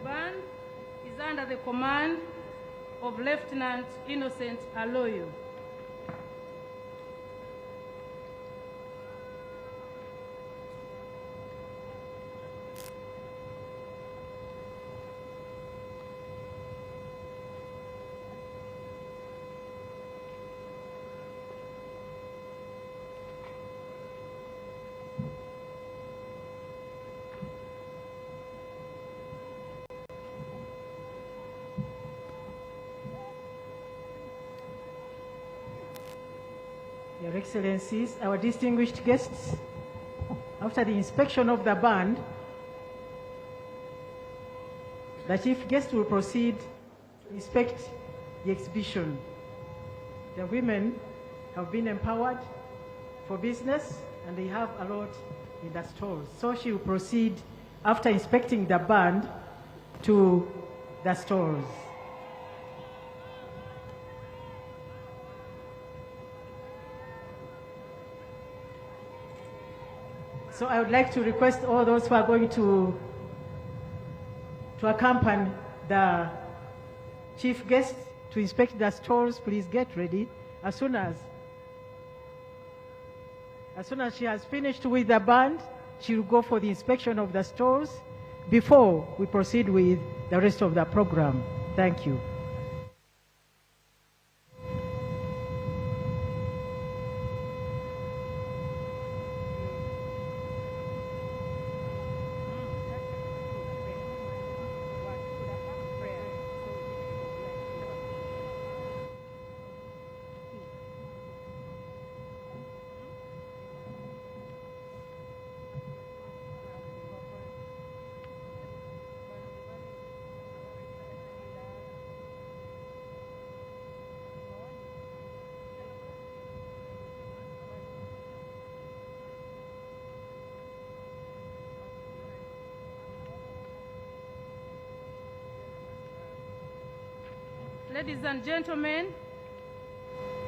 band is under the command of Lieutenant Innocent Aloyo. Your Excellencies, our distinguished guests, after the inspection of the band, the Chief Guest will proceed to inspect the exhibition. The women have been empowered for business and they have a lot in the stores. So she will proceed, after inspecting the band, to the stores. So I would like to request all those who are going to accompany the chief guest to inspect the stores, please get ready. As soon as she has finished with the band, she will go for the inspection of the stores before we proceed with the rest of the program. Thank you. Ladies and gentlemen,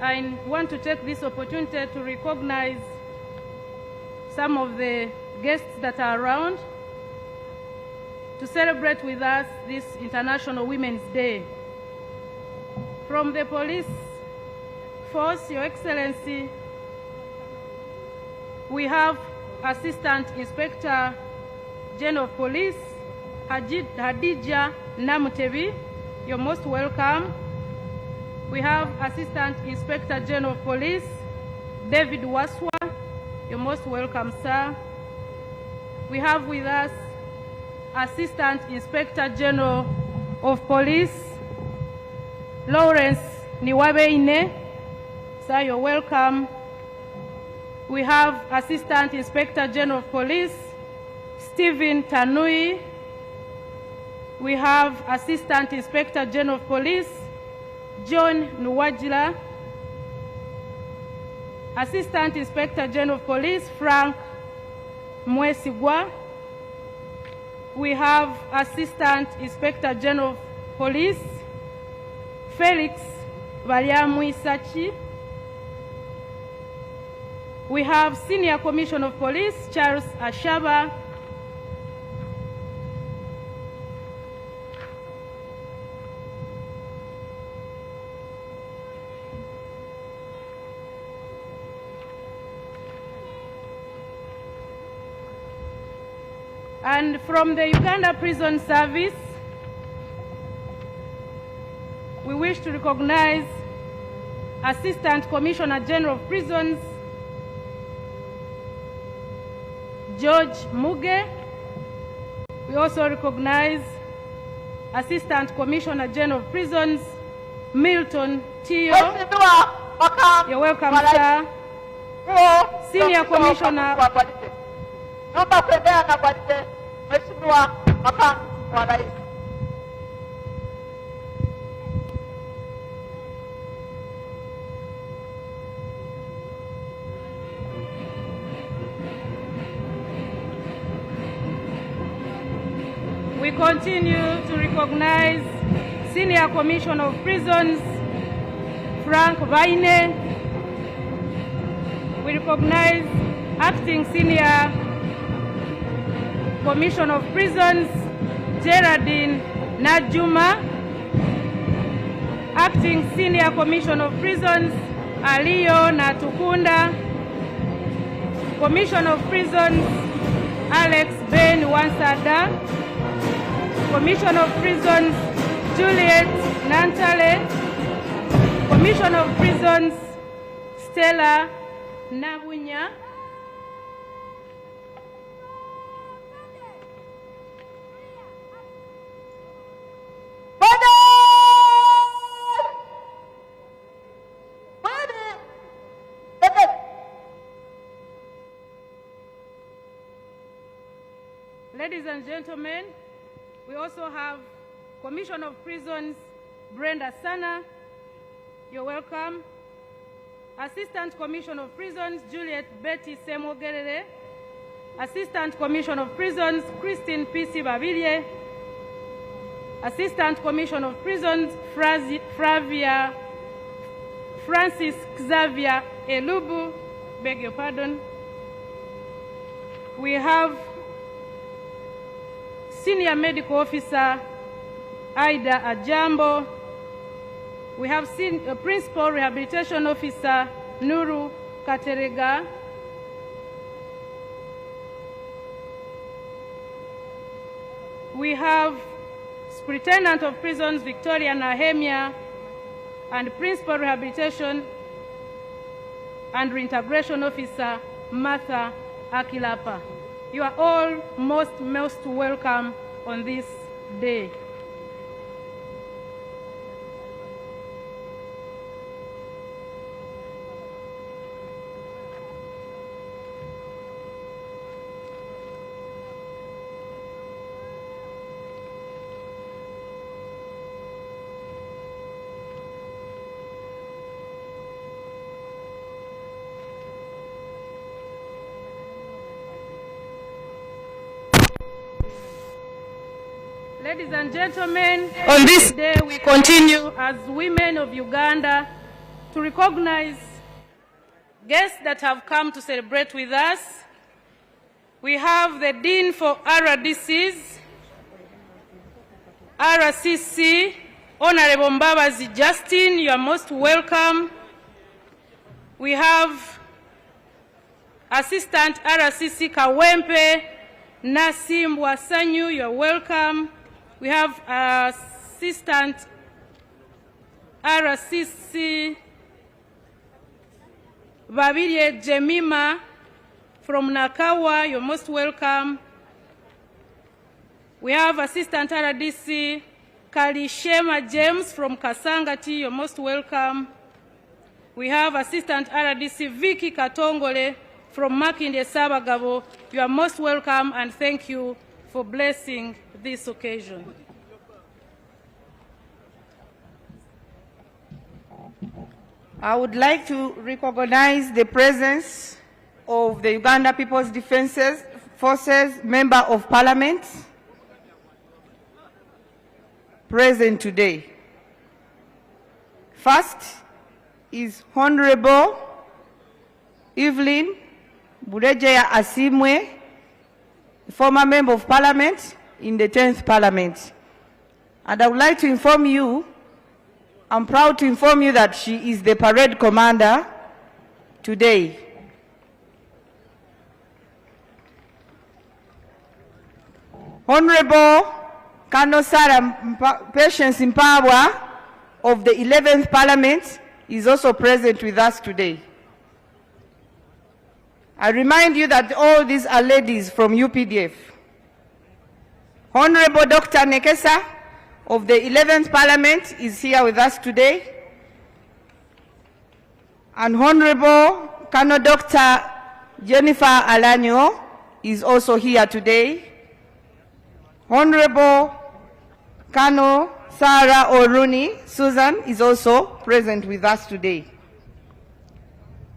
I want to take this opportunity to recognize some of the guests that are around to celebrate with us this International Women's Day. From the police force, Your Excellency, we have Assistant Inspector General of Police, Hadija Namutebi. You're most welcome. We have Assistant Inspector General of Police, David Waswa. You're most welcome, sir. We have with us Assistant Inspector General of Police, Lawrence Niwabeine. Sir, you're welcome. We have Assistant Inspector General of Police, Stephen Tanui. We have Assistant Inspector General of Police, John Nwajila. Assistant Inspector General of Police, Frank Mwesigwa. We have Assistant Inspector General of Police, Felix Valyamuisachi. We have Senior Commissioner of Police, Charles Ashaba. And from the Uganda Prison Service, we wish to recognize Assistant Commissioner General of Prisons, George Muge. We also recognize Assistant Commissioner General of Prisons, Milton Tio. You're welcome, sir. Senior Commissioner. We continue to recognize Senior Commissioner of Prisons, Frank Vaine. We recognize Acting Senior Commissioner of Prisons, Geraldine Najuma. Acting Senior Commissioner of Prisons, Aliyo Natukunda. Commissioner of Prisons, Alex Ben Wansada. Commissioner of Prisons, Juliet Nantale. Commissioner of Prisons, Stella Nabunya. Ladies and gentlemen, we also have Commissioner of Prisons, Brenda Sana. You're welcome. Assistant Commissioner of Prisons, Juliet Betty Semogerere. Assistant Commissioner of Prisons, Christine P.C. Babilye. Assistant Commissioner of Prisons, Francis Xavier Elubu. Beg your pardon. We have Senior Medical Officer Aida Ajambo. We have Principal Rehabilitation Officer Nuru Katerega. We have Superintendent of Prisons Victoria Nahemia and Principal Rehabilitation and Reintegration Officer Martha Akilapa. You are all most welcome on this day. Ladies and gentlemen, on this day we continue as women of Uganda to recognize guests that have come to celebrate with us. We have the Dean for RDCs, RCC, Honorable Mbabazi Justin, you are most welcome. We have Assistant RCC Kawempe, Nasim Wasanyu, you are welcome. We have Assistant RCC Babilye Jemima from Nakawa, you're most welcome. We have Assistant RDC Kalishema James from Kasangati, you're most welcome. We have Assistant RDC Vicky Katongole from Makinde Sabagabo, you are most welcome and thank you for blessing this occasion. I would like to recognize the presence of the Uganda People's Defence Forces Member of Parliament present today. First is Honorable Evelyn Burejeya Asimwe, former Member of Parliament in the 10th Parliament. And I would like to inform you, I'm proud to inform you that she is the parade commander today. Honorable Colonel Sarah Patience Mpawa of the 11th Parliament is also present with us today. I remind you that all these are ladies from UPDF. Honorable Dr. Nekesa of the 11th Parliament is here with us today. And Honorable Colonel Dr. Jennifer Alanyo is also here today. Honorable Colonel Sarah Oruni Susan is also present with us today.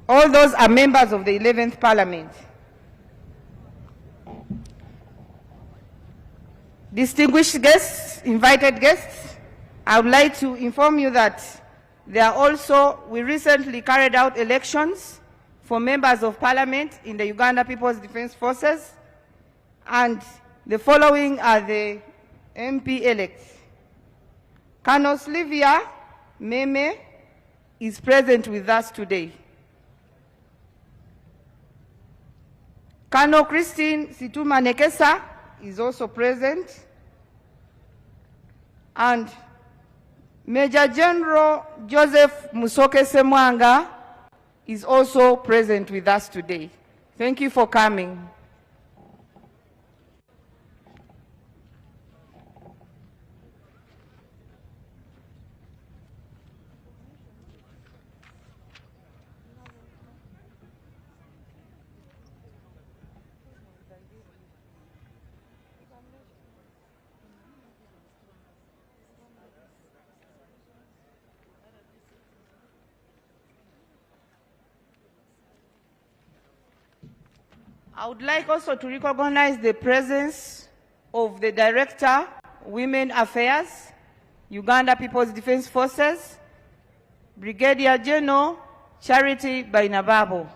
All those are members of the 11th Parliament. Distinguished guests, invited guests, I would like to inform you that we recently carried out elections for members of Parliament in the Uganda People's Defence Forces, and the following are the MP-elect. Colonel Sylvia Meme is present with us today. Colonel Christine Situma Nekesa is also present. And Major General Joseph Musoke Semwanga is also present with us today. Thank you for coming. I would like also to recognize the presence of the Director, Women Affairs, Uganda People's Defense Forces, Brigadier General Charity Bainababo.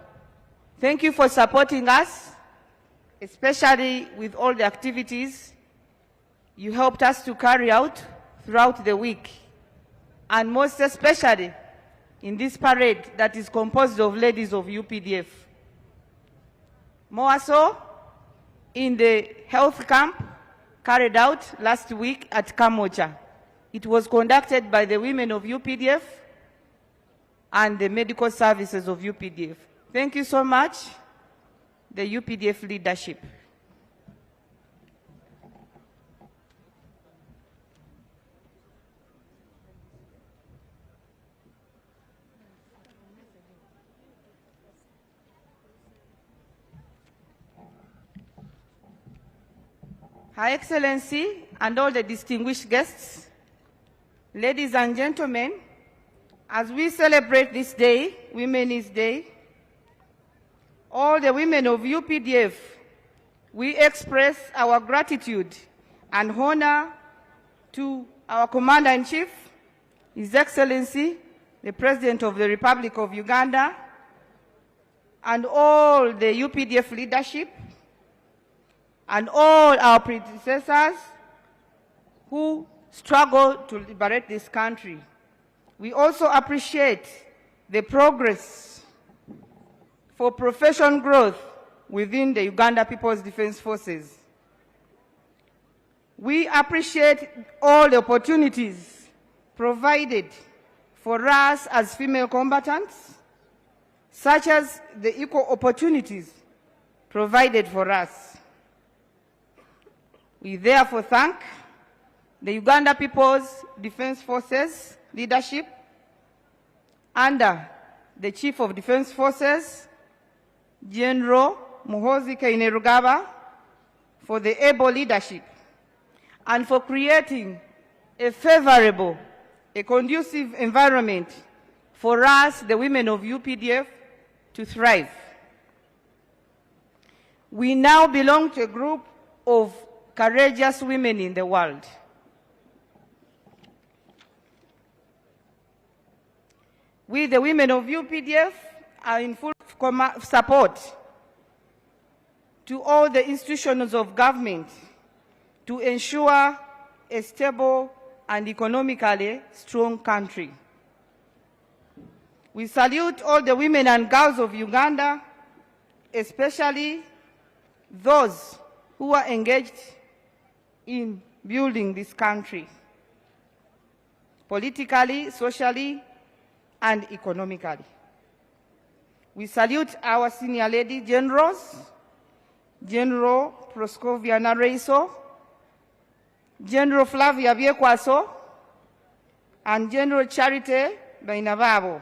Thank you for supporting us, especially with all the activities you helped us to carry out throughout the week, and most especially in this parade that is composed of ladies of UPDF. More so, in the health camp carried out last week at Kamocha. It was conducted by the women of UPDF and the medical services of UPDF. Thank you so much, the UPDF leadership. Her Excellency and all the distinguished guests, ladies and gentlemen, as we celebrate this day, Women's Day, all the women of UPDF, we express our gratitude and honor to our Commander-in-Chief, His Excellency, the President of the Republic of Uganda, and all the UPDF leadership, and all our predecessors who struggled to liberate this country. We also appreciate the progress for professional growth within the Uganda People's Defense Forces. We appreciate all the opportunities provided for us as female combatants, such as the equal opportunities provided for us. We therefore thank the Uganda People's Defense Forces leadership under the Chief of Defense Forces, General Muhoozi Kainerugaba, for the able leadership and for creating a favorable, a conducive environment for us, the women of UPDF, to thrive. We now belong to a group of courageous women in the world. We, the women of UPDF, are in full support to all the institutions of government to ensure a stable and economically strong country. We salute all the women and girls of Uganda, especially those who are engaged in building this country, politically, socially, and economically. We salute our senior lady generals, General Proscovia Nareiso, General Flavia Biekwaso, and General Charity Bainababo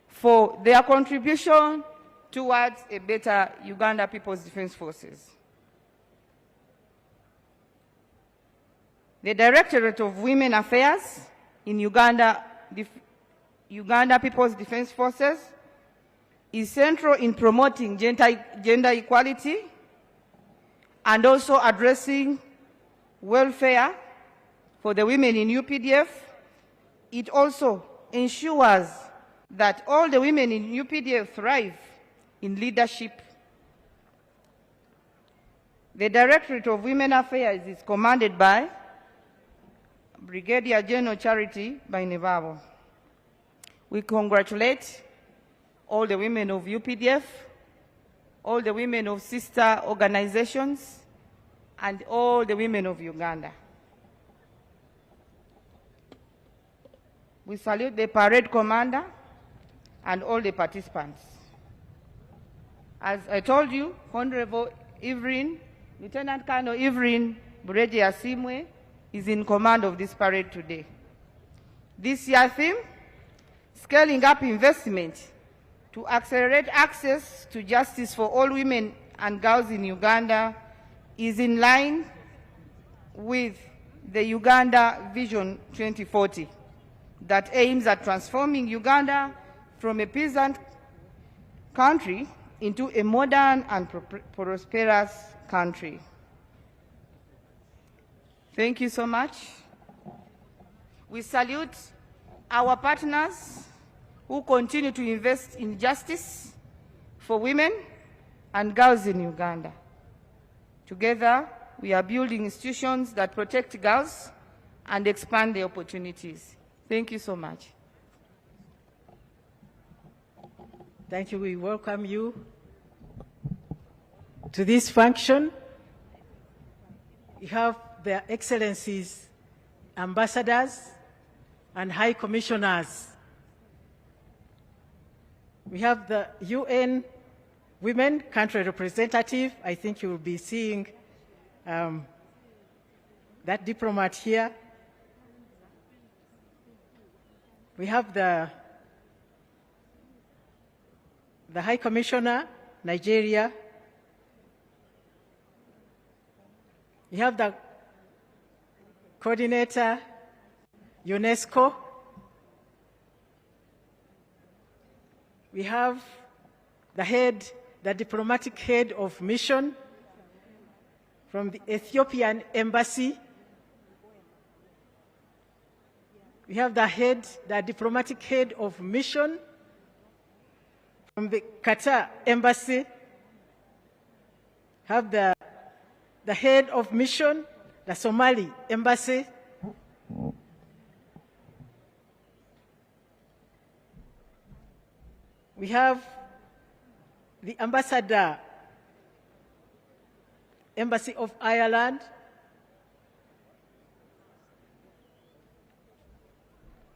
for their contribution towards a better Uganda People's Defense Forces. The Directorate of Women Affairs in Uganda People's Defense Forces is central in promoting gender equality and also addressing welfare for the women in UPDF. It also ensures that all the women in UPDF thrive in leadership. The Directorate of Women Affairs is commanded by Brigadier General Charity Bainevabo. We congratulate all the women of UPDF, all the women of sister organizations, and all the women of Uganda. We salute the parade commander and all the participants. As I told you, Honorable Lieutenant Colonel Evelyn Bureje Asimwe is in command of this parade today. This year's theme, scaling up investment to accelerate access to justice for all women and girls in Uganda, is in line with the Uganda Vision 2040 that aims at transforming Uganda from a peasant country into a modern and prosperous country. Thank you so much. We salute our partners who continue to invest in justice for women and girls in Uganda. Together, we are building institutions that protect girls and expand their opportunities. Thank you so much. Thank you. We welcome you to this function. We have their excellencies, ambassadors, and high commissioners. We have the UN Women Country Representative. I think you will be seeing that diplomat here. We have the High Commissioner, Nigeria. We have the coordinator, UNESCO. We have the diplomatic head of mission from the Ethiopian embassy. We have the diplomatic head of mission from the Qatar embassy. Have the head of mission, the Somali embassy. We have the ambassador, Embassy of Ireland.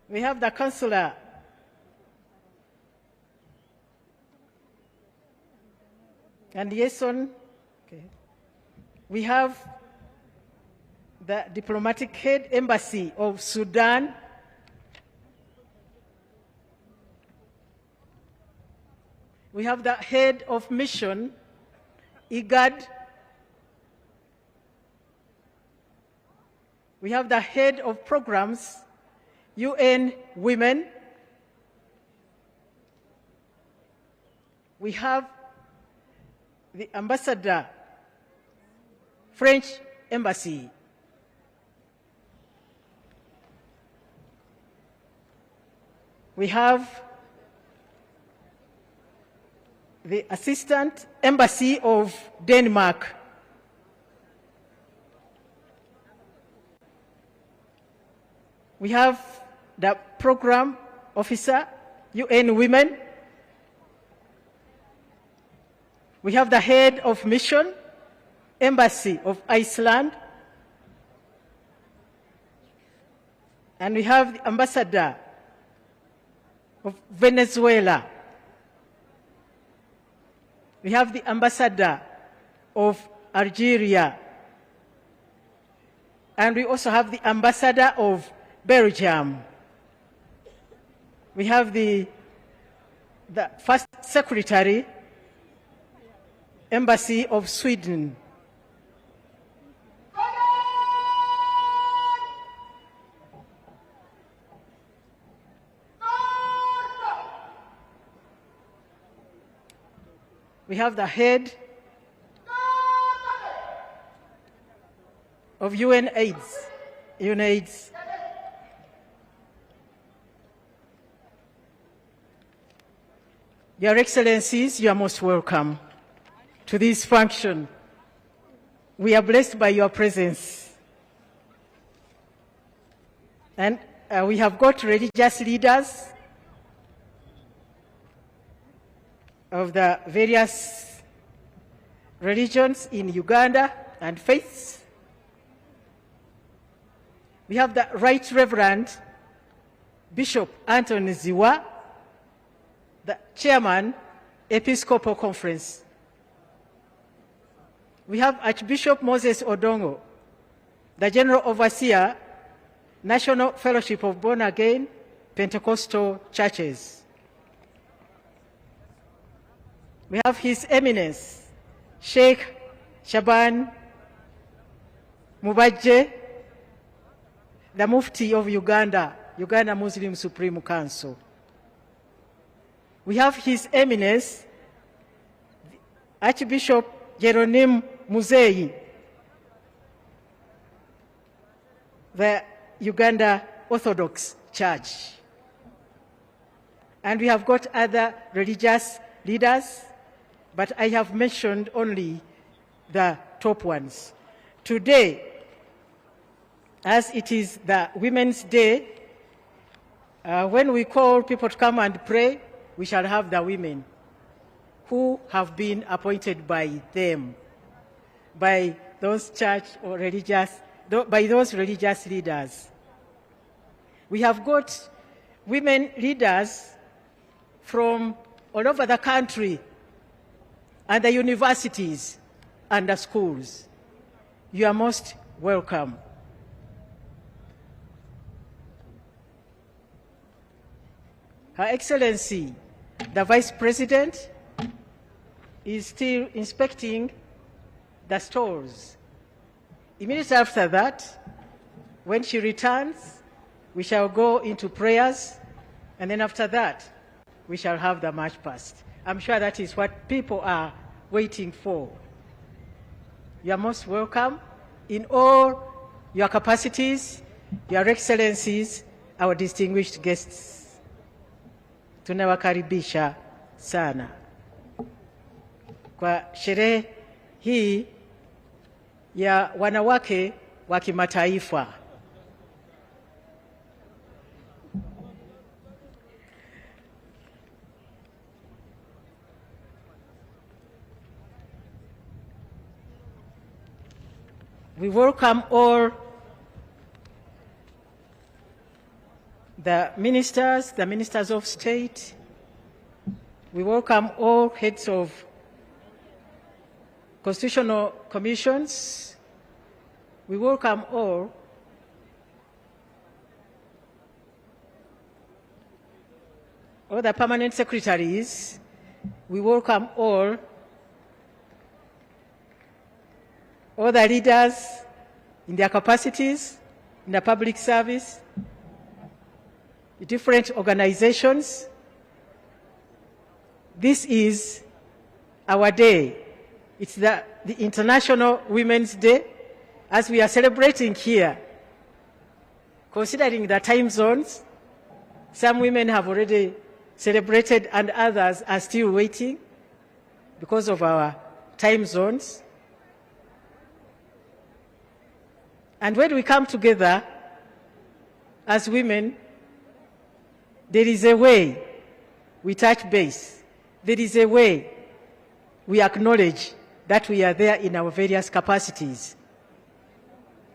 We have the consular. And liaison. Okay. We have the diplomatic head embassy of Sudan. We have the head of mission, IGAD. We have the head of programs, UN Women. We have the ambassador, French embassy. We have the assistant embassy of Denmark. We have the program officer, UN Women. We have the head of mission, Embassy of Iceland. And we have the ambassador of Venezuela. We have the ambassador of Algeria. And we also have the ambassador of Belgium. We have the first secretary, Embassy of Sweden. We have the head of UNAIDS. Your Excellencies, you are most welcome to this function. we are blessed by your presence. And we have got religious leaders of the various religions in Uganda and faiths. We have the Right Reverend Bishop Anthony Ziwa, the Chairman, Episcopal Conference. We have Archbishop Moses Odongo, the General Overseer, National Fellowship of Born Again Pentecostal Churches. We have His Eminence, Sheikh Shaban Mubajje, the Mufti of Uganda, Uganda Muslim Supreme Council. We have His Eminence, Archbishop Jeronim Muzeyi, the Uganda Orthodox Church. And we have got other religious leaders, but I have mentioned only the top ones. Today, as it is the Women's Day, when we call people to come and pray, we shall have the women who have been appointed by them, by those church or religious, by those religious leaders. We have got women leaders from all over the country and the universities and the schools. You are most welcome. Her Excellency, the Vice President, is still inspecting the stores. Immediately after that, when she returns, we shall go into prayers, and then after that, we shall have the march past. I'm sure that is what people are waiting for. You are most welcome in all your capacities, Your Excellencies, our distinguished guests. Tunawakaribisha sana kwa sherehe hii ya wanawake wa kimataifa. We welcome all the ministers of state. We welcome all heads of constitutional commissions. We welcome all the permanent secretaries. We welcome all the leaders in their capacities in the public service, the different organizations. This is our day. It's the International Women's Day, as we are celebrating here. Considering the time zones, some women have already celebrated and others are still waiting because of our time zones. And when we come together as women, there is a way we touch base. There is a way we acknowledge that we are there in our various capacities.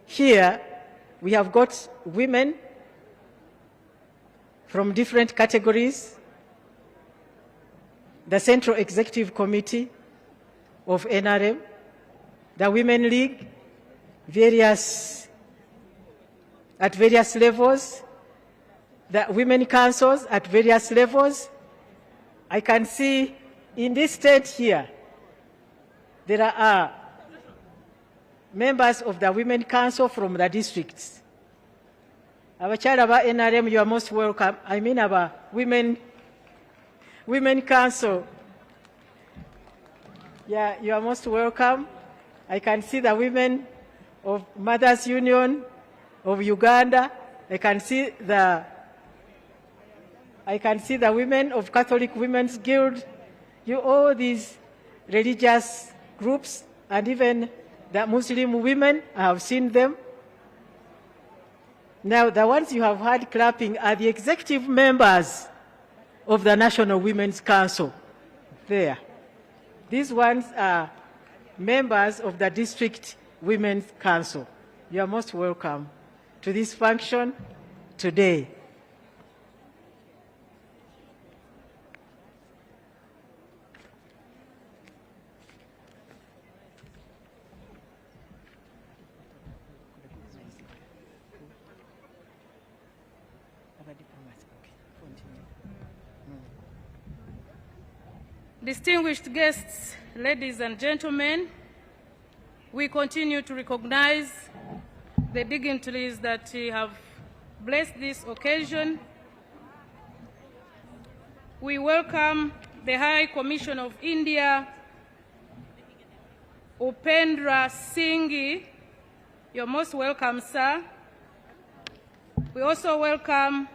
Here, we have got women from different categories, the Central Executive Committee of NRM, the Women League, at various levels, the women councils at various levels. I can see in this state here, there are members of the Women Council from the districts. Abakyala ba NRM, you are most welcome. I mean our Women Council. Yeah, you are most welcome. I can see the women of Mothers Union of Uganda. I can see the women of Catholic Women's Guild. You all these religious groups and even the Muslim women, I have seen them. Now, the ones you have heard clapping are the executive members of the National Women's Council. There. These ones are members of the District Women's Council. You are most welcome to this function today. Distinguished guests, ladies and gentlemen, we continue to recognize the dignitaries that have blessed this occasion. We welcome the High Commission of India, Upendra Singhi. You're most welcome, sir. We also welcome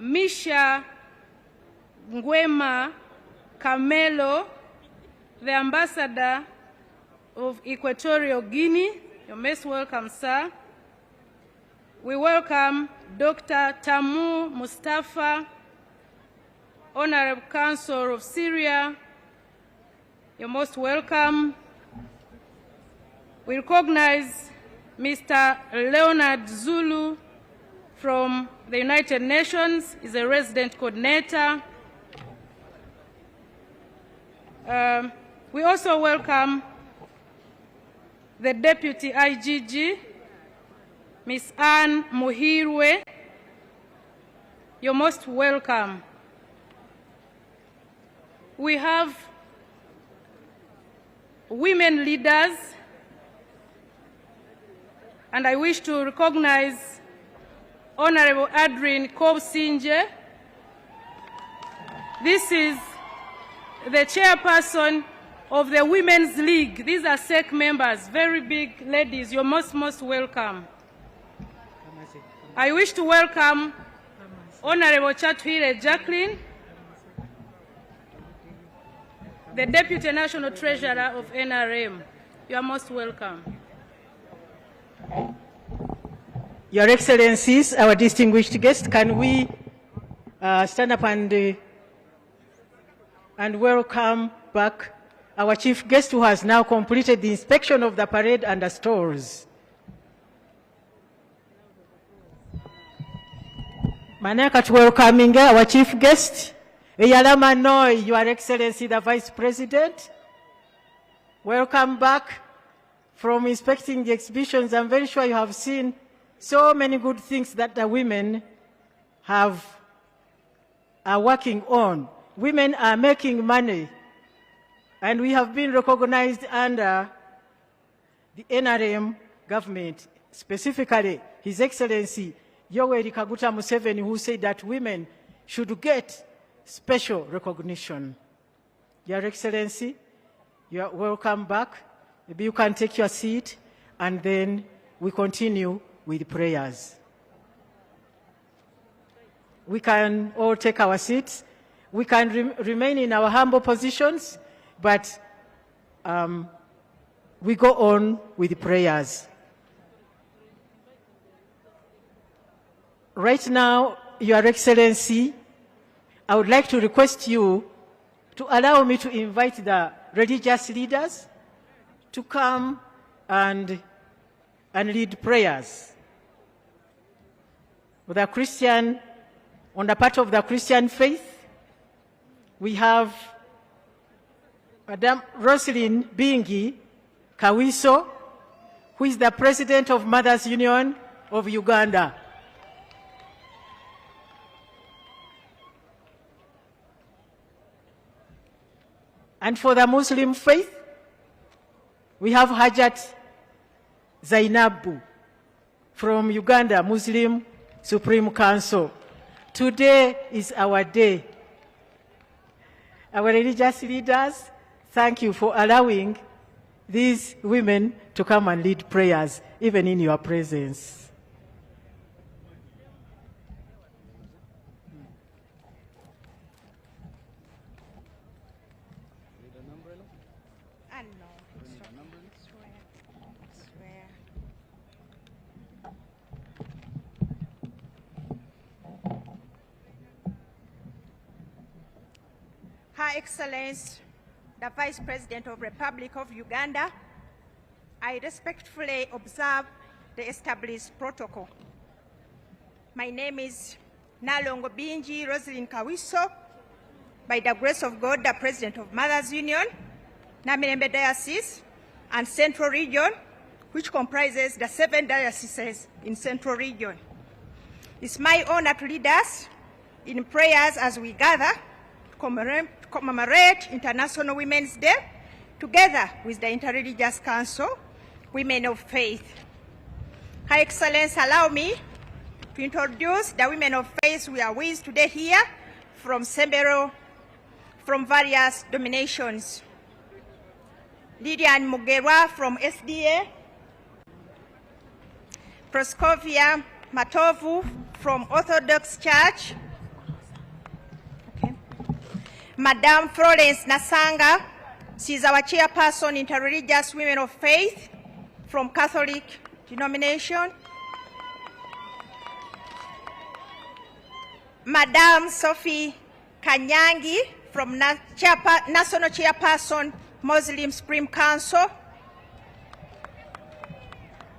Misha Ngwema Camelo, the ambassador of Equatorial Guinea. You're most welcome, sir. We welcome Dr. Tamu Mustafa, Honorable Consul of Syria. You're most welcome. We recognize Mr. Leonard Zulu from the United Nations. He's a resident coordinator. We also welcome the Deputy IGG, Ms. Anne Muhirwe. You're most welcome. We have women leaders, and I wish to recognize Honorable Adrien Kobsinje. This is the chairperson of the Women's League. These are SEC members, very big ladies. You're most welcome. I wish to welcome Honorable Chatuhire Jacqueline, the Deputy National Treasurer of NRM. You are most welcome. Your Excellencies, our distinguished guests, can we stand up and welcome back our chief guest who has now completed the inspection of the parade and the stores. Manaka to welcoming our chief guest, Eyalama Noi, Your Excellency, the Vice President. Welcome back from inspecting the exhibitions. I'm very sure you have seen so many good things that the women are working on. Women are making money, and we have been recognized under the NRM government, specifically His Excellency Yoweri Kaguta Museveni, who said that women should get special recognition. Your Excellency, you are welcome back. Maybe you can take your seat, and then we continue with prayers. We can all take our seats. We can remain in our humble positions, but we go on with prayers. Right now, Your Excellency, I would like to request you to allow me to invite the religious leaders to come and lead prayers. The Christian, on the part of the Christian faith, we have Madame Roselyn Bingi Kawiso, who is the President of Mothers Union of Uganda. And for the Muslim faith, we have Hajat Zainabu from Uganda Muslim Supreme Council. Today is our day. Our religious leaders, thank you for allowing these women to come and lead prayers, even in your presence. Her Excellency, the Vice President of the Republic of Uganda, I respectfully observe the established protocol. My name is Nalongo Binji Rosalyn Kawiso, by the grace of God, the President of Mothers Union, Namirembe Diocese, and Central Region, which comprises the 7 dioceses in Central Region. It's my honor to lead us in prayers as we gather to commemorate International Women's Day, together with the Interreligious Council, Women of Faith. Her Excellency, allow me to introduce the women of faith we are with today here from Sembero, from various denominations. Lydian Mugerwa from SDA, Proskovia Matovu from Orthodox Church, Madame Florence Nasanga, she's our chairperson, Interreligious Women of Faith from Catholic denomination. Madame Sophie Kanyangi from National Chairperson, Muslim Supreme Council.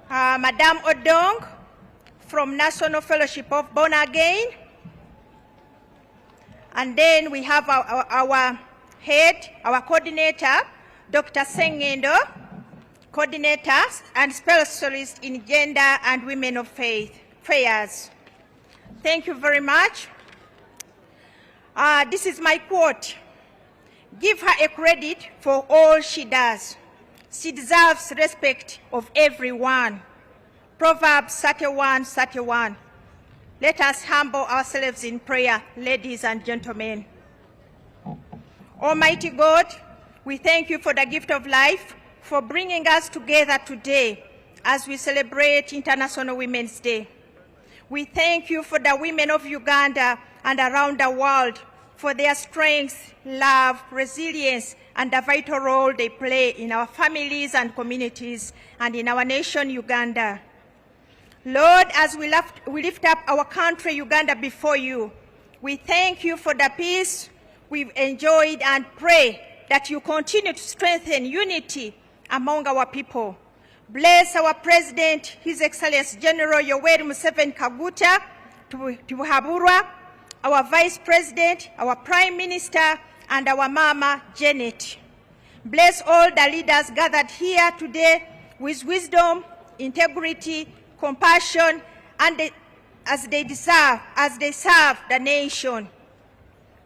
Madame Odong from National Fellowship of Born Again. And then we have our head, our coordinator, Dr. Sengendo, coordinator and specialist in gender and women of faith affairs. Thank you very much. This is my quote. Give her a credit for all she does. She deserves respect of everyone. Proverbs 31:31. Let us humble ourselves in prayer, ladies and gentlemen. Almighty God, we thank you for the gift of life, for bringing us together today as we celebrate International Women's Day. We thank you for the women of Uganda and around the world for their strength, love, resilience, and the vital role they play in our families and communities and in our nation, Uganda. Lord, as we lift up our country, Uganda, before you, we thank you for the peace we've enjoyed and pray that you continue to strengthen unity among our people. Bless our President, His Excellency General Yoweri Museveni Kaguta Tuhaburwa, our Vice President, our Prime Minister, and our Mama Janet. Bless all the leaders gathered here today with wisdom, integrity, compassion, and as they serve the nation.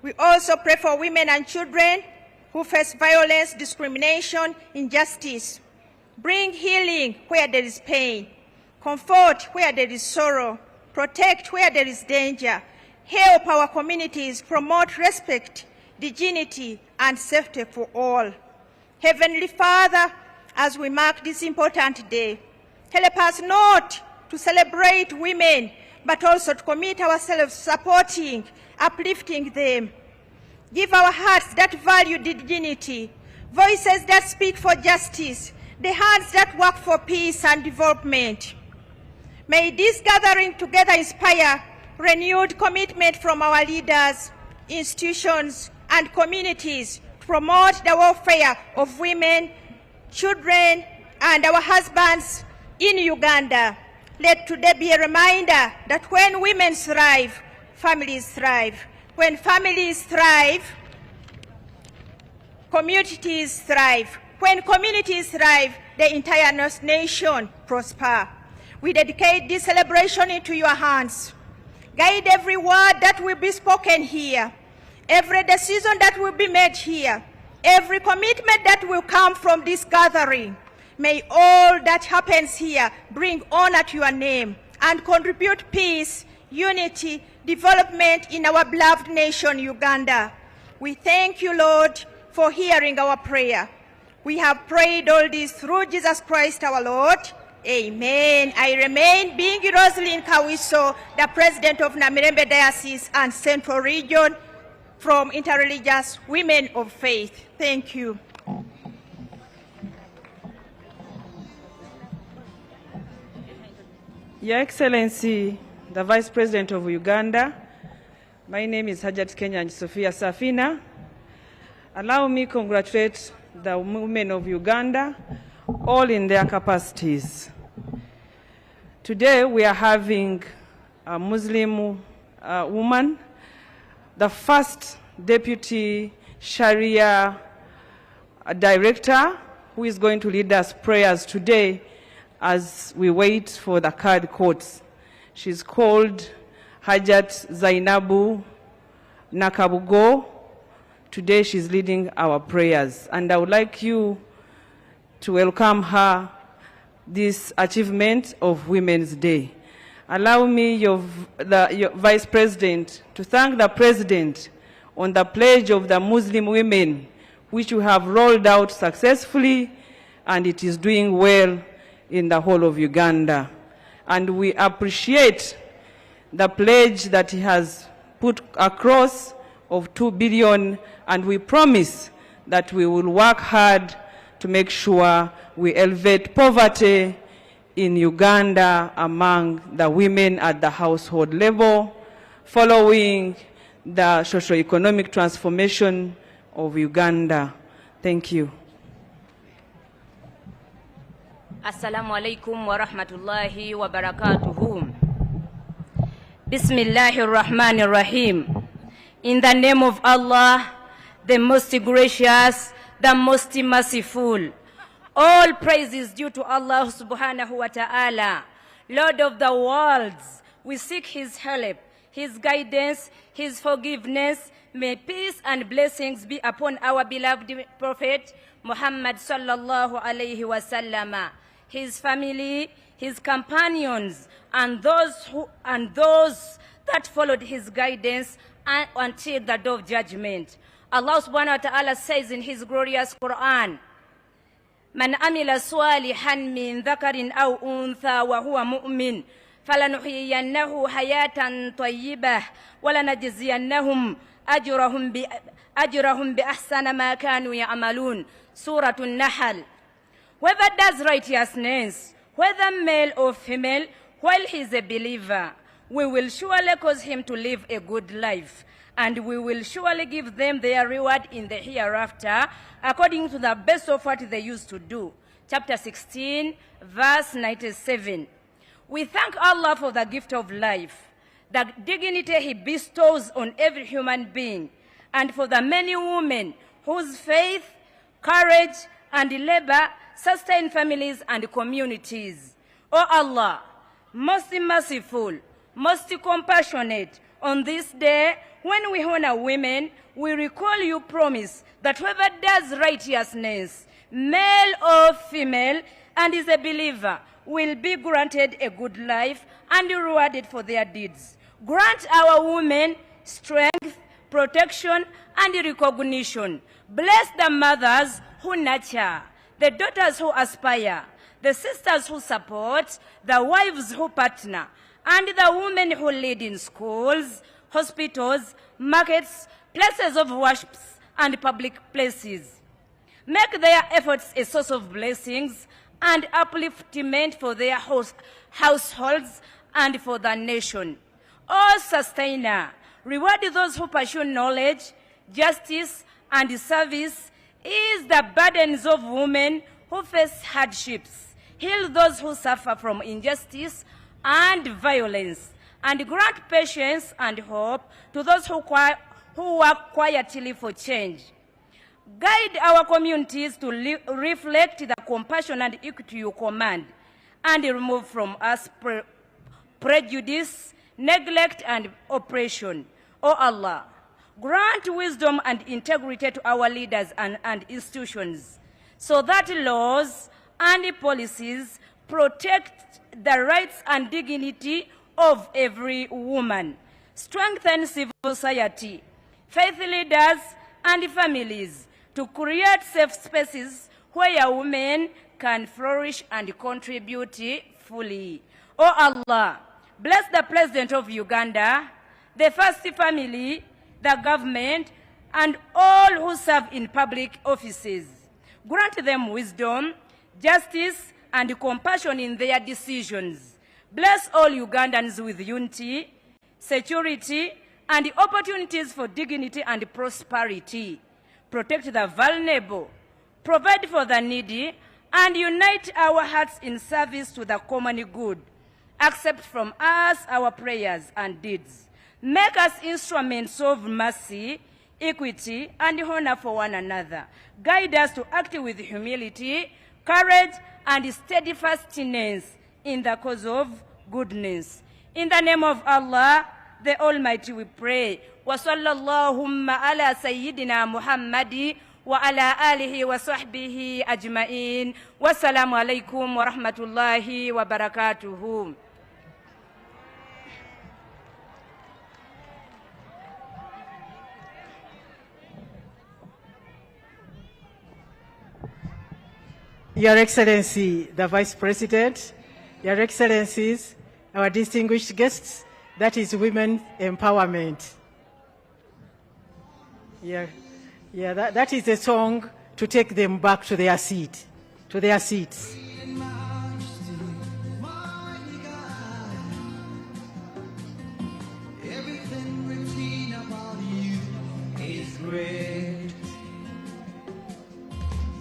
We also pray for women and children who face violence, discrimination, injustice. Bring healing where there is pain, comfort where there is sorrow, protect where there is danger. Help our communities promote respect, dignity, and safety for all. Heavenly Father, as we mark this important day, help us not to celebrate women, but also to commit ourselves supporting, uplifting them. Give our hearts that value dignity, voices that speak for justice, the hands that work for peace and development. May this gathering together inspire renewed commitment from our leaders, institutions, and communities to promote the welfare of women, children, and our husbands in Uganda. Let today be a reminder that when women thrive, families thrive. When families thrive, communities thrive. When communities thrive, the entire nation prosper. We dedicate this celebration into your hands. Guide every word that will be spoken here, every decision that will be made here, every commitment that will come from this gathering. May all that happens here bring honor to your name and contribute peace, unity, development in our beloved nation, Uganda. We thank you, Lord, for hearing our prayer. We have prayed all this through Jesus Christ our Lord. Amen. I remain Bingi Rosalyn Kawiso, the President of Namirembe Diocese and Central Region from Interreligious Women of Faith. Thank you. Your Excellency, the Vice President of Uganda, my name is Hajat Kenya Sophia Safina. Allow me to congratulate the women of Uganda, all in their capacities. Today we are having a Muslim woman, the first deputy Sharia director, who is going to lead us prayers today as we wait for the card courts. She's called Hajat Zainabu Nakabugo. Today she's leading our prayers, and I would like you to welcome her this achievement of Women's Day. Allow me, your Vice President, to thank the President on the pledge of the Muslim women, which we have rolled out successfully, and it is doing well in the whole of Uganda. And we appreciate the pledge that he has put across of 2 billion, and we promise that we will work hard to make sure we elevate poverty in Uganda among the women at the household level, following the socio-economic transformation of Uganda. Thank you. Assalamu alaikum wa rahmatullahi wa barakatuhu. Bismillahir Rahmanir Rahim. In the name of Allah, the most gracious, the most merciful. All praise is due to Allah subhanahu wa ta'ala, Lord of the worlds. We seek His help, His guidance, His forgiveness. May peace and blessings be upon our beloved Prophet Muhammad sallallahu alayhi wa sallam, his family, his companions, and those that followed his guidance until the day of judgment. Allah subhanahu wa ta'ala says in his glorious Quran, Man amila swalihan min dhakarin aw untha wa huwa mu'min falanuhyiyannahu hayatan tayyibah wa lanajziyannahum ajrahum bi ahsana ma kanu ya'malun. Surah An-Nahl. Whoever does righteousness, whether male or female, while he is a believer, we will surely cause him to live a good life, and we will surely give them their reward in the hereafter, according to the best of what they used to do. Chapter 16, verse 97. We thank Allah for the gift of life, the dignity He bestows on every human being, and for the many women whose faith, courage, and labor sustain families and communities. O Allah, most merciful, most compassionate, on this day, when we honor women, we recall your promise that whoever does righteousness, male or female, and is a believer, will be granted a good life and rewarded for their deeds. Grant our women strength, protection, and recognition. Bless the mothers who nurture, the daughters who aspire, the sisters who support, the wives who partner, and the women who lead in schools, hospitals, markets, places of worship, and public places. Make their efforts a source of blessings and upliftment for their households and for the nation. O Sustainer, reward those who pursue knowledge, justice, and service, ease the burdens of women who face hardships, heal those who suffer from injustice and violence, and grant patience and hope to those who work quietly for change. Guide our communities to reflect the compassion and equity you command, and remove from us prejudice, neglect, and oppression. O Allah, grant wisdom and integrity to our leaders and institutions, so that laws and policies protect the rights and dignity of every woman. Strengthen civil society, faith leaders, and families to create safe spaces where women can flourish and contribute fully. O Allah, bless the President of Uganda, the first family, the government, and all who serve in public offices. Grant them wisdom, justice, and compassion in their decisions. Bless all Ugandans with unity, security, and opportunities for dignity and prosperity. protect the vulnerable, provide for the needy, and unite our hearts in service to the common good. Accept from us our prayers and deeds. Make us instruments of mercy, equity, and honor for one another. Guide us to act with humility, courage, and steadfastness in the cause of goodness. In the name of Allah, the Almighty, we pray. Wa sallallahu ala sayyidina Muhammadi wa ala alihi wa sahbihi ajma'in. Wassalamu alaikum wa rahmatullahi wa barakatuhu. Your Excellency, the Vice President, Your Excellencies, our distinguished guests, that is women empowerment. That is a song to take them back to their seats. Everything routine about you is great.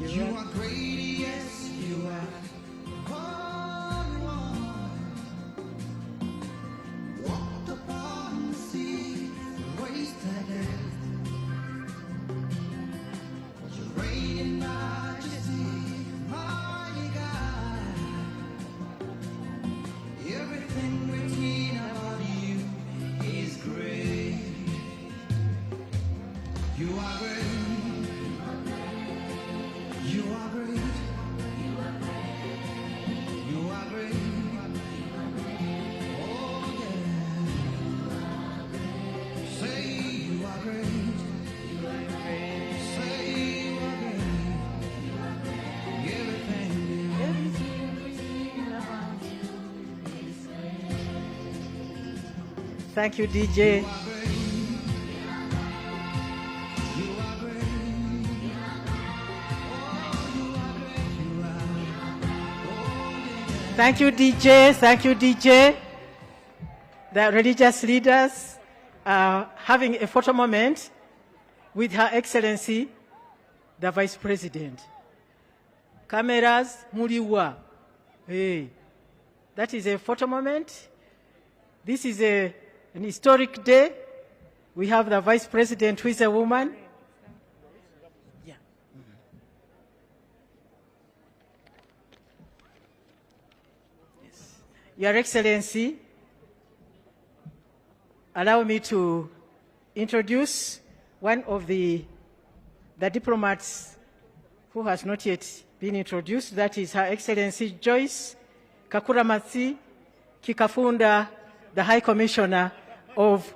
You are great, yes, you are. Walked upon the sea, wasted it. You reign in majesty, mighty God. Everything routine about you is great. You are great. You are great. You are great. You are great. Oh yeah. Say you are great. You are great. Say you are great. Everything around you is great. Thank you, DJ. Thank you, DJ. Thank you, DJ. The religious leaders are having a photo moment with Her Excellency, the Vice President. Cameras, muliwa. Hey, that is a photo moment. This is an historic day. We have the Vice President, who is a woman. Your Excellency, allow me to introduce one of the diplomats who has not yet been introduced. That is Her Excellency Joyce Kakuramatsi Kikafunda, the High Commissioner of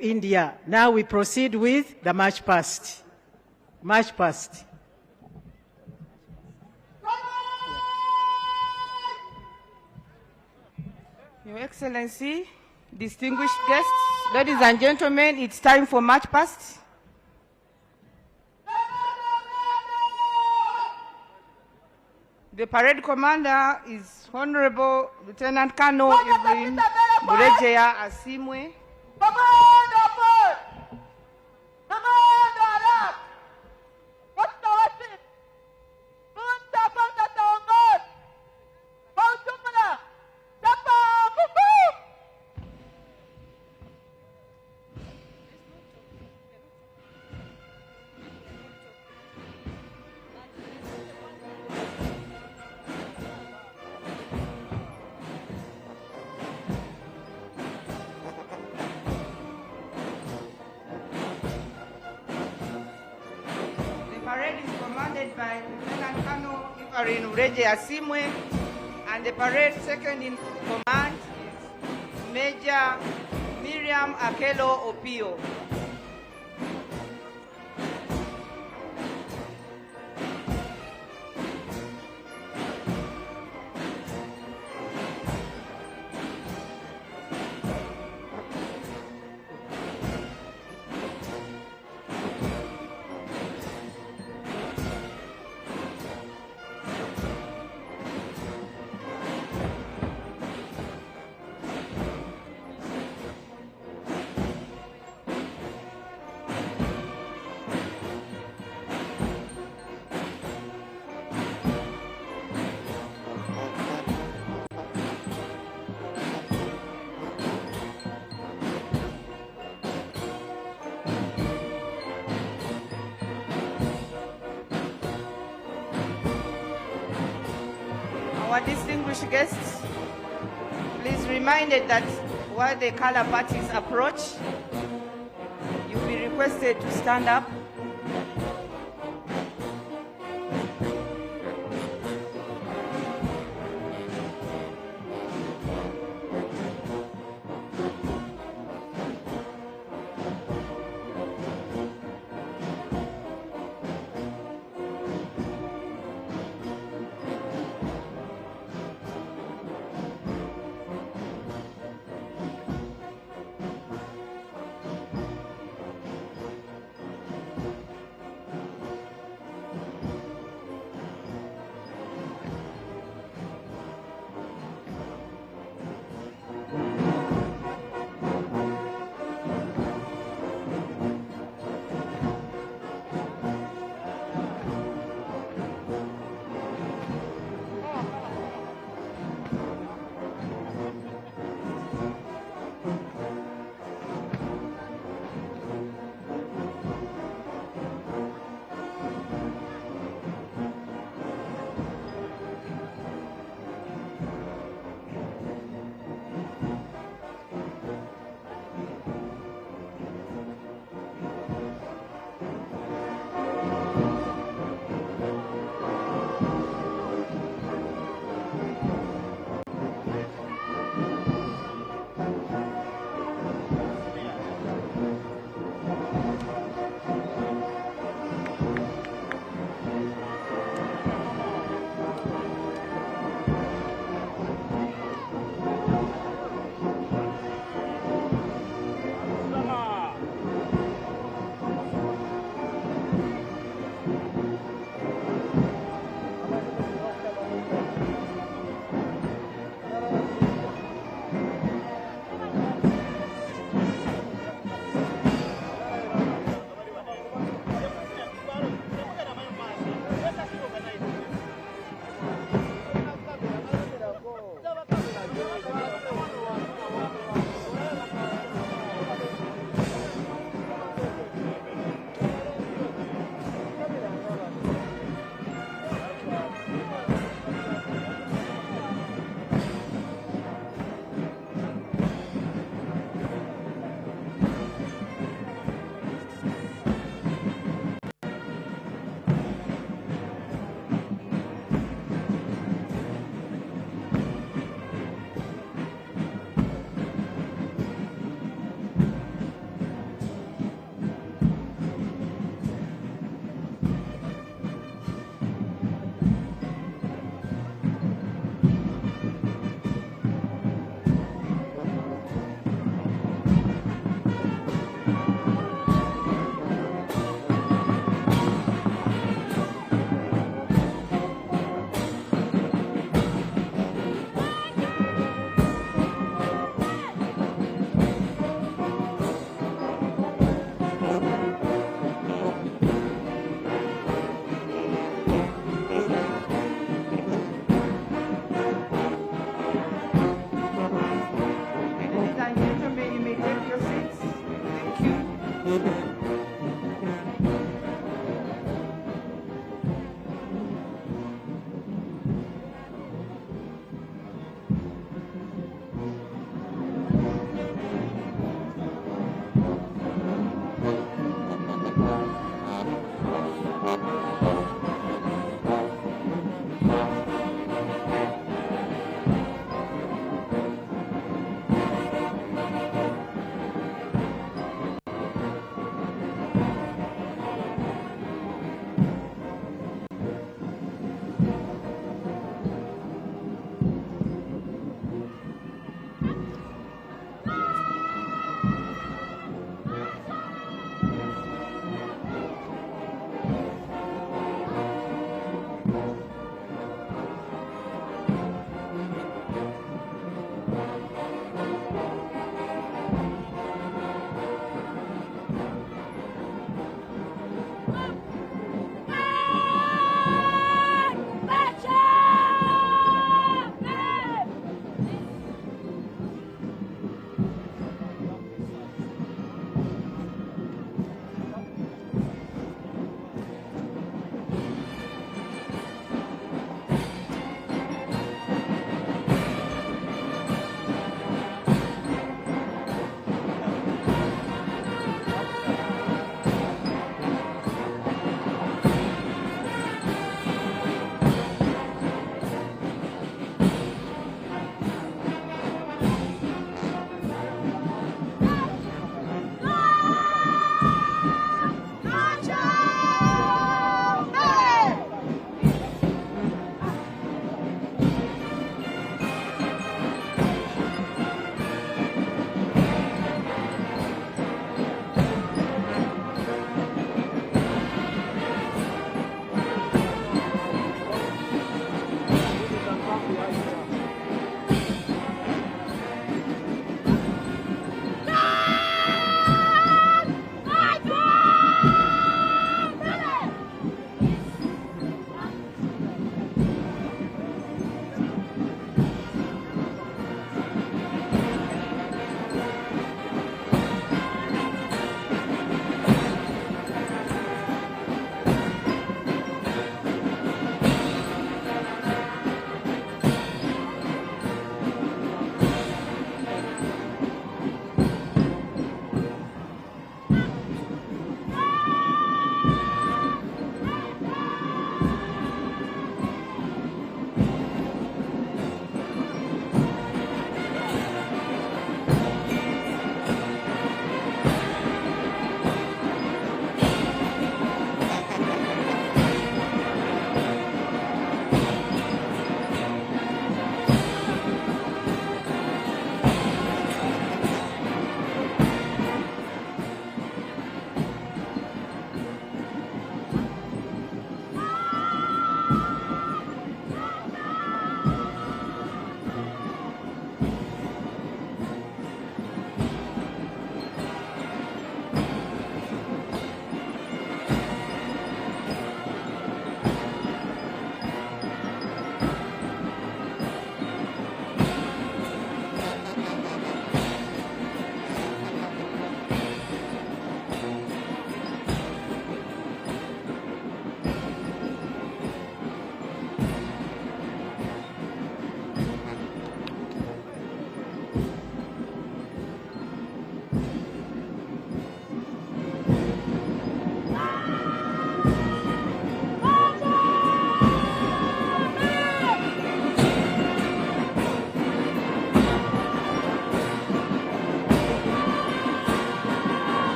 India. Now we proceed with the march past. March past. Your Excellency, distinguished guests, ladies and gentlemen, it's time for march past. The parade commander is Honorable Lieutenant Colonel Evelyn Burejeya Asimwe. By Lieutenant Colonel Evelyn Burejeya Asimwe, and the parade second in command is Major Miriam Akelo Opio. Our distinguished guests, please reminded that while the color parties approach, you'll be requested to stand up.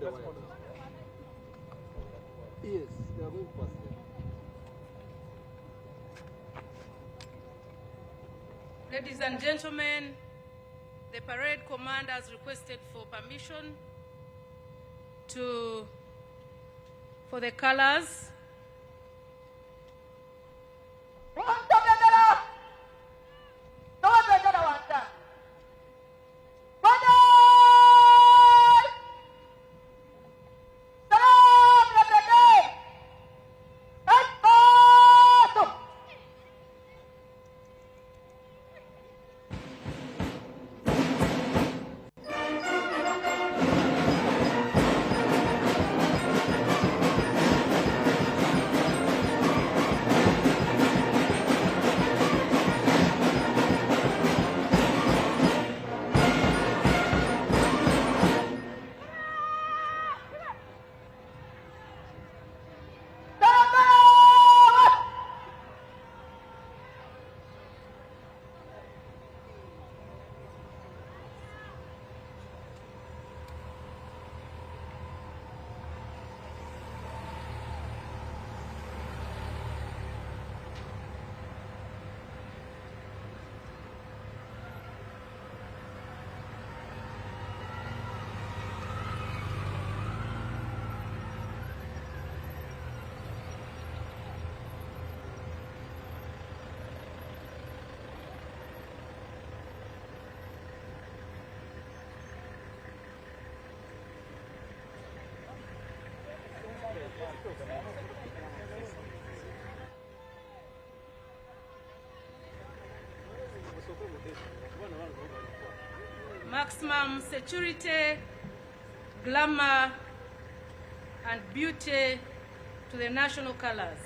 Yes, they are going past there. Ladies and gentlemen, the parade commander has requested for permission for the colors. Maximum security, glamour, and beauty to the national colors.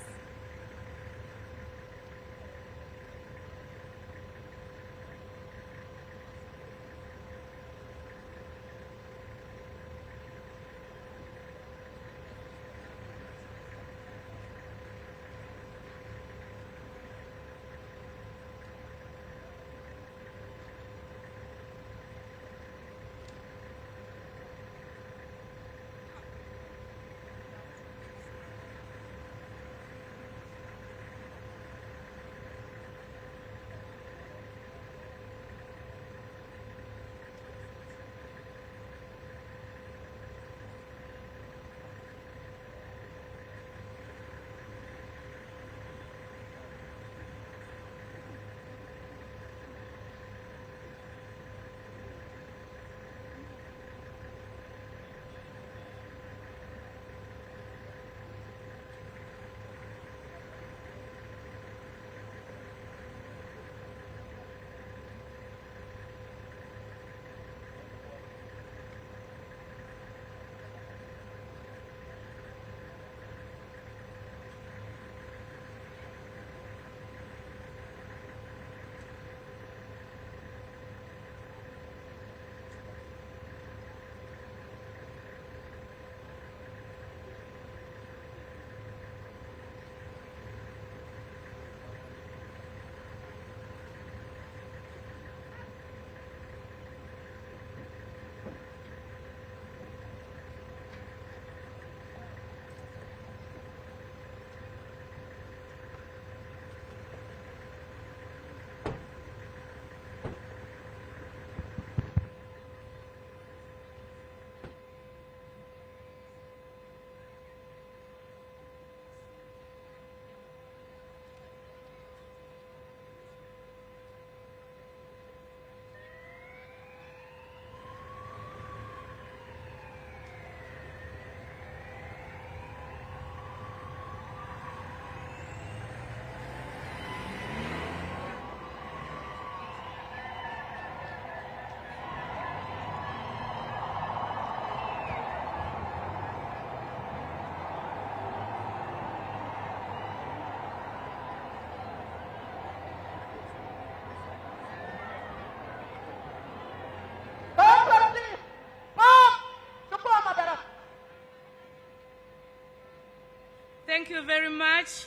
Thank you very much.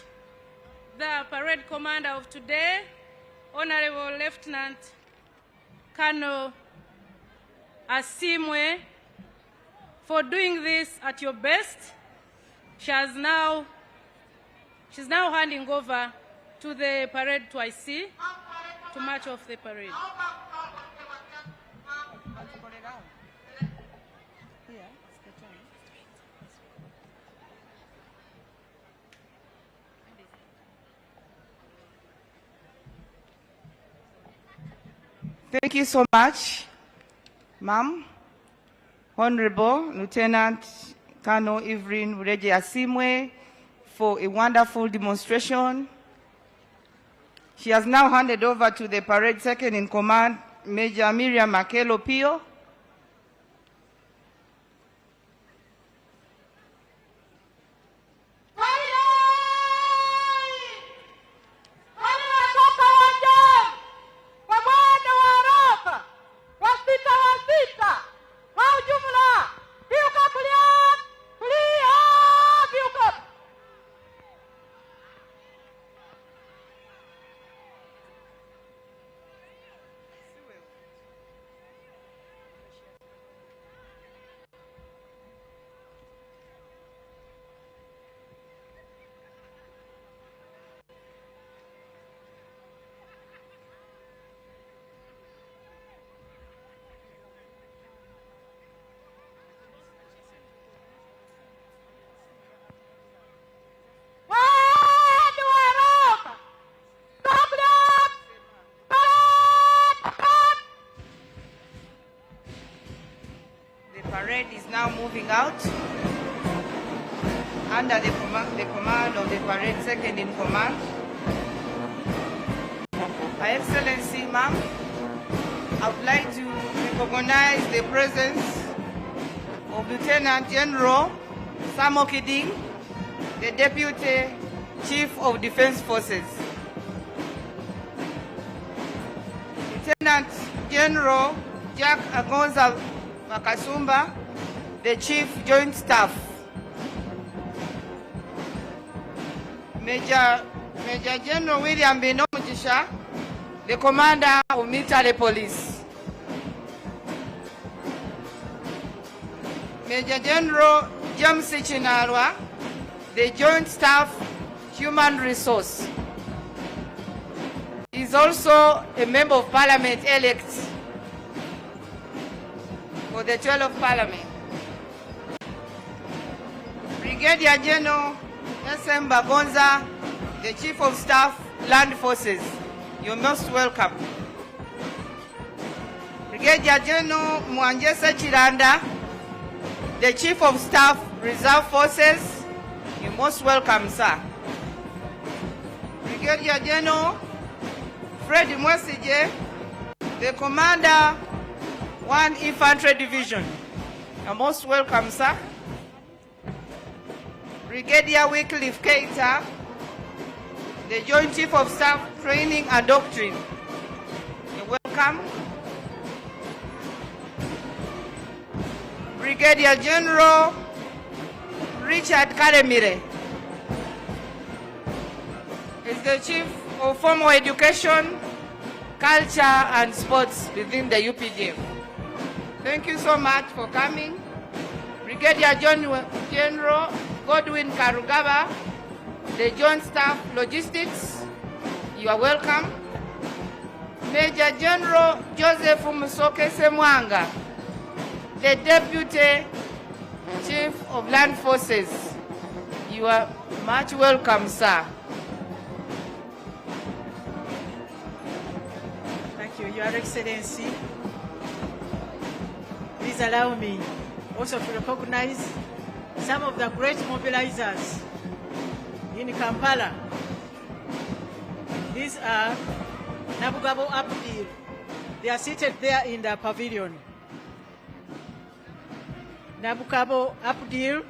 The parade commander of today, Honorable Lieutenant Colonel Asimwe, for doing this at your best. She's now handing over to the parade to IC to march off the parade. Thank you so much, Ma'am. Honorable Lieutenant Colonel Evelyn Bureje Asimwe, for a wonderful demonstration. She has now handed over to the parade second in command, Major Miriam Makelo Pio. Parade is now moving out under the command of the parade second in command. Her Excellency, Ma'am, I would like to recognize the presence of Lieutenant General Samo Kiding, the Deputy Chief of Defense Forces. Lieutenant General Jack Agonza Makasumba, the Chief Joint Staff. Major General William Bino Mujisha, the Commander of Military Police. Major General James Chinarwa, the Joint Staff Human Resource. He is also a Member of Parliament elect for the 12th Parliament. Brigadier General S.M. Bagonza, the Chief of Staff, Land Forces. You're most welcome. Brigadier General Mwanjesa Chiranda, the Chief of Staff, Reserve Forces. You're most welcome, sir. Brigadier General Fred Mwesije, the Commander, 1 Infantry Division. You're most welcome, sir. Brigadier Wycliffe Keita, the Joint Chief of Staff, Training and Doctrine. You're welcome. Brigadier General Richard Karemire is the Chief of Formal Education, Culture and Sports within the UPDF. Thank you so much for coming. Brigadier General Godwin Karugaba, the Joint Staff Logistics, you are welcome. Major General Joseph Musoke Semwanga, the Deputy Chief of Land Forces, you are much welcome, sir. Thank you, Your Excellency. Please allow me also to recognize some of the great mobilizers in Kampala. These are Nabugabo Abdil. They are seated there in the pavilion. Nabugabo Abdil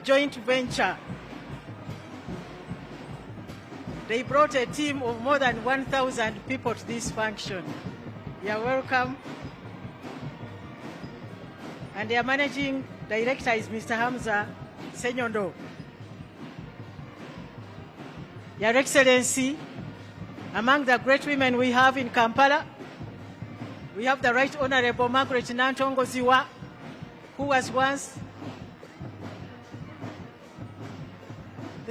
Joint Venture. They brought a team of more than 1,000 people to this function. You are welcome. And their managing director is Mr. Hamza Senyondo. Your Excellency, among the great women we have in Kampala, we have the Right Honorable Margaret Nantongo Ziwa, who was once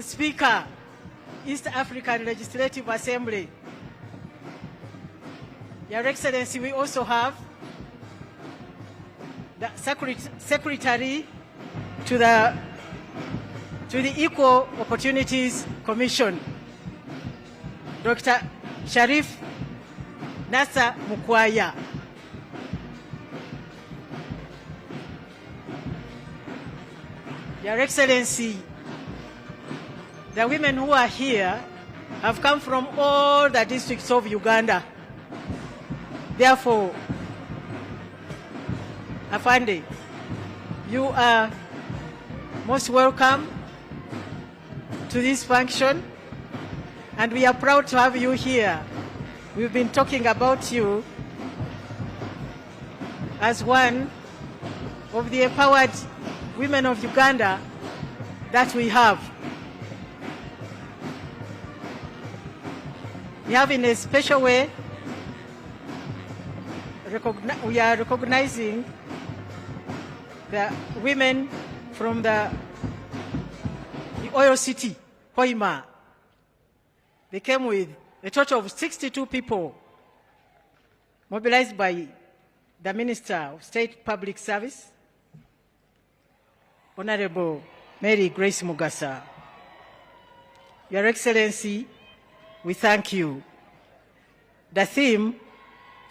Speaker, East African Legislative Assembly. Your Excellency, we also have the Secretary to the Equal Opportunities Commission, Dr. Sharif Nasa Mukwaya. Your Excellency, the women who are here have come from all the districts of Uganda. Therefore, Afande, you are most welcome to this function, and we are proud to have you here. We've been talking about you as one of the empowered women of Uganda that we have. We have, in a special way, we are recognizing the women from the oil city, Hoima. They came with a total of 62 people mobilized by the Minister of State Public Service, Honorable Mary Grace Mugasa. Your Excellency, we thank you. The theme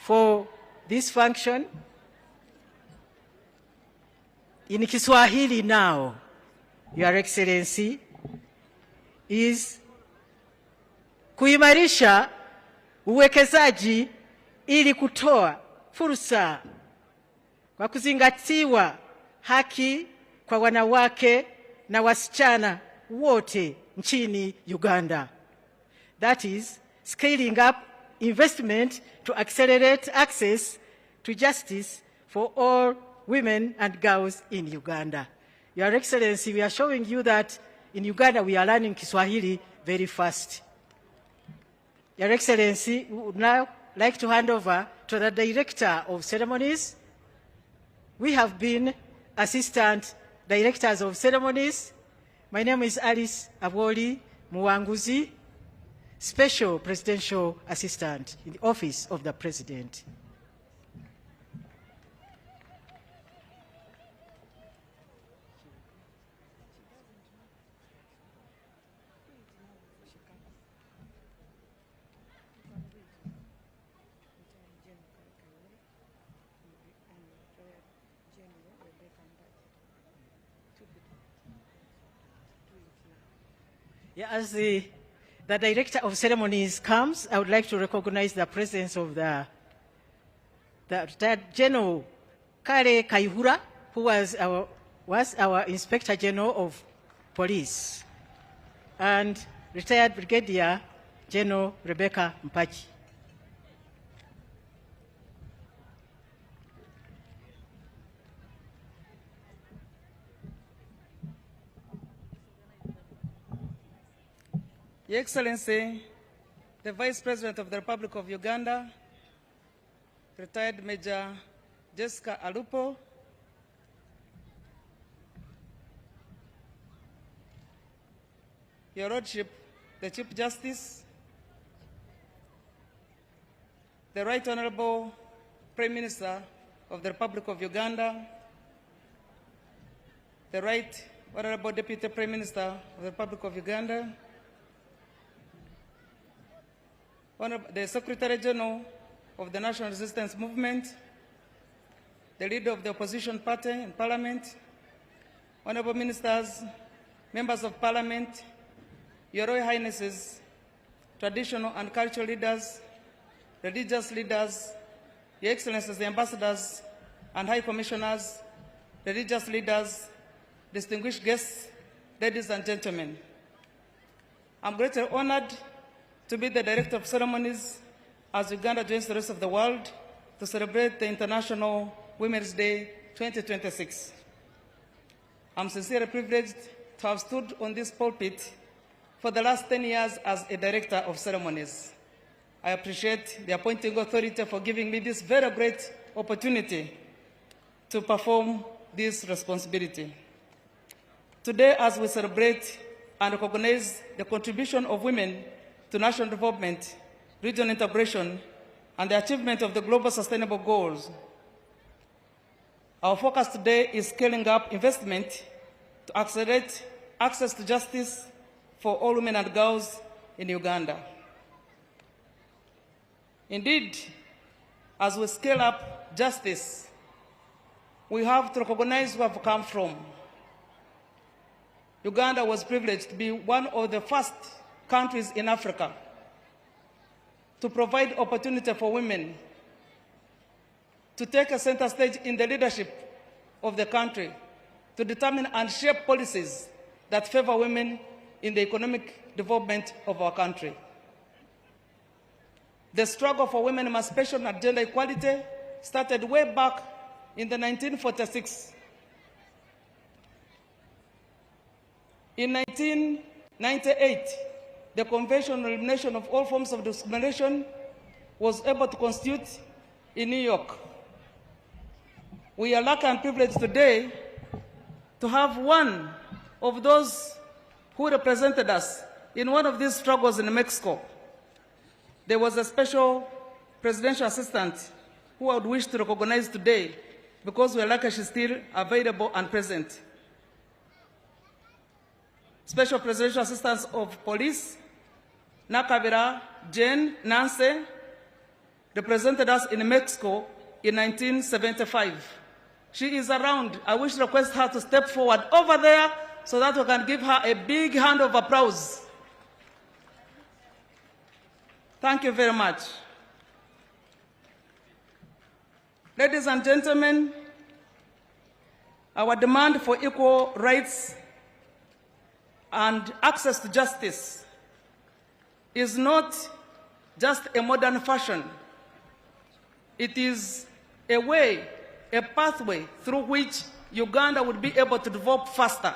for this function in Kiswahili now, Your Excellency, is kuimarisha uwekezaji ili kutoa fursa kwa kuzingatiwa haki kwa wanawake na wasichana wote nchini Uganda. That is, scaling up investment to accelerate access to justice for all women and girls in Uganda. Your Excellency, we are showing you that in Uganda we are learning Kiswahili very fast. Your Excellency, we would now like to hand over to the Director of Ceremonies. We have been Assistant Directors of Ceremonies. My name is Alice Abwoli Muwanguzi, Special Presidential Assistant in the Office of the President. Yeah, as the Director of Ceremonies comes, I would like to recognize the presence of the retired General Kale Kaihura, who was our Inspector General of Police, and retired Brigadier General Rebecca Mpachi. Your Excellency, the Vice President of the Republic of Uganda, retired Major Jessica Alupo, Your Lordship, the Chief Justice, the Right Honorable Prime Minister of the Republic of Uganda, the Right Honorable Deputy Prime Minister of the Republic of Uganda, the Secretary General of the National Resistance Movement, the leader of the opposition party in Parliament, Honorable Ministers, Members of Parliament, Your Royal Highnesses, traditional and cultural leaders, religious leaders, Your Excellencies, the ambassadors and high commissioners, religious leaders, distinguished guests, ladies and gentlemen. I'm greatly honored to be the Director of Ceremonies as Uganda joins the rest of the world to celebrate the International Women's Day 2026. I'm sincerely privileged to have stood on this pulpit for the last 10 years as a Director of Ceremonies. I appreciate the appointing authority for giving me this very great opportunity to perform this responsibility. Today, as we celebrate and recognize the contribution of women to national development, regional integration, and the achievement of the global sustainable goals. Our focus today is scaling up investment to accelerate access to justice for all women and girls in Uganda. Indeed, as we scale up justice, we have to recognize where we've come from. Uganda was privileged to be one of the first countries in Africa to provide opportunity for women to take a center stage in the leadership of the country, to determine and shape policies that favor women in the economic development of our country. The struggle for women emancipation and gender equality started way back in the 1946. In 1998, the Convention on Elimination of All Forms of Discrimination was able to constitute in New York. We are lucky and privileged today to have one of those who represented us in one of these struggles in Mexico. There was a special presidential assistant who I would wish to recognize today because we are lucky she's still available and present. Special Presidential Assistants of Police, Nakabira Jane Nance, represented us in Mexico in 1975. She is around. I wish to request her to step forward over there so that we can give her a big hand of applause. Thank you very much. Ladies and gentlemen, our demand for equal rights and access to justice is not just a modern fashion. It is a way, a pathway through which Uganda would be able to develop faster.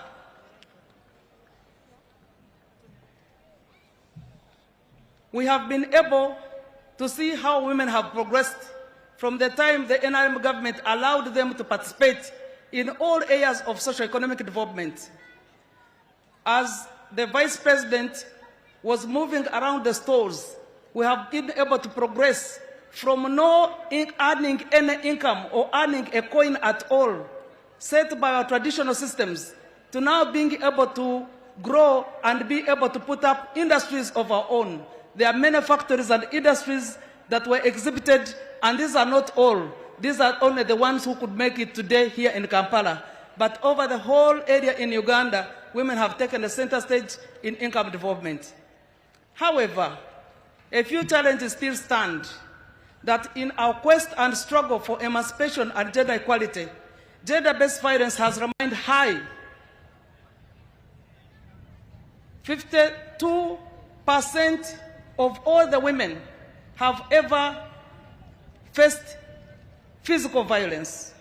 We have been able to see how women have progressed from the time the NRM government allowed them to participate in all areas of socio-economic development. As the Vice President was moving around the stores, we have been able to progress from no earning any income or earning a coin at all, set by our traditional systems, to now being able to grow and be able to put up industries of our own. There are many factories and industries that were exhibited, and these are not all. These are only the ones who could make it today here in Kampala. But over the whole area in Uganda, women have taken a center stage in income development. However, a few challenges still stand that in our quest and struggle for emancipation and gender equality, gender-based violence has remained high. 52% of all the women have ever faced physical violence.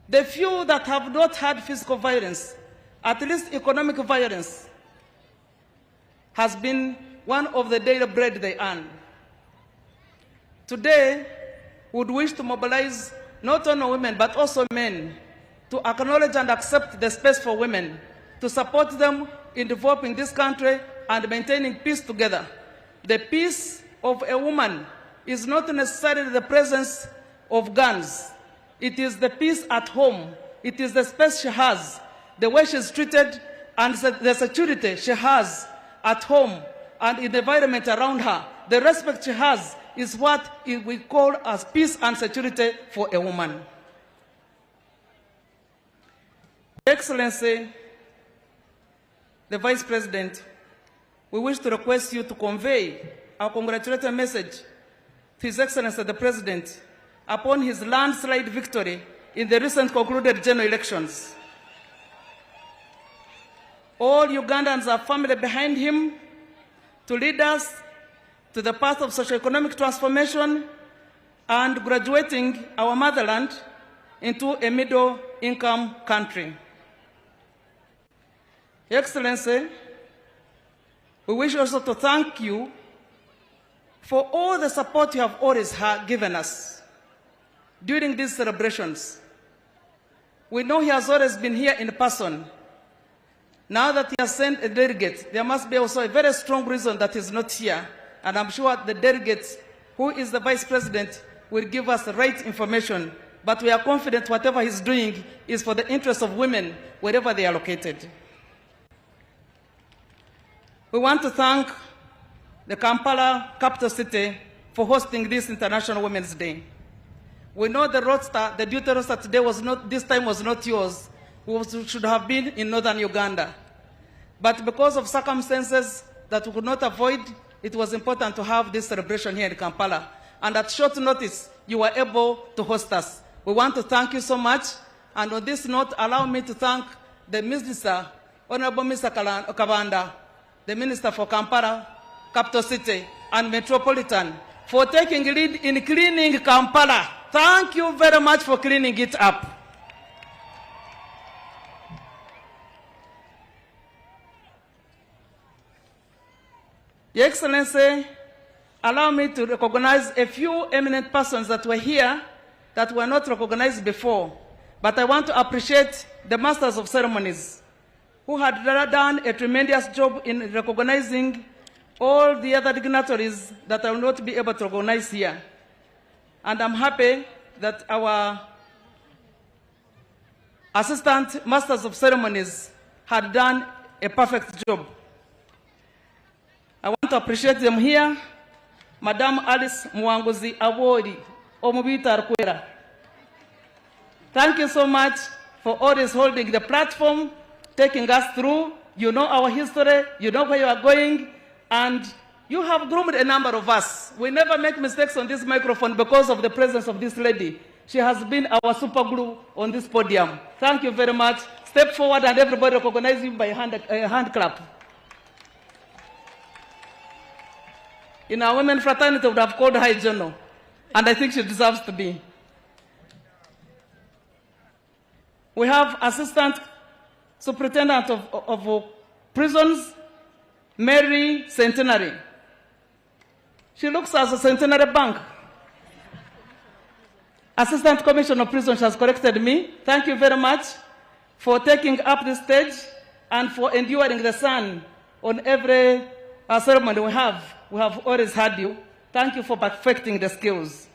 The few that have not had physical violence, at least economic violence, has been one of the daily bread they earn. Today, we would wish to mobilize not only women but also men to acknowledge and accept the space for women, to support them in developing this country and maintaining peace together. The peace of a woman is not necessarily the presence of guns. It is the peace at home. It is the space she has, the way she's treated, and the security she has at home and in the environment around her. The respect she has is what we call as peace and security for a woman. Excellency, the Vice President, we wish to request you to convey our congratulatory message to His Excellency the President upon his landslide victory in the recent concluded general elections. All Ugandans are firmly behind him to lead us to the path of socio-economic transformation and graduating our motherland into a middle-income country. Your Excellency, we wish also to thank you for all the support you have always given us during these celebrations. We know he has always been here in person, Now that he has sent a delegate, there must be also a very strong reason that he's not here. And I'm sure the delegate, who is the Vice President, will give us the right information. But we are confident whatever he's doing is for the interest of women wherever they are located. We want to thank the Kampala capital city for hosting this International Women's Day. We know the roster, the duty roster today this time was not yours. We should have been in northern Uganda. But because of circumstances that we could not avoid, it was important to have this celebration here in Kampala. And at short notice, you were able to host us. We want to thank you so much. And on this note, allow me to thank the Minister, Honorable Mr. Kabanda, the Minister for Kampala, Capital City, and Metropolitan, for taking lead in cleaning Kampala. Thank you very much for cleaning it up. Your Excellency, allow me to recognize a few eminent persons that were here that were not recognized before. But I want to appreciate the Masters of Ceremonies, who had done a tremendous job in recognizing all the other dignitaries that I will not be able to recognize here. And I'm happy that our Assistant Masters of Ceremonies had done a perfect job. I want to appreciate them here. Madam Alice Mwanguzi Awori, Omubita Arkwera. Thank you so much for always holding the platform, taking us through. You know our history, you know where you are going, and you have groomed a number of us. We never make mistakes on this microphone because of the presence of this lady. She has been our super glue on this podium. Thank you very much. Step forward and everybody recognize you by a hand clap. In our women fraternity, we would have called her a journal, and I think she deserves to be. We have Assistant Superintendent of Prisons, Mary Centenary. She looks as a centenary bank. Assistant Commissioner of Prisons has corrected me. Thank you very much for taking up this stage and for enduring the sun on every ceremony we have. We have always had you. Thank you for perfecting the skills.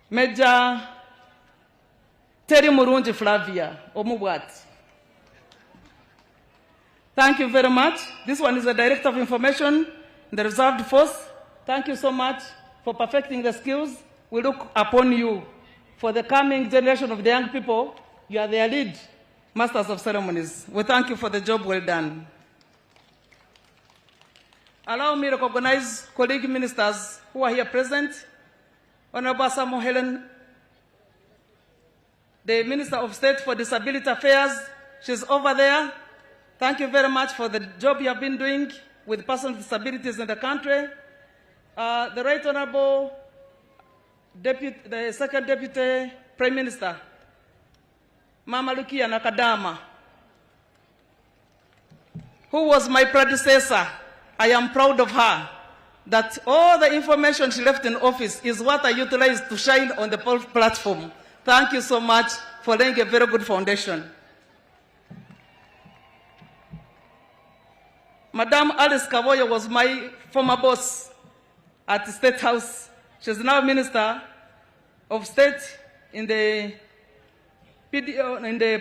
Major Terry Murunji Flavia, Omubwat. Thank you very much. This one is the Director of Information in the Reserved Force. Thank you so much for perfecting the skills. We look upon you for the coming generation of the young people. You are their lead Masters of Ceremonies. We thank you for the job well done. Allow me to recognize colleague ministers who are here present. Honorable Samuel Helen, the Minister of State for Disability Affairs. She's over there. Thank you very much for the job you have been doing with persons with disabilities in the country. The Right Honorable the Second Deputy Prime Minister, Mama Lukia Nakadama, who was my predecessor. I am proud of her, that all the information she left in office is what I utilized to shine on the platform. Thank you so much for laying a very good foundation. Madam Alice Kaboyo was my former boss at the State House. She's now Minister of State in the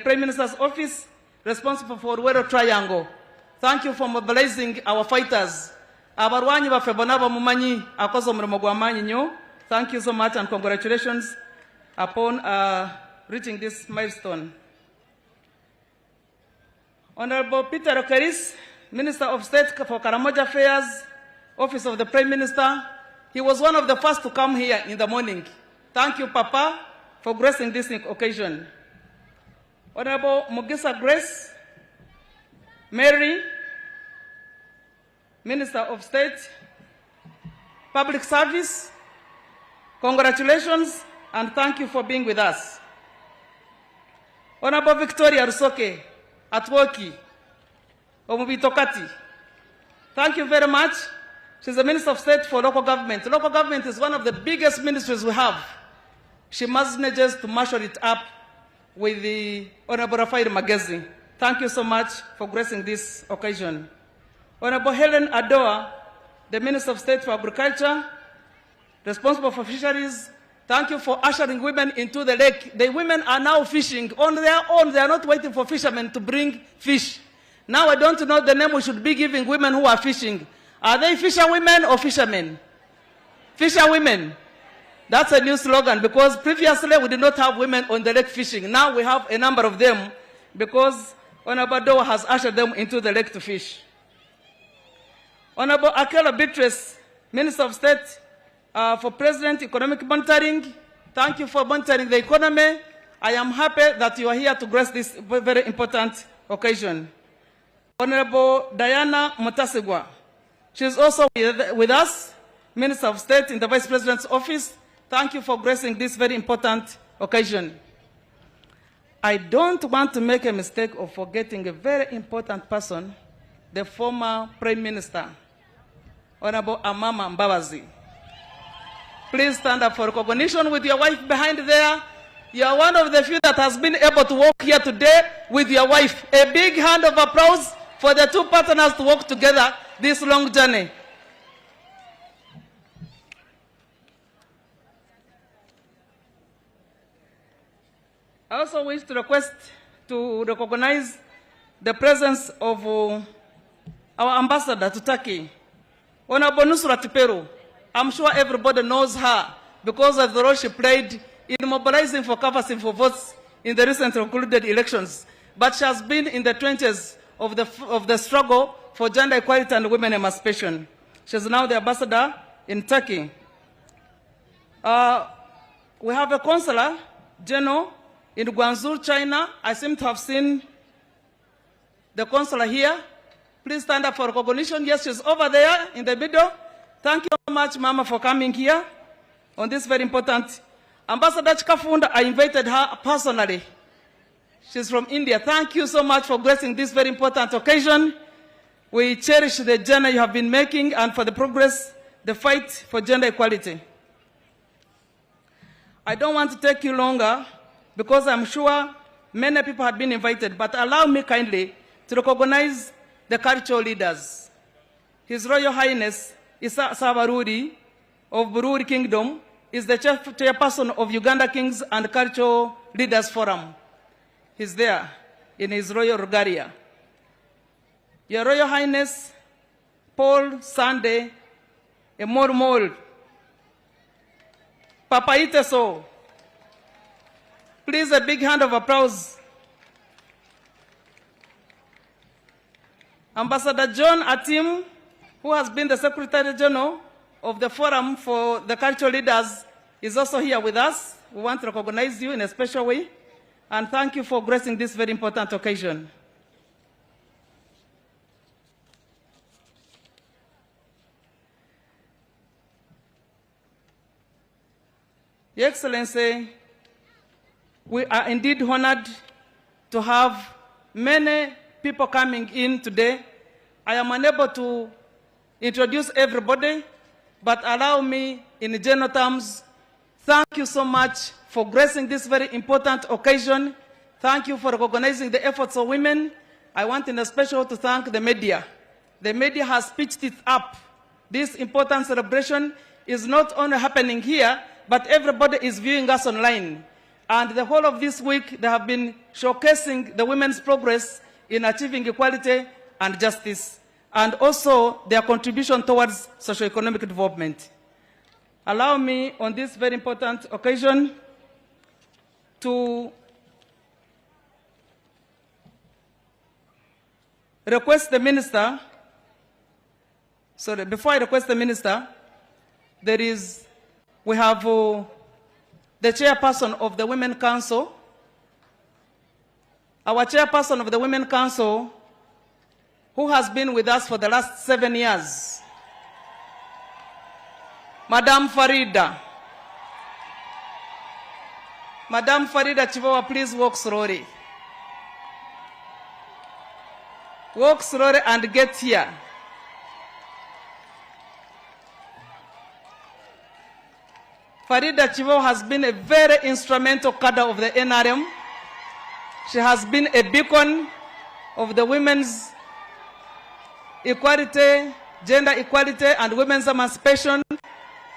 Prime Minister's office, responsible for Ruero Triangle. Thank you for mobilizing our fighters. Abarwanyi bafe bonaba mumanyi akoze omulimo gw'amaanyi nnyo. Thank you so much and congratulations upon reaching this milestone. Honorable Peter Okeris, Minister of State for Karamoja Affairs, Office of the Prime Minister. He was one of the first to come here in the morning. Thank you, Papa, for gracing this occasion. Honorable Mugisa Grace Mary, Minister of State, Public Service, congratulations and thank you for being with us. Honorable Victoria Rusoke Atwoki, Omubitokati, thank you very much. She's the Minister of State for Local Government. Local government is one of the biggest ministries we have. She manages to marshal it up with the Honorable Rafael Magezi. Thank you so much for gracing this occasion. Honorable Helen Adoa, the Minister of State for Agriculture, responsible for fisheries, thank you for ushering women into the lake. The women are now fishing on their own. They are not waiting for fishermen to bring fish. Now I don't know the name we should be giving women who are fishing. Are they fisherwomen or fishermen? Fisherwomen. That's a new slogan because previously we did not have women on the lake fishing. Now we have a number of them because Honorable Adoa has ushered them into the lake to fish. Honorable Akela Beatrice, Minister of State for President Economic Monitoring, thank you for monitoring the economy. I am happy that you are here to grace this very important occasion. Honorable Diana Mutasigwa, she is also with us, Minister of State in the Vice President's office. Thank you for gracing this very important occasion. I don't want to make a mistake of forgetting a very important person, the former Prime Minister, Honorable Amama Mbabazi. Please stand up for recognition with your wife behind there. You are one of the few that has been able to walk here today with your wife. A big hand of applause for the two partners to walk together this long journey. I also wish to request to recognize the presence of our ambassador to Turkey, Honorable Nusrat Peru. I'm sure everybody knows her because of the role she played in mobilizing for canvassing for votes in the recently concluded elections. But she has been in the trenches of the struggle for gender equality and women emancipation. She is now the ambassador in Turkey. We have a consular general in Guangzhou, China. I seem to have seen the consular here. Please stand up for recognition. Yes, she's over there in the middle. Thank you so much, Mama, for coming here on this very important. Ambassador Chikafunda, I invited her personally. She's from India. Thank you so much for gracing this very important occasion. We cherish the journey you have been making and for the progress, the fight for gender equality. I don't want to take you longer because I'm sure many people have been invited, but allow me kindly to recognize the cultural leaders. His Royal Highness Isa Sabaruri of Bururi Kingdom is the chairperson of Uganda Kings and Cultural Leaders Forum. He's there in his royal regalia. Your Royal Highness Paul Sunday Emormol Papa Iteso. Please, a big hand of applause. Ambassador John Atim, who has been the Secretary General of the Forum for the Cultural Leaders, is also here with us. We want to recognize you in a special way, and thank you for gracing this very important occasion. Your Excellency, we are indeed honored to have many people coming in today. I am unable to introduce everybody, but allow me in general terms, thank you so much for gracing this very important occasion. Thank you for recognizing the efforts of women. I want in a special to thank the media. The media has pitched it up. This important celebration is not only happening here, but everybody is viewing us online. And the whole of this week, they have been showcasing the women's progress in achieving equality and justice, and also their contribution towards socio-economic development. Allow me on this very important occasion to request the minister, before I request the minister, we have the chairperson of the Women Council. Our chairperson of the Women Council, who has been with us for the last 7 years, Madam Farida. Madam Farida Chivawa, please walk slowly. Walk slowly and get here. Farida Chivawa has been a very instrumental cadre of the NRM. She has been a beacon of the women's equality, gender equality, and women's emancipation.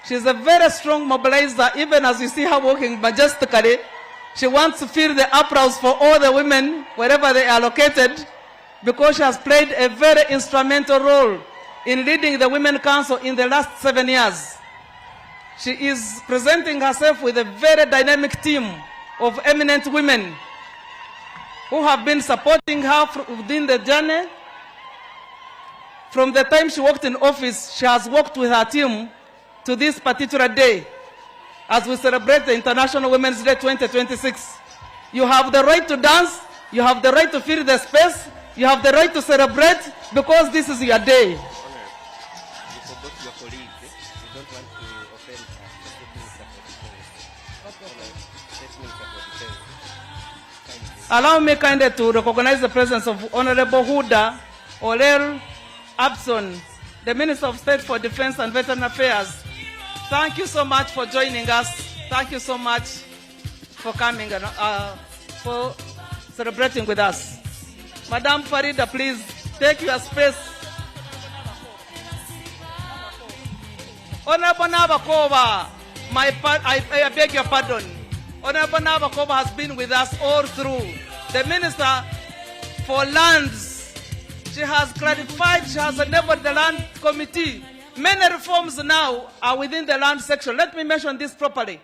She's a very strong mobilizer, even as you see her walking majestically. She wants to feel the applause for all the women, wherever they are located, because she has played a very instrumental role in leading the Women Council in the last 7 years. She is presenting herself with a very dynamic team of eminent women who have been supporting her within the journey. From the time she walked in office, she has worked with her team to this particular day as we celebrate the International Women's Day 2026. You have the right to dance, you have the right to fill the space, you have the right to celebrate because this is your day. You forgot your colleague. You don't want to offend her. State Minister for Defense. Allow me kindly to recognize the presence of Honorable Huda Olel Abson, the Minister of State for Defense and Veteran Affairs. Thank you so much for joining us. Thank you so much for coming and for celebrating with us. Madam Farida, please take your space. Honorable Nabakova, I beg your pardon. Honorable Nabakova has been with us all through. The Minister for Lands, she has clarified, she has enabled the Land Committee. Many reforms now are within the land section. Let me mention this properly.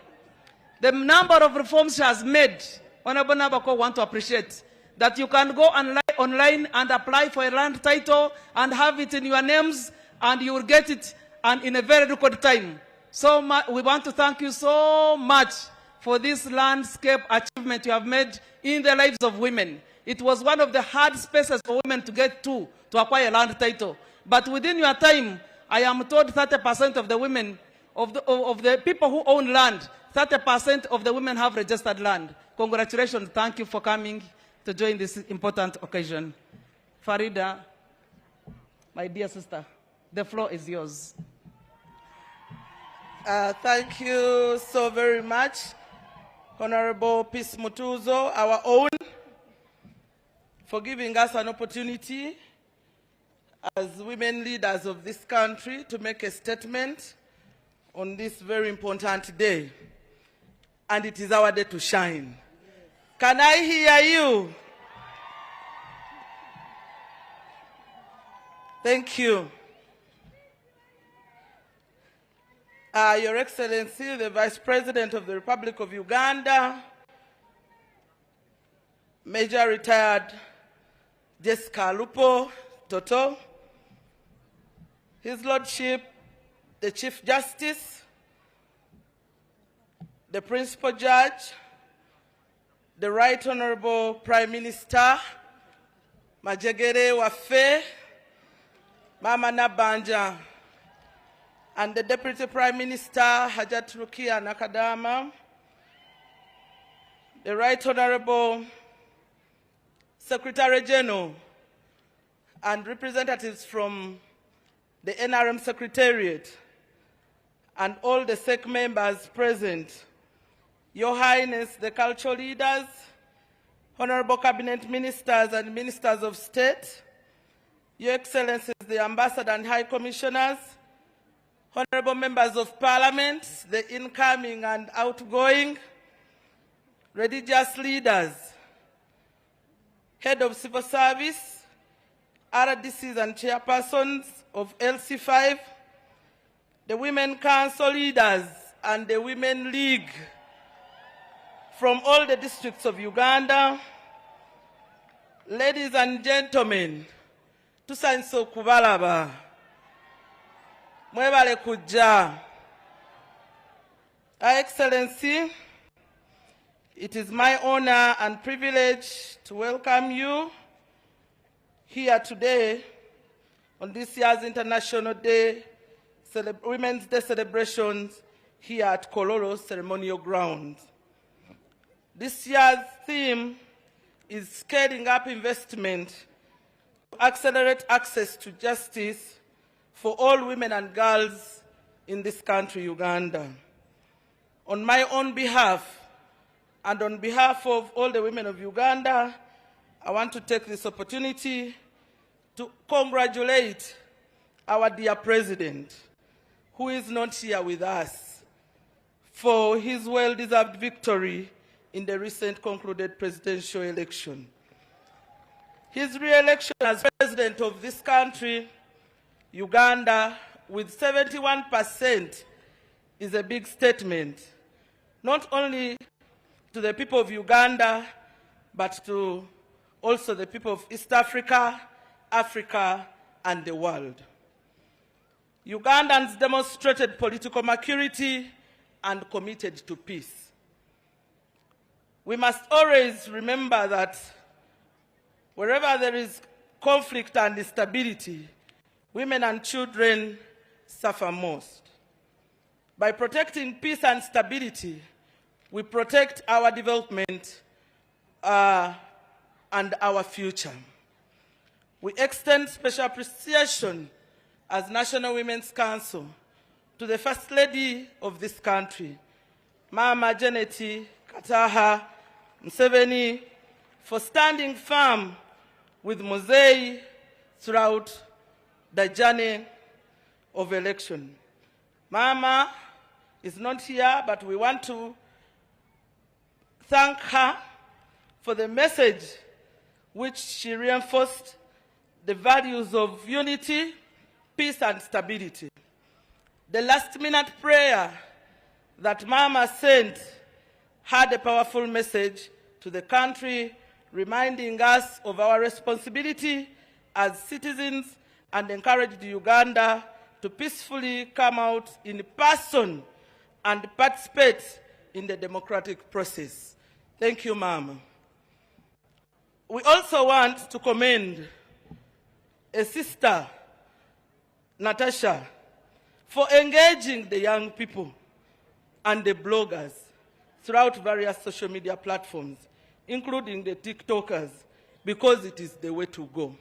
The number of reforms she has made, Honorable Nabako want to appreciate, that you can go online and apply for a land title and have it in your names and you will get it and in a very record time. So we want to thank you so much for this landscape achievement you have made in the lives of women. It was one of the hard spaces for women to get to acquire a land title. But within your time, I am told 30% of the women, of the people who own land, 30% of the women have registered land. Congratulations. Thank you for coming to join this important occasion. Farida, my dear sister, the floor is yours. Thank you so very much, Honorable Peace Mutuzo, our own, for giving us an opportunity as women leaders of this country to make a statement on this very important day. And it is our day to shine. Can I hear you? Thank you. Your Excellency, the Vice President of the Republic of Uganda, Major Retired Jessica Lupo Toto, His Lordship, the Chief Justice, the Principal Judge, the Right Honorable Prime Minister, Majegere Wafe, Mama Nabanja, and the Deputy Prime Minister, Hajat Rukia Nakadama, the Right Honorable Secretary General, and representatives from the NRM Secretariat, and all the SEC members present, Your Highness, the cultural leaders, Honorable Cabinet Ministers and Ministers of State, Your Excellencies, the Ambassador and High Commissioners, Honorable Members of Parliament, the incoming and outgoing, religious leaders, Head of Civil Service, RDCs and chairpersons of LC5, the Women Council leaders and the Women League from all the districts of Uganda, ladies and gentlemen, tusanso kubalaba, mwebale kujja. Your Excellency, it is my honor and privilege to welcome you here today on this year's International Day, Women's Day celebrations here at Kololo Ceremonial Ground. This year's theme is scaling up investment to accelerate access to justice for all women and girls in this country, Uganda. On my own behalf and on behalf of all the women of Uganda, I want to take this opportunity to congratulate our dear president, who is not here with us, for his well-deserved victory in the recent concluded presidential election. His re-election as president of this country, Uganda, with 71% is a big statement, not only to the people of Uganda, but to also the people of East Africa, Africa, and the world. Ugandans demonstrated political maturity and committed to peace. We must always remember that wherever there is conflict and instability, women and children suffer most. By protecting peace and stability, we protect our development and our future. We extend special appreciation as National Women's Council to the First Lady of this country, Mama Janeti Kataha Museveni, for standing firm with Muzei throughout the journey of election. Mama is not here, but we want to thank her for the message which she reinforced, the values of unity, peace, and stability. The last-minute prayer that Mama sent had a powerful message to the country, reminding us of our responsibility as citizens and encouraged Uganda to peacefully come out in person and participate in the democratic process. Thank you, Mama. We also want to commend a sister, Natasha, for engaging the young people and the bloggers throughout various social media platforms, including the TikTokers, because it is the way to go.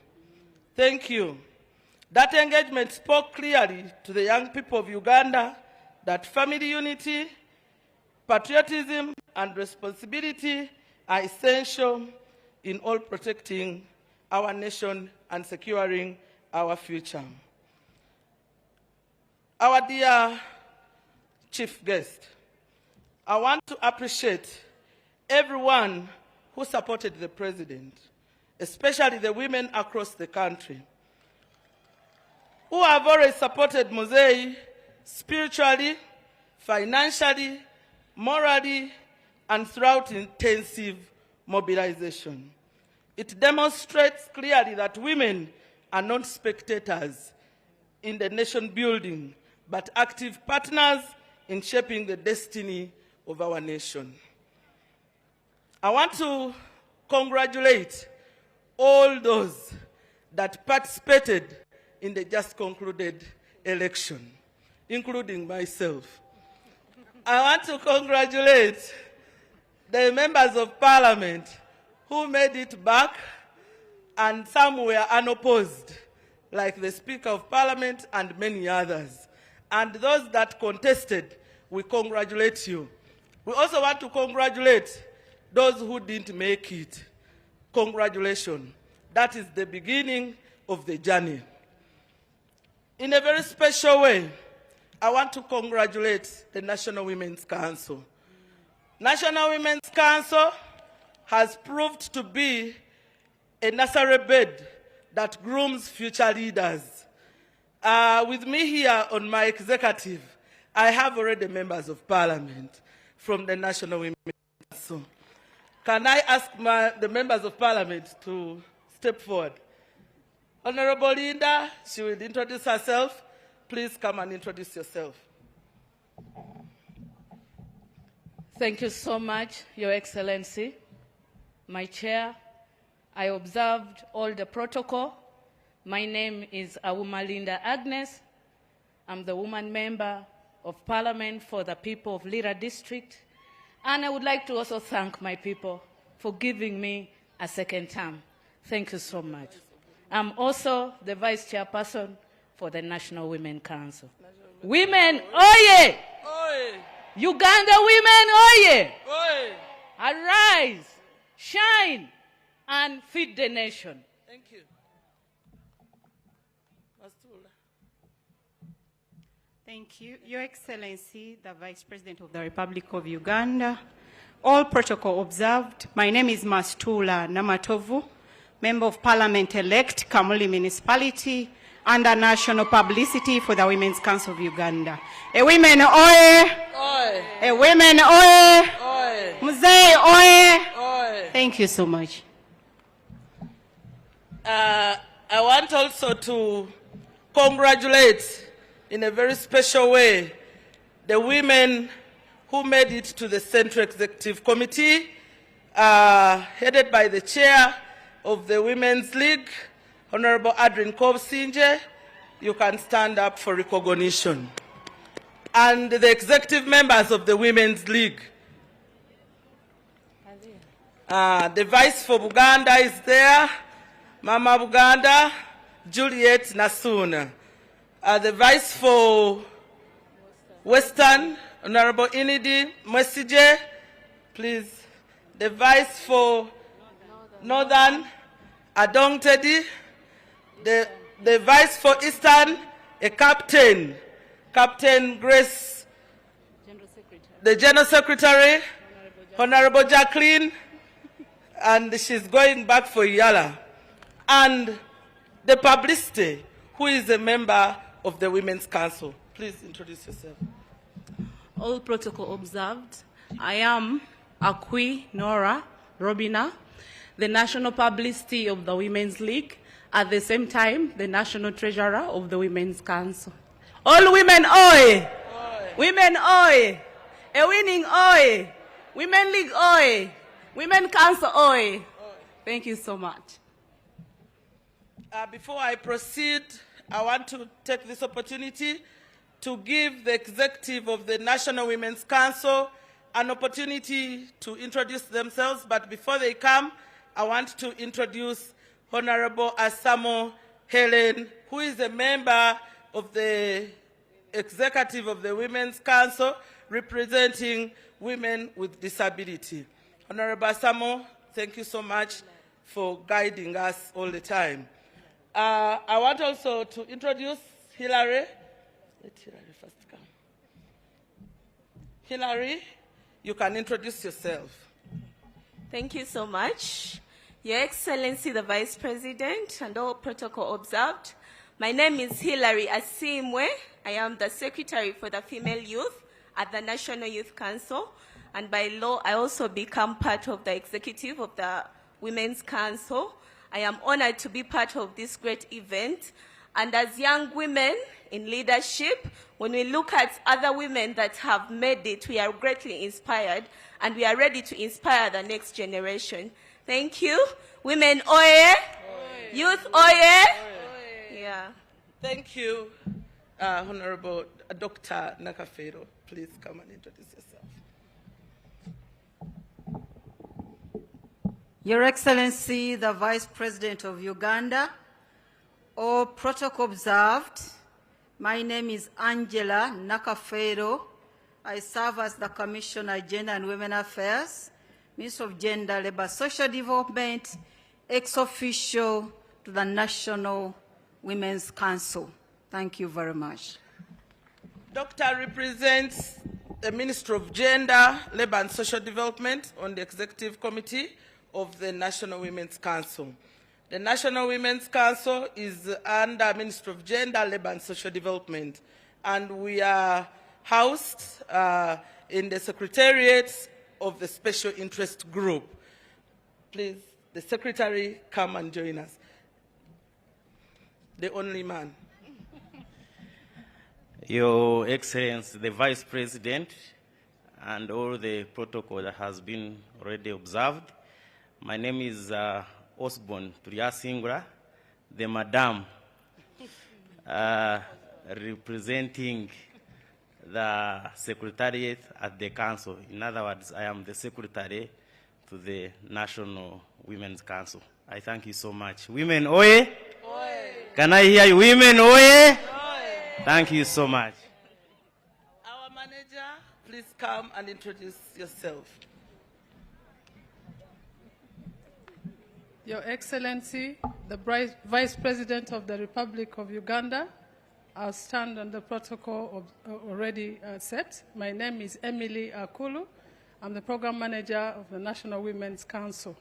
Thank you. That engagement spoke clearly to the young people of Uganda that family unity, patriotism, and responsibility are essential in all protecting our nation and securing our future. Our dear chief guest, I want to appreciate everyone who supported the president, especially the women across the country, who have always supported Muzei spiritually, financially, morally, and throughout intensive mobilization. It demonstrates clearly that women are not spectators in the nation building, but active partners in shaping the destiny of our nation. I want to congratulate all those that participated in the just concluded election, including myself. I want to congratulate the members of parliament who made it back, and some were unopposed, like the Speaker of Parliament and many others. And those that contested, we congratulate you. We also want to congratulate those who didn't make it. Congratulations. That is the beginning of the journey. In a very special way, I want to congratulate the National Women's Council. National Women's Council has proved to be a nursery bed that grooms future leaders. With me here on my executive, I have already members of parliament from the National Women's Council. Can I ask the members of parliament to step forward? Honorable Linda, she will introduce herself. Please come and introduce yourself. Thank you so much, Your Excellency. My chair, I observed all the protocol. My name is Awuma Linda Agnes. I'm the woman member of Parliament for the people of Lira District. And I would like to also thank my people for giving me a second term. Thank you so much. I'm also the vice chairperson for the National Women Council. Women, oye! Oye! Uganda women, oye! Oye! Arise, shine, and feed the nation. Thank you. Mastula. Thank you. Your Excellency, the Vice President of the Republic of Uganda, all protocol observed. My name is Mastula Namatovu, Member of Parliament-elect, Kamuli Municipality, under National Publicity for the Women's Council of Uganda. A women oye! Oye! A women oye! Oye! Mzee oye! Oye! Thank you so much. I want also to congratulate in a very special way the women who made it to the Central Executive Committee, headed by the chair of the Women's League, Honorable Adrian Kobsinje. You can stand up for recognition. And the executive members of the Women's League. The Vice for Buganda is there, Mama Buganda, Juliet Nasuna. The Vice for Western, Honorable Inidi Mwesije, please. The Vice for Northern, Adong Teddy. The Vice for Eastern, a Captain, Captain Grace. The General Secretary, Honorable Jacqueline, and she's going back for Yala. And the publicity, who is a member of the Women's Council. Please introduce yourself. All protocol observed. I am Akwi Nora Robina, the National Publicity of the Women's League, at the same time, the National Treasurer of the Women's Council. All women, oi! Women, oi! A winning, oi! Women League, oi! Women Council, oi! Thank you so much. Before I proceed, I want to take this opportunity to give the executive of the National Women's Council an opportunity to introduce themselves. But before they come, I want to introduce Honorable Asamo Helen, who is a member of the executive of the Women's Council representing women with disability. Honorable Asamo, thank you so much for guiding us all the time. I want also to introduce Hilary. Let Hilary first come. Hilary, you can introduce yourself. Thank you so much. Your Excellency, the Vice President, and all protocol observed. My name is Hilary Asimwe. I am the Secretary for the Female Youth at the National Youth Council. And by law, I also become part of the executive of the Women's Council. I am honored to be part of this great event. And as young women in leadership, when we look at other women that have made it, we are greatly inspired, and we are ready to inspire the next generation. Thank you. Women, oye. Youth, oye. Yeah. Thank you, Honorable Dr. Nakafero. Please come and introduce yourself. Your Excellency, the Vice President of Uganda, all protocol observed. My name is Angela Nakafero. I serve as the Commissioner Gender and Women Affairs, Minister of Gender, Labour, Social Development, ex-officio to the National Women's Council. Thank you very much. Doctor represents the Minister of Gender, Labour and Social Development on the Executive Committee of the National Women's Council. The National Women's Council is under Ministry of Gender, Labour and Social Development, and we are housed in the Secretariat of the Special Interest Group. Please, the Secretary, come and join us. The only man. Your Excellency, the Vice President, and all the protocol that has been already observed. My name is Osborne Turyasingura, the Madam, representing the Secretariat at the Council. In other words, I am the Secretary to the National Women's Council. I thank you so much. Women, oye? Oye. Can I hear you? Women, oye? Oye. Thank you so much. Our manager, please come and introduce yourself. Your Excellency, the Vice President of the Republic of Uganda, I'll stand on the protocol already set. My name is Emily Akulu. I'm the Program Manager of the National Women's Council.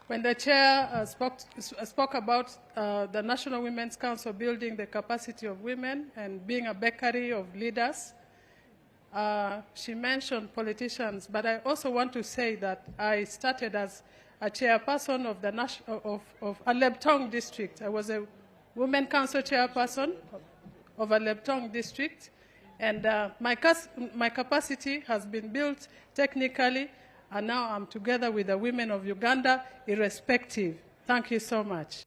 When the Chair spoke about the National Women's Council building the capacity of women and being a bakery of leaders, she mentioned politicians, but I also want to say that I started as a chairperson of the of Leptong district. I was a Women Council chairperson of Leptong district, and my capacity has been built technically, and now I'm together with the women of Uganda, irrespective. Thank you so much.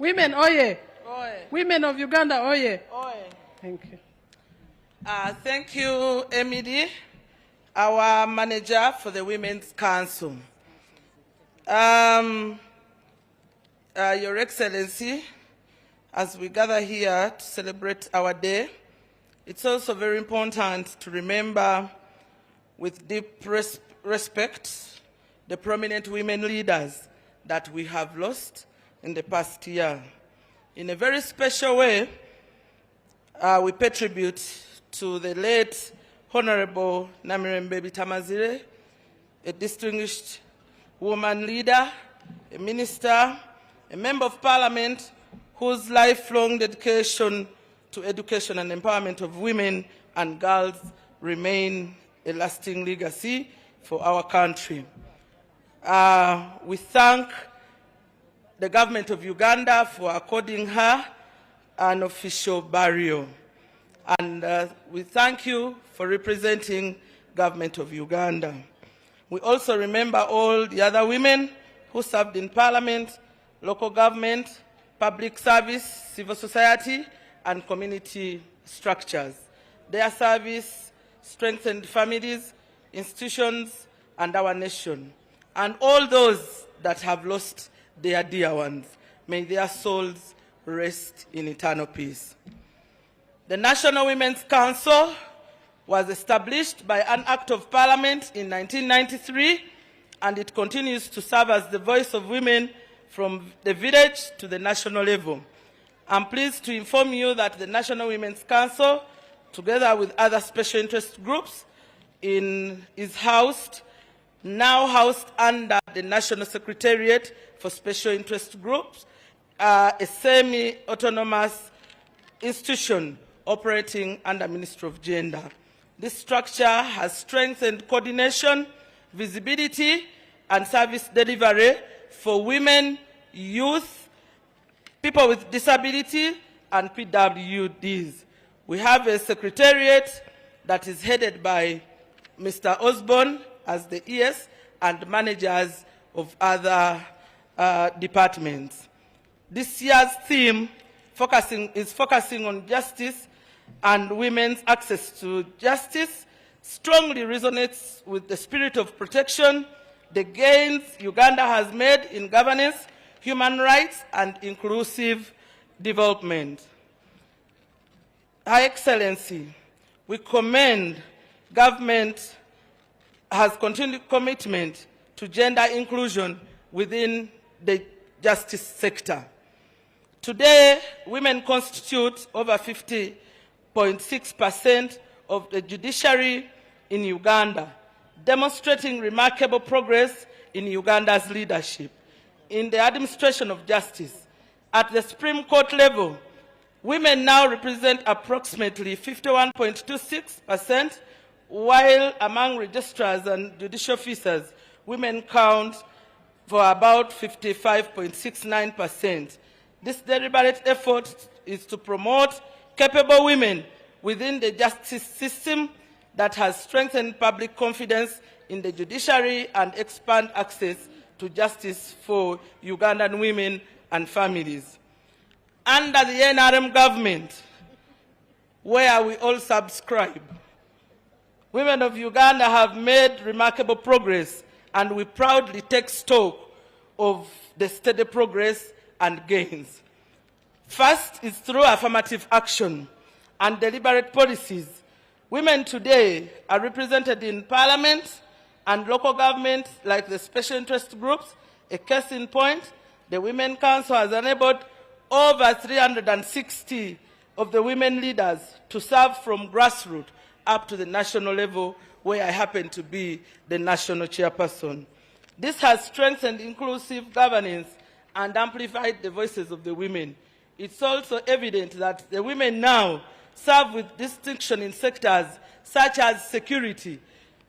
Women, oye! Oye. Women of Uganda, oye! Oye. Thank you. Thank you, Emily, our manager for the Women's Council. Your Excellency, as we gather here to celebrate our day, it's also very important to remember with deep respect the prominent women leaders that we have lost in the past year. In a very special way, we pay tribute to the late Honorable Namirembe Bitamazire, a distinguished woman leader, a minister, a member of parliament whose lifelong dedication to education and empowerment of women and girls remain a lasting legacy for our country. We thank the government of Uganda for according her an official burial. And we thank you for representing government of Uganda. We also remember all the other women who served in parliament, local government, public service, civil society, and community structures. Their service strengthened families, institutions, and our nation. And all those that have lost their dear ones, may their souls rest in eternal peace. The National Women's Council was established by an Act of Parliament in 1993, and it continues to serve as the voice of women from the village to the national level. I'm pleased to inform you that the National Women's Council, together with other special interest groups, is now housed under the National Secretariat for Special Interest Groups, a semi-autonomous institution operating under Ministry of Gender. This structure has strengthened coordination, visibility, and service delivery for women, youth, people with disability, and PWDs. We have a secretariat that is headed by Mr. Osborne as the ES and managers of other departments. This year's theme is focusing on justice and women's access to justice, strongly resonates with the spirit of protection, the gains Uganda has made in governance, human rights, and inclusive development. High Excellency, we commend government has continued commitment to gender inclusion within the justice sector. Today, women constitute over 50.6% of the judiciary in Uganda, demonstrating remarkable progress in Uganda's leadership. In the administration of justice, at the Supreme Court level, women now represent approximately 51.26%, while among registrars and judicial officers, women count for about 55.69%. This deliberate effort is to promote capable women within the justice system that has strengthened public confidence in the judiciary and expand access to justice for Ugandan women and families. Under the NRM government, where we all subscribe, women of Uganda have made remarkable progress, and we proudly take stock of the steady progress and gains. First is through affirmative action and deliberate policies. Women today are represented in parliament, and local governments like the special interest groups. A case in point, the Women Council has enabled over 360 of the women leaders to serve from grassroots up to the national level, where I happen to be the national chairperson. This has strengthened inclusive governance and amplified the voices of the women. It's also evident that the women now serve with distinction in sectors such as security,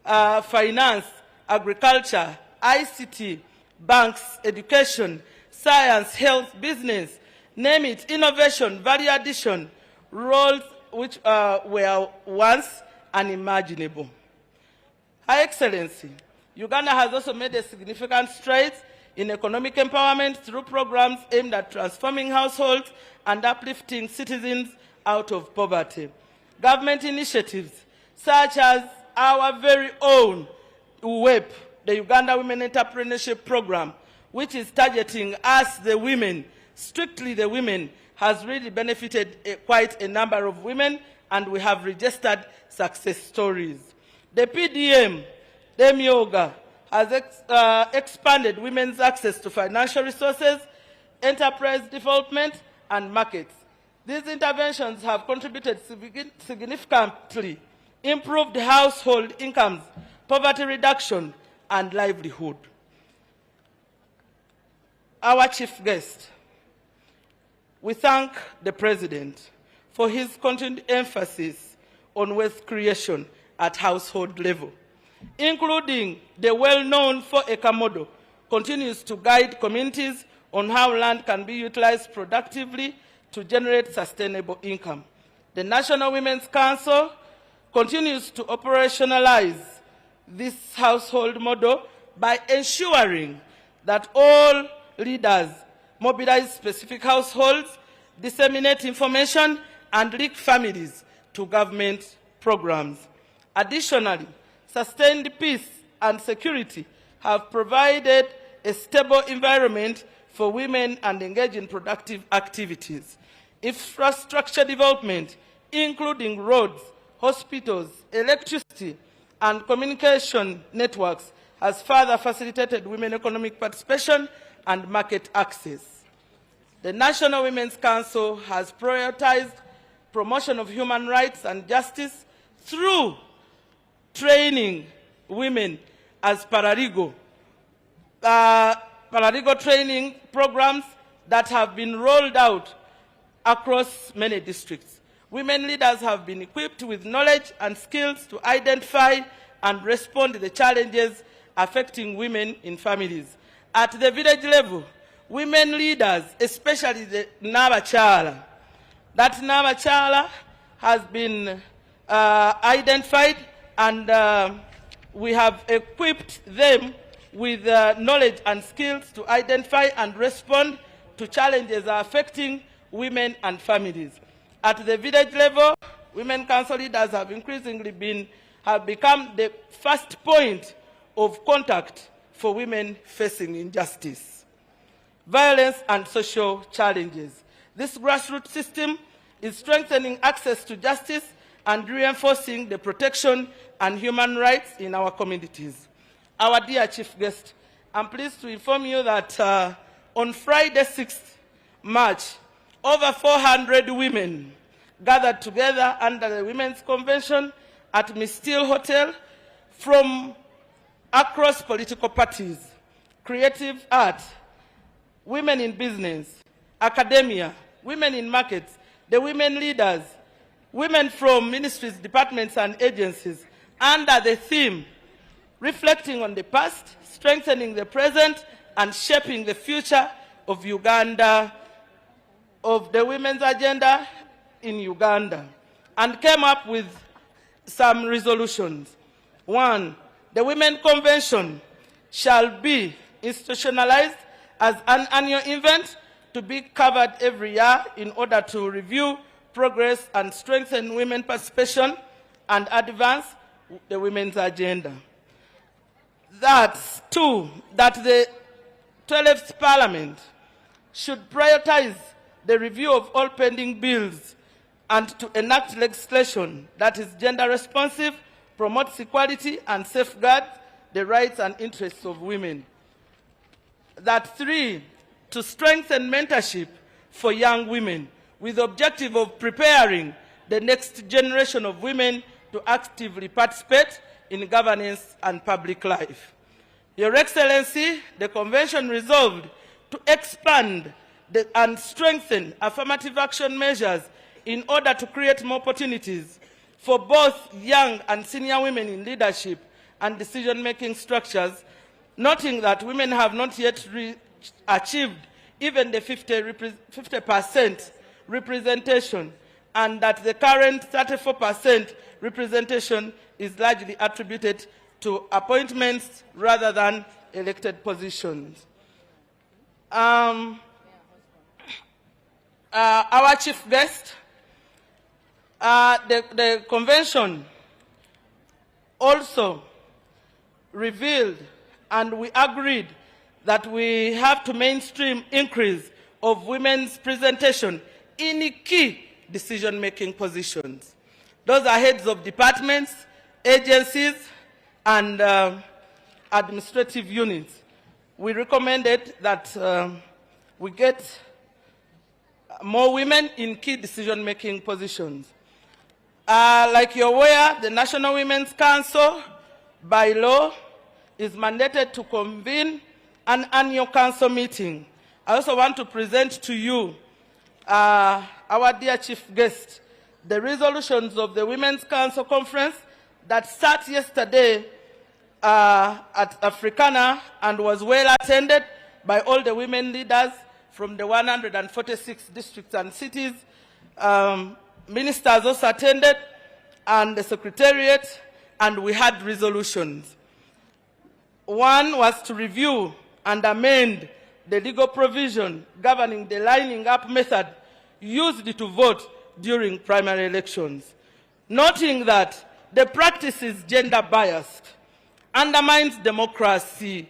finance, agriculture, ICT, banks, education, science, health, business, name it, innovation, value addition, roles which were once unimaginable. Her Excellency, Uganda has also made a significant strides in economic empowerment through programs aimed at transforming households and uplifting citizens out of poverty. Government initiatives such as our very own WEP, the Uganda Women Entrepreneurship Program, which is targeting us, the women, strictly the women, has really benefited quite a number of women, and we have registered success stories. The PDM, the MIOGA, has expanded women's access to financial resources, enterprise development, and markets. These interventions have contributed significantly, improved household incomes, poverty reduction, and livelihood. Our chief guest, we thank the President for his continued emphasis on wealth creation at household level, including the well-known 4-acre model, continues to guide communities on how land can be utilized productively to generate sustainable income. The National Women's Council continues to operationalize this household model by ensuring that all leaders mobilize specific households, disseminate information, and link families to government programs. Additionally, sustained peace and security have provided a stable environment for women and engage in productive activities. Infrastructure development, including roads, hospitals, electricity, and communication networks, has further facilitated women economic participation and market access. The National Women's Council has prioritized promotion of human rights and justice through training women as paralegal training programs that have been rolled out across many districts. Women leaders have been equipped with knowledge and skills to identify and respond to the challenges affecting women in families. At the village level, women leaders, especially the Lw'Abakyala, that Lw'Abakyala has been identified, and we have equipped them with knowledge and skills to identify and respond to challenges affecting women and families. At the village level, women council leaders have increasingly become the first point of contact for women facing injustice, violence, and social challenges. This grassroots system is strengthening access to justice and reinforcing the protection and human rights in our communities. Our dear chief guest, I'm pleased to inform you that on Friday, 6th March, over 400 women gathered together under the Women's Convention at Miss Steele Hotel from across political parties, creative art, women in business, academia, women in markets, the women leaders, women from ministries, departments, and agencies, under the theme, reflecting on the past, strengthening the present, and shaping the future of Uganda, of the women's agenda in Uganda, and came up with some resolutions. 1, the Women Convention shall be institutionalized as an annual event to be covered every year in order to review progress and strengthen women participation and advance the women's agenda. That's 2, that the 12th Parliament should prioritize the review of all pending bills and to enact legislation that is gender responsive, promotes equality, and safeguards the rights and interests of women. That 3, to strengthen mentorship for young women with the objective of preparing the next generation of women to actively participate in governance and public life. Your Excellency, the Convention resolved to expand and strengthen affirmative action measures in order to create more opportunities for both young and senior women in leadership and decision-making structures, noting that women have not yet achieved even the 50% representation, and that the current 34% representation is largely attributed to appointments rather than elected positions. Our chief guest, the convention also revealed, and we agreed, that we have to mainstream increase of women's presentation in key decision-making positions. Those are heads of departments, agencies, and administrative units. We recommended that we get more women in key decision-making positions. Like you're aware, the National Women's Council, by law, is mandated to convene an annual council meeting. I also want to present to you, our dear chief guest, the resolutions of the Women's Council Conference that sat yesterday at Africana and was well attended by all the women leaders from the 146 districts and cities. Ministers also attended, and the Secretariat, and we had resolutions. One was to review and amend the legal provision governing the lining up method used to vote during primary elections, noting that the practice is gender biased, undermines democratic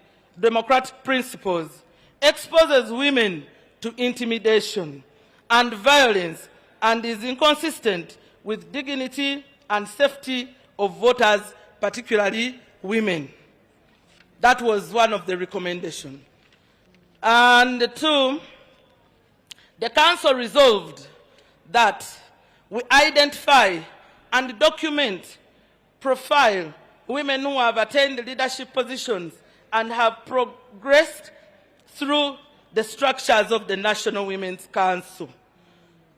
principles, exposes women to intimidation and violence, and is inconsistent with dignity and safety of voters, particularly women. That was one of the recommendations. And 2, the Council resolved that we identify and document, profile women who have attained leadership positions and have progressed through the structures of the National Women's Council.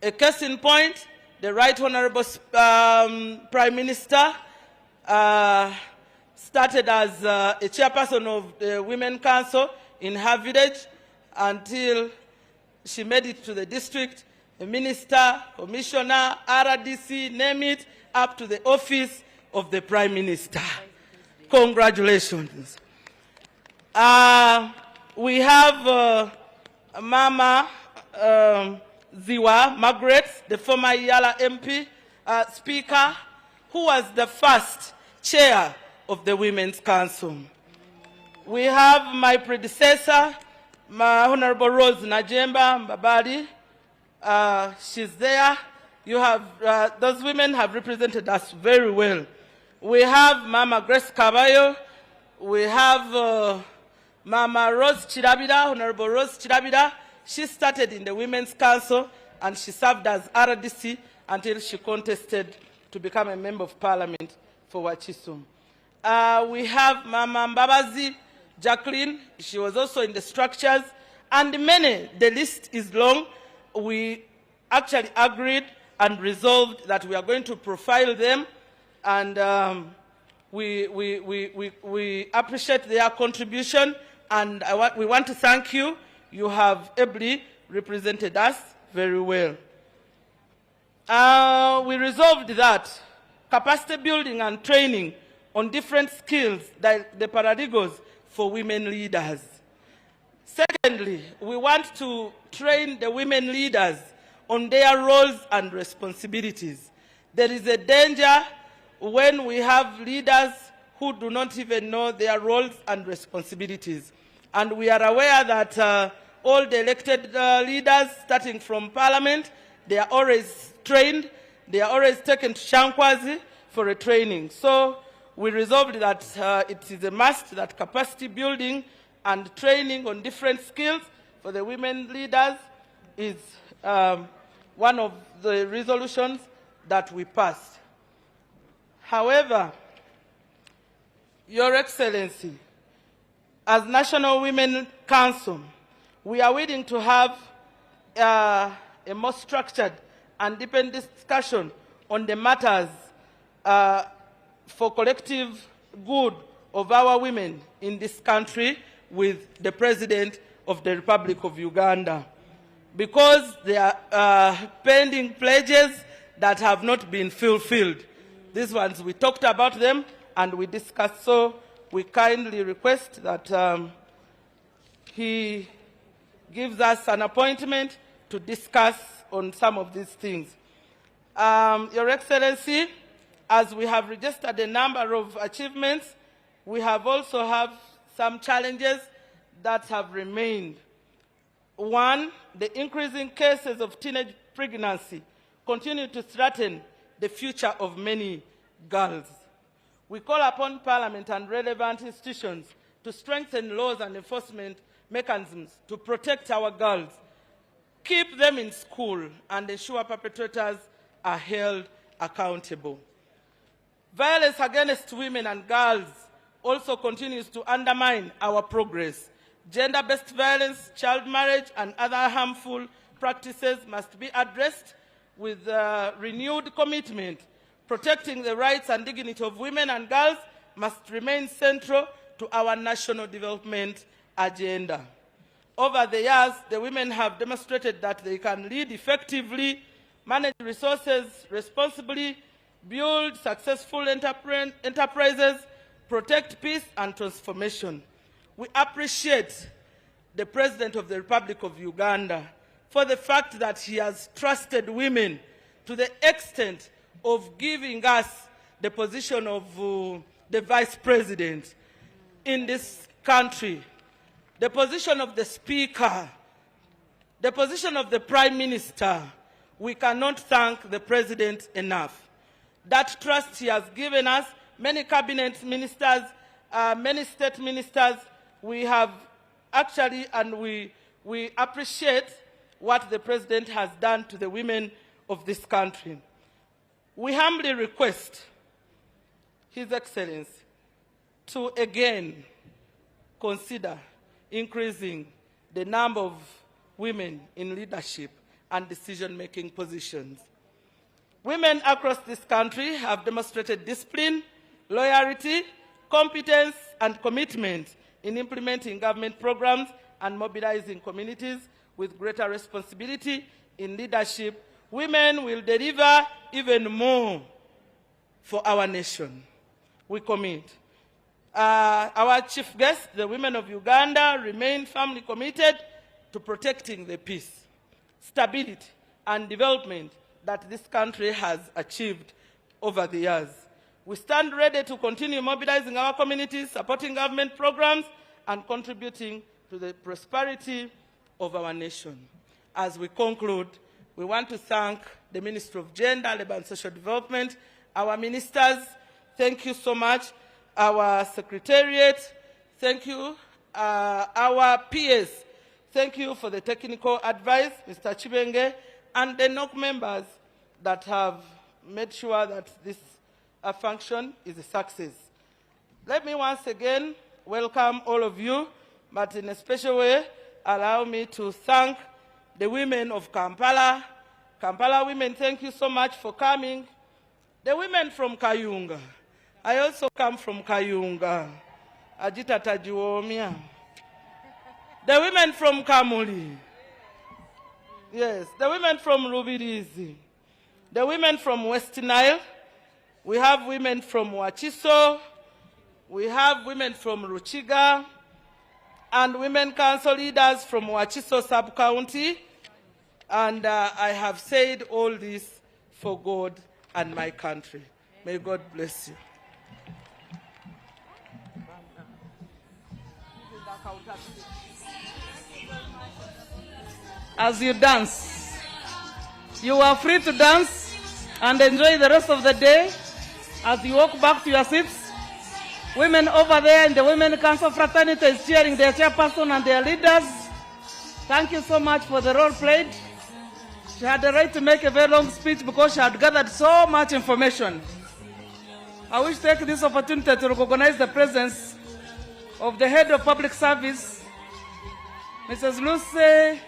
A case in point, the Right Honorable Prime Minister started as a chairperson of the Women's Council in her village until she made it to the district, a minister, commissioner, RDC, name it, up to the office of the Prime Minister. Congratulations. We have Mama Ziwa Margaret, the former Yala MP Speaker, who was the first chair of the Women's Council. We have my predecessor, my Honorable Rose Najemba Mbabali. She's there. You have, those women have represented us very well. We have Mama Grace Caballo. We have Mama Rose Chirabida, Honorable Rose Chirabida. She started in the Women's Council and she served as RDC until she contested to become a Member of Parliament for Wachisum. We have Mama Mbabazi Jacqueline. She was also in the structures. And many, the list is long. We actually agreed and resolved that we are going to profile them, and we appreciate their contribution, and we want to thank you. You have ably represented us very well. We resolved that capacity building and training on different skills, like the paradigms for women leaders. Secondly, we want to train the women leaders on their roles and responsibilities. There is a danger when we have leaders who do not even know their roles and responsibilities. And we are aware that all the elected leaders, starting from Parliament, they are always trained, they are always taken to Shankwazi for a training. So we resolved that it is a must that capacity building and training on different skills for the women leaders is one of the resolutions that we passed. However, Your Excellency, as National Women Council, we are willing to have a more structured and deepened discussion on the matters for collective good of our women in this country with the President of the Republic of Uganda, because there are pending pledges that have not been fulfilled. These ones, we talked about them and we discussed, so we kindly request that he gives us an appointment to discuss on some of these things. Your Excellency, as we have registered a number of achievements, we have also have some challenges that have remained. One, the increasing cases of teenage pregnancy continue to threaten the future of many girls. We call upon Parliament and relevant institutions to strengthen laws and enforcement mechanisms to protect our girls, keep them in school, and ensure perpetrators are held accountable. Violence against women and girls also continues to undermine our progress. Gender-based violence, child marriage, and other harmful practices must be addressed with renewed commitment. Protecting the rights and dignity of women and girls must remain central to our national development agenda. Over the years, the women have demonstrated that they can lead effectively, manage resources responsibly, build successful enterprises, protect peace and transformation. We appreciate the President of the Republic of Uganda for the fact that he has trusted women to the extent of giving us the position of the Vice President in this country, the position of the Speaker, the position of the Prime Minister. We cannot thank the President enough. That trust he has given us, many cabinet ministers, many state ministers, we have actually, and we appreciate what the President has done to the women of this country. We humbly request His Excellency to again consider increasing the number of women in leadership and decision-making positions. Women across this country have demonstrated discipline, loyalty, competence, and commitment in implementing government programs and mobilizing communities with greater responsibility in leadership. Women will deliver even more for our nation. We commit. Our chief guest, the women of Uganda, remain firmly committed to protecting the peace, stability, and development that this country has achieved over the years. We stand ready to continue mobilizing our communities, supporting government programs, and contributing to the prosperity of our nation. As we conclude, we want to thank the Minister of Gender, Labour and Social Development, our ministers, thank you so much, our Secretariat, thank you, our peers, thank you for the technical advice, Mr. Chibenge, and the NOC members that have made sure that this function is a success. Let me once again welcome all of you, but in a special way, allow me to thank the women of Kampala. Kampala women, thank you so much for coming. The women from Kayunga. I also come from Kayunga. Ajita Tajiwomia. The women from Kamuli. Yes, the women from Rubirizi. The women from West Nile. We have women from Wachiso. We have women from Ruchiga. And women council leaders from Wachiso sub-county. And I have said all this for God and my country. May God bless you. As you dance, you are free to dance and enjoy the rest of the day. As you walk back to your seats, Women over there in the Women Council fraternity is cheering their chairperson and their leaders. Thank you so much for the role played. She had the right to make a very long speech because she had gathered so much information. I wish to take this opportunity to recognize the presence of the head of public service, Mrs. Lucy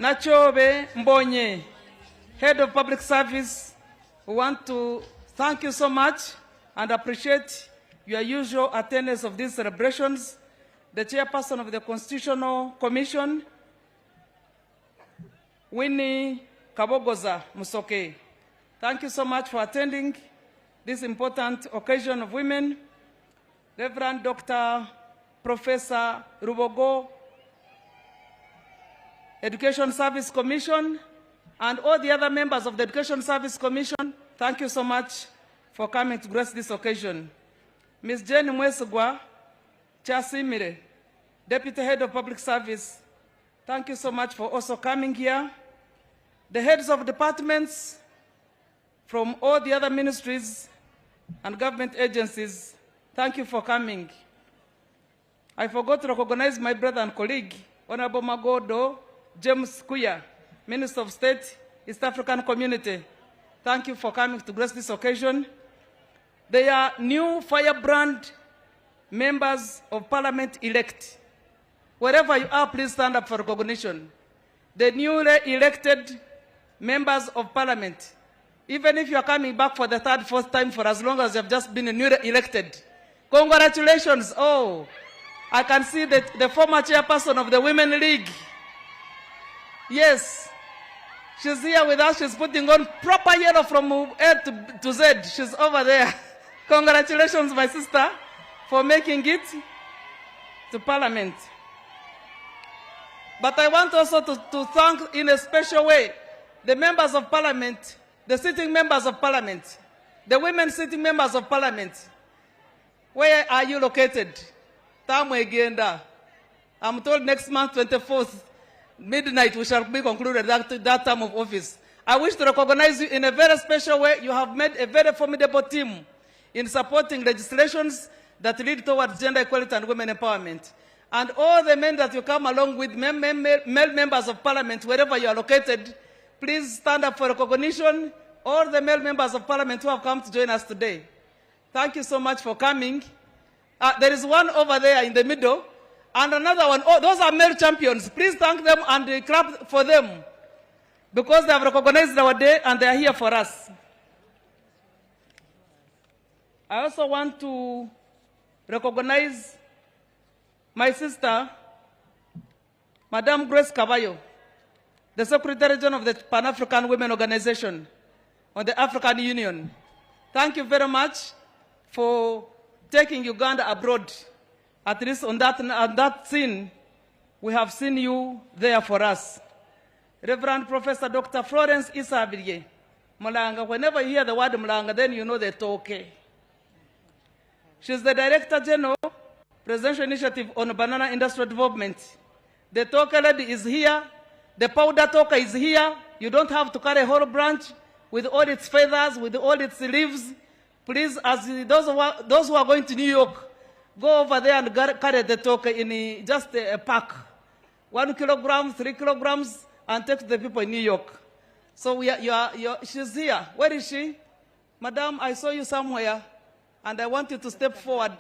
Nachobe Mbonye, head of public service. We want to thank you so much and appreciate your usual attendance of these celebrations. The chairperson of the Constitutional Commission, Winnie Kabogoza Musoke. Thank you so much for attending this important occasion of women. Reverend Dr. Professor Rubogo, Education Service Commission, and all the other members of the Education Service Commission, thank you so much for coming to grace this occasion. Ms. Jane Mwesugwa Chasimire, Deputy Head of Public Service, thank you so much for also coming here. The heads of departments from all the other ministries and government agencies, thank you for coming. I forgot to recognize my brother and colleague, Honorable Magodo James Kuya, Minister of State, East African Community. Thank you for coming to grace this occasion. They are new firebrand members of Parliament elect. Wherever you are, please stand up for recognition. The newly elected members of Parliament, even if you are coming back for the third, fourth time for as long as you have just been newly elected, congratulations. Oh, I can see that the former chairperson of the Women League. Yes, she's here with us. She's putting on proper yellow from A to Z. She's over there. Congratulations, my sister, for making it to Parliament. But I want also to thank in a special way the members of Parliament, the sitting members of Parliament, the women sitting members of Parliament. Where are you located? Tamwegenda. I'm told next month, 24th, midnight, we shall be concluded that term of office. I wish to recognize you in a very special way. You have made a very formidable team in supporting legislations that lead towards gender equality and women empowerment. And all the men that you come along with, male members of Parliament, wherever you are located, please stand up for recognition. All the male members of Parliament who have come to join us today. Thank you so much for coming. There is one over there in the middle, and another one. Oh, those are male champions. Please thank them and clap for them, because they have recognized our day and they are here for us. I also want to recognize my sister, Madam Grace Cavallo, the Secretary General of the Pan-African Women Organization on the African Union. Thank you very much for taking Uganda abroad. At least on that scene, we have seen you there for us. Reverend Professor Dr. Florence Isabirye, Malanga, whenever you hear the word Malanga, then you know they talk. She's the Director General, Presidential Initiative on Banana Industrial Development. The talker lady is here. The powder talker is here. You don't have to carry a whole branch with all its feathers, with all its leaves. Please, as those who are going to New York, go over there and carry the talker in just a pack. 1 kilogram, 3 kilograms, and take to the people in New York. So she's here. Where is she? Madam, I saw you somewhere, and I want you to step forward.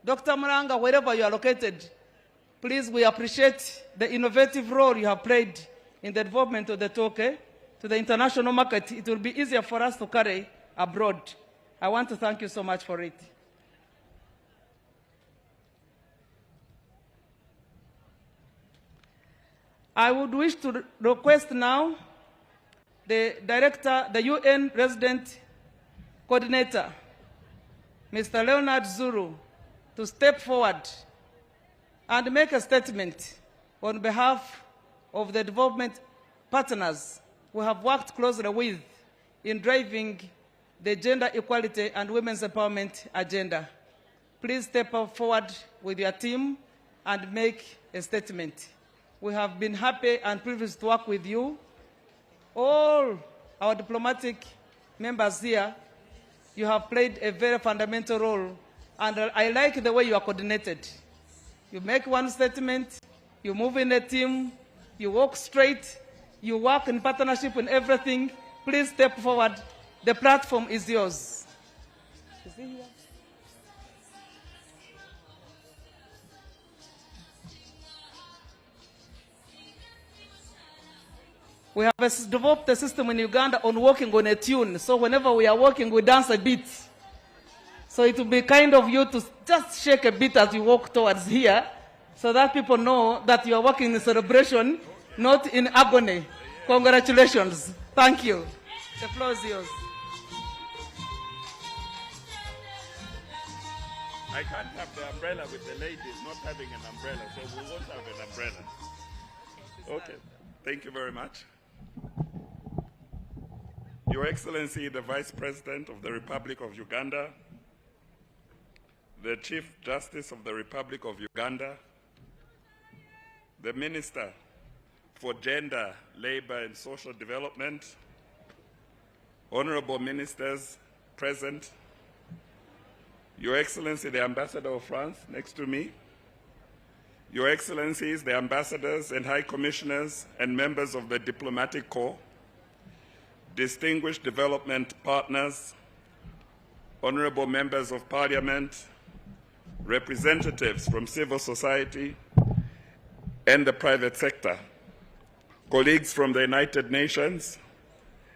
Dr. Maranga, wherever you are located, please, we appreciate the innovative role you have played in the development of the toke to the international market. It will be easier for us to carry abroad. I want to thank you so much for it. I would wish to request now the director, the UN resident coordinator, Mr. Leonard Zuru, to step forward and make a statement on behalf of the development partners we have worked closely with in driving the gender equality and women's empowerment agenda. Please step forward with your team and make a statement. We have been happy and privileged to work with you. All our diplomatic members here, you have played a very fundamental role And I like the way you are coordinated. You make one statement, you move in a team, you walk straight, you work in partnership in everything. Please step forward. The platform is yours. Is he here? We have developed a system in Uganda on walking on a tune. So whenever we are walking, we dance a bit. So it will be kind of you to just shake a bit as you walk towards here, so that people know that you are walking in celebration, not in agony. Congratulations. Thank you. The floor is yours. I can't have the umbrella with the ladies not having an umbrella, so we won't have an umbrella. Okay. Thank you very much. Your Excellency, the Vice President of the Republic of Uganda, the Chief Justice of the Republic of Uganda, the Minister for Gender, Labor and Social Development, honorable ministers present, Your Excellency, the Ambassador of France next to me, Your Excellencies, the ambassadors and high commissioners and members of the diplomatic corps, distinguished development partners, honorable members of parliament, representatives from civil society and the private sector, colleagues from the United Nations,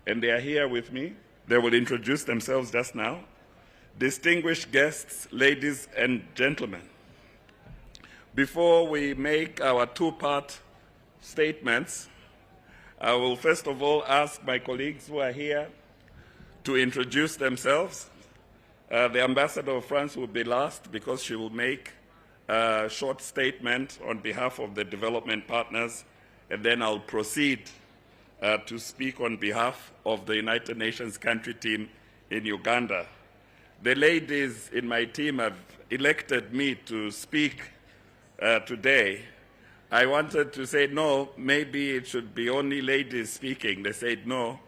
and they are here with me. They will introduce themselves just now. Distinguished guests, ladies and gentlemen. Before we make our two-part statements, I will first of all ask my colleagues who are here to introduce themselves. The Ambassador of France will be last because she will make a short statement on behalf of the development partners, and then I'll proceed to speak on behalf of the United Nations country team in Uganda. The ladies in my team have elected me to speak today. I wanted to say no, maybe it should be only ladies speaking. They said no.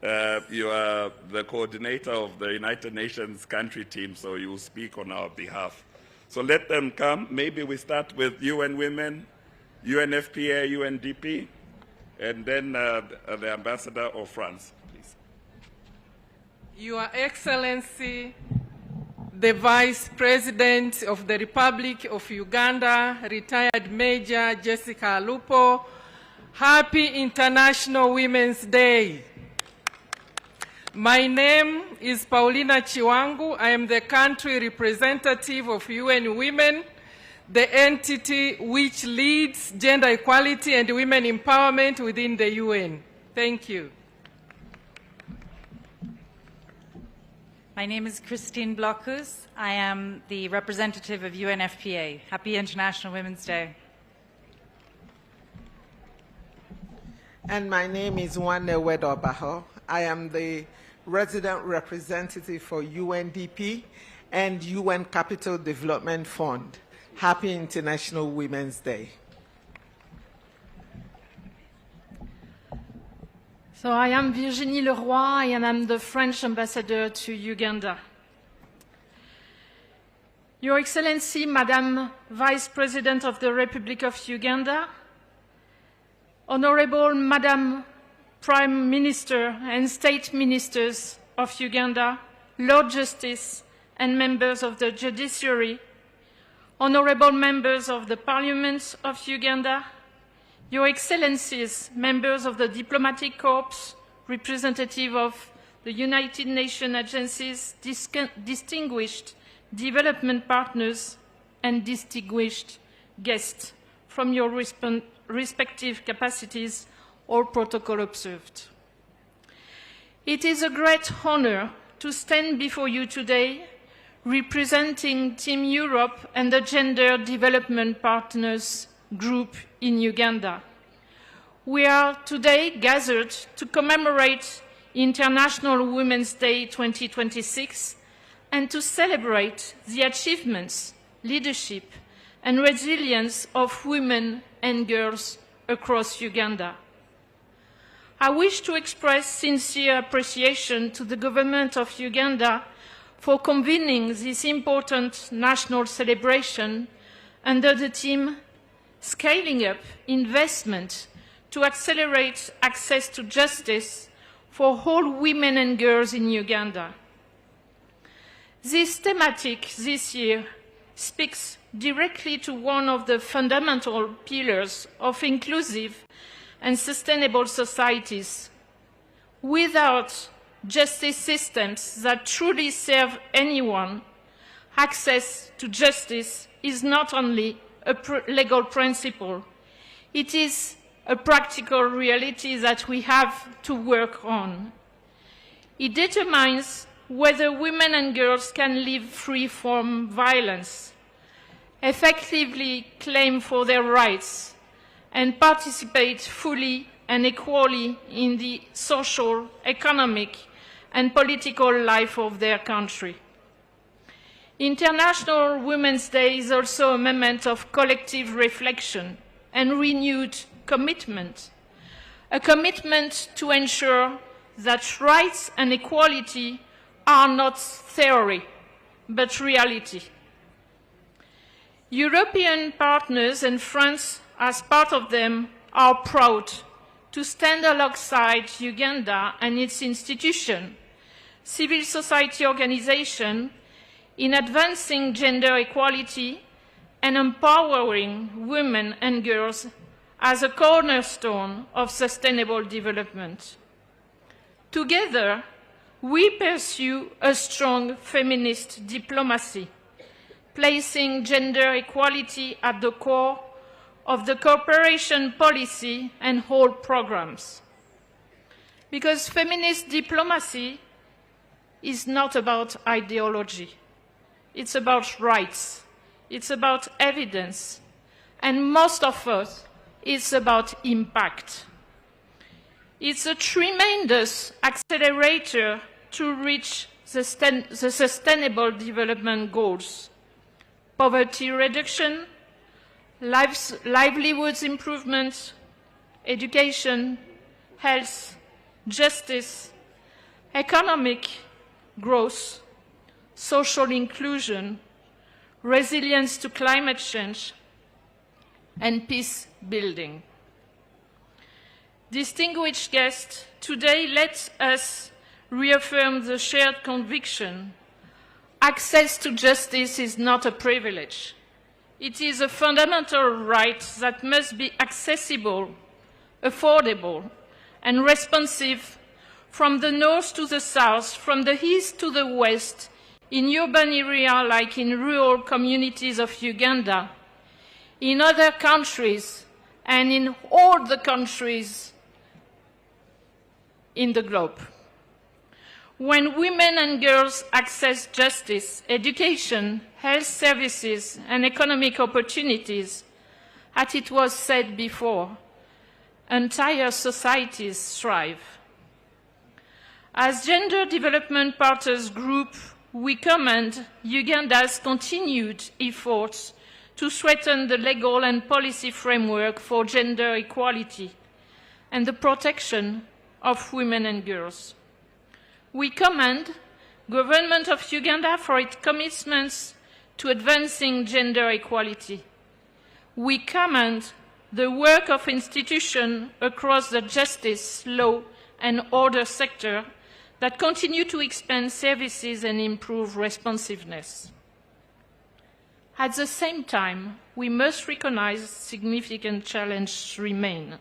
You are the coordinator of the United Nations country team, so you will speak on our behalf. So let them come. Maybe we start with UN Women, UNFPA, UNDP, and then the Ambassador of France, please. Your Excellency, the Vice President of the Republic of Uganda, retired Major Jessica Alupo, Happy International Women's Day. My name is Paulina Chiwangu. I am the country representative of UN Women, the entity which leads gender equality and women empowerment within the UN. Thank you. My name is Christine Blockus. I am the representative of UNFPA. Happy International Women's Day. And my name is Nwanne Wedobaho. I am the resident representative for UNDP and UN Capital Development Fund. Happy International Women's Day. So I am Virginie Leroy, and I'm the French ambassador to Uganda. Your Excellency, Madam Vice President of the Republic of Uganda, Honorable Madam Prime Minister and State Ministers of Uganda, Lord Justice and members of the Judiciary, Honorable members of the Parliament of Uganda, Your Excellencies, members of the Diplomatic Corps, representative of the United Nations agencies, distinguished development partners, and distinguished guests from your respective capacities, all protocol observed. It is a great honor to stand before you today representing Team Europe and the Gender Development Partners Group in Uganda. We are today gathered to commemorate International Women's Day 2026 and to celebrate the achievements, leadership, and resilience of women and girls across Uganda. I wish to express sincere appreciation to the government of Uganda for convening this important national celebration under the theme Scaling Up Investment to Accelerate Access to Justice for All Women and Girls in Uganda. This thematic this year speaks directly to one of the fundamental pillars of inclusive and sustainable societies. Without justice systems that truly serve anyone, access to justice is not only a legal principle, it is a practical reality that we have to work on. It determines whether women and girls can live free from violence, effectively claim for their rights, and participate fully and equally in the social, economic, and political life of their country. International Women's Day is also a moment of collective reflection and renewed commitment, a commitment to ensure that rights and equality are not theory, but reality. European partners, and France as part of them, are proud to stand alongside Uganda and its institutions, civil society organizations, in advancing gender equality and empowering women and girls as a cornerstone of sustainable development. Together, we pursue a strong feminist diplomacy, placing gender equality at the core of the cooperation policy and all programs. Because feminist diplomacy is not about ideology. It's about rights. It's about evidence. And most of us, it's about impact. It's a tremendous accelerator to reach the Sustainable Development Goals: poverty reduction, livelihoods improvement, education, health, justice, economic growth, social inclusion, resilience to climate change, and peace building. Distinguished guests, today let us reaffirm the shared conviction: access to justice is not a privilege. It is a fundamental right that must be accessible, affordable, and responsive from the north to the south, from the east to the west, in urban areas like in rural communities of Uganda, in other countries, and in all the countries in the globe. When women and girls access justice, education, health services, and economic opportunities, as it was said before, entire societies thrive. As Gender Development Partners Group, we commend Uganda's continued efforts to strengthen the legal and policy framework for gender equality and the protection of women and girls. We commend the Government of Uganda for its commitments to advancing gender equality. We commend the work of institutions across the justice, law, and order sector that continue to expand services and improve responsiveness. At the same time, we must recognize significant challenges remain.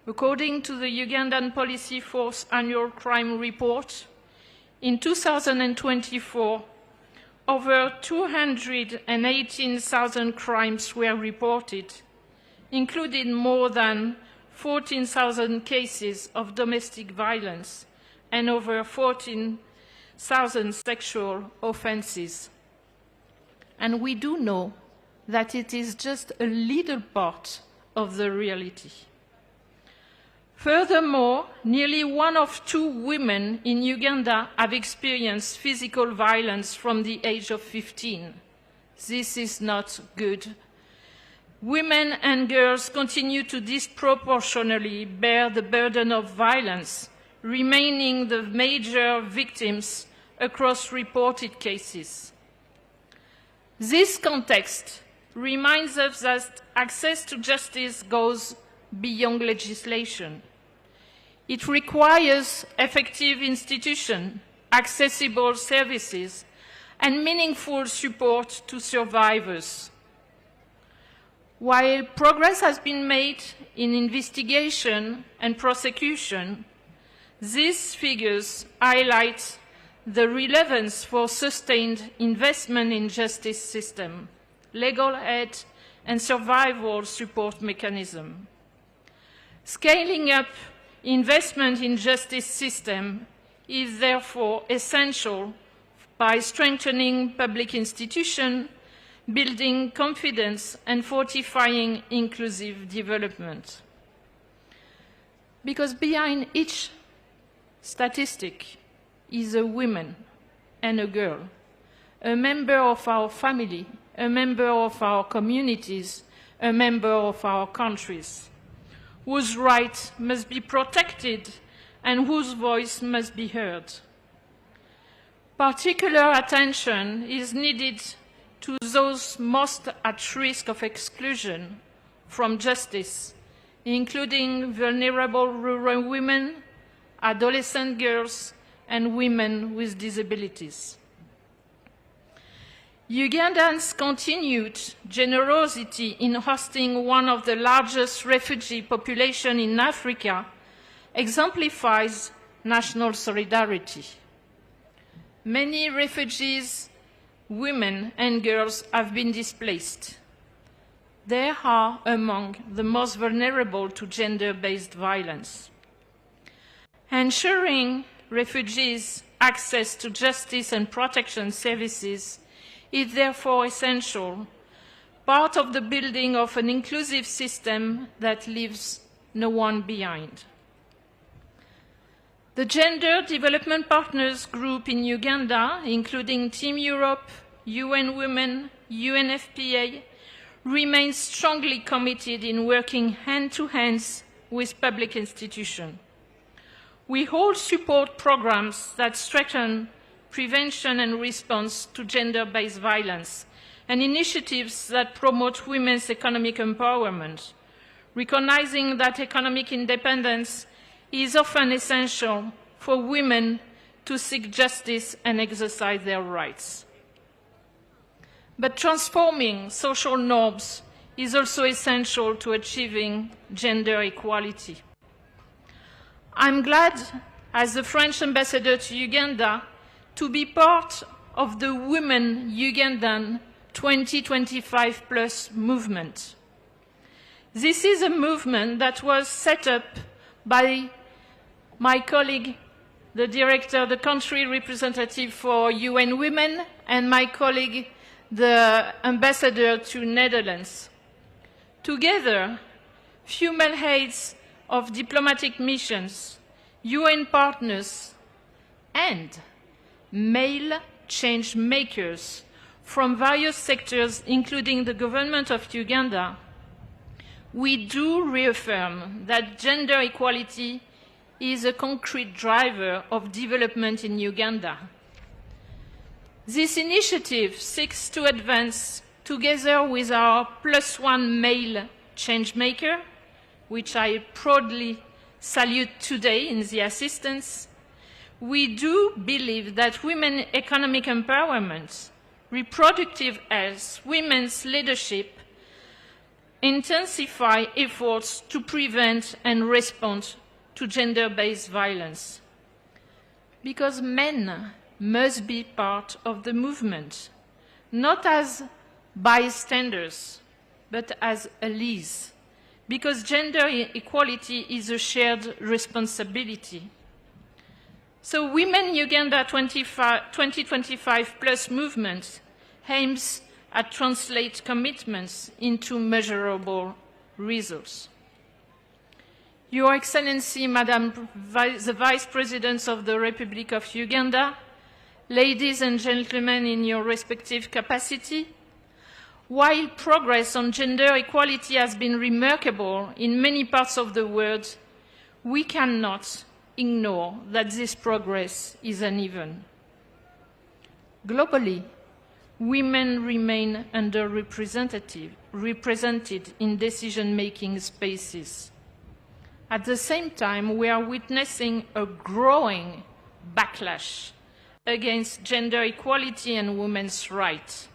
According to the Ugandan Police Force Annual Crime Report, in 2024, over 218,000 crimes were reported, including more than 14,000 cases of domestic violence and over 14,000 sexual offenses. And we do know that it is just a little part of the reality. Furthermore, nearly 1 of 2 women in Uganda have experienced physical violence from the age of 15. This is not good. Women and girls continue to disproportionately bear the burden of violence, remaining the major victims across reported cases. This context reminds us that access to justice goes beyond legislation. It requires effective institutions, accessible services, and meaningful support to survivors. While progress has been made in investigation and prosecution, these figures highlight the relevance for sustained investment in justice system, legal aid, and survival support mechanism. Scaling up investment in justice system is therefore essential by strengthening public institutions, building confidence, and fortifying inclusive development. Because behind each statistic is a woman and a girl, a member of our family, a member of our communities, a member of our countries, whose rights must be protected and whose voice must be heard. Particular attention is needed to those most at risk of exclusion from justice, including vulnerable rural women, adolescent girls, and women with disabilities. Uganda's continued generosity in hosting one of the largest refugee populations in Africa exemplifies national solidarity. Many refugees, women and girls have been displaced. They are among the most vulnerable to gender-based violence. Ensuring refugees access to justice and protection services is therefore essential, part of the building of an inclusive system that leaves no one behind. The Gender Development Partners Group in Uganda, including Team Europe, UN Women, UNFPA, remains strongly committed in working hand-to-hand with public institutions. We hold support programs that strengthen prevention and response to gender-based violence and initiatives that promote women's economic empowerment, recognizing that economic independence is often essential for women to seek justice and exercise their rights. But transforming social norms is also essential to achieving gender equality. I'm glad, as the French ambassador to Uganda, to be part of the Women Ugandan 2025+ movement. This is a movement that was set up by my colleague, the director, the country representative for UN Women, and my colleague, the ambassador to Netherlands. Together, female heads of diplomatic missions, UN partners, and male change makers from various sectors, including the government of Uganda, we do reaffirm that gender equality is a concrete driver of development in Uganda. This initiative seeks to advance, together with our +1 male changemaker, which I proudly salute today in the assistance. We do believe that women's economic empowerment, reproductive health, women's leadership intensify efforts to prevent and respond to gender-based violence. Because men must be part of the movement, not as bystanders, but as allies, because gender equality is a shared responsibility. So Women Uganda 2025+ movement aims at translate commitments into measurable results. Your Excellency, Madam the Vice President of the Republic of Uganda, ladies and gentlemen in your respective capacity, while progress on gender equality has been remarkable in many parts of the world, we cannot ignore that this progress is uneven. Globally, women remain represented in decision-making spaces. At the same time, we are witnessing a growing backlash against gender equality and women's rights.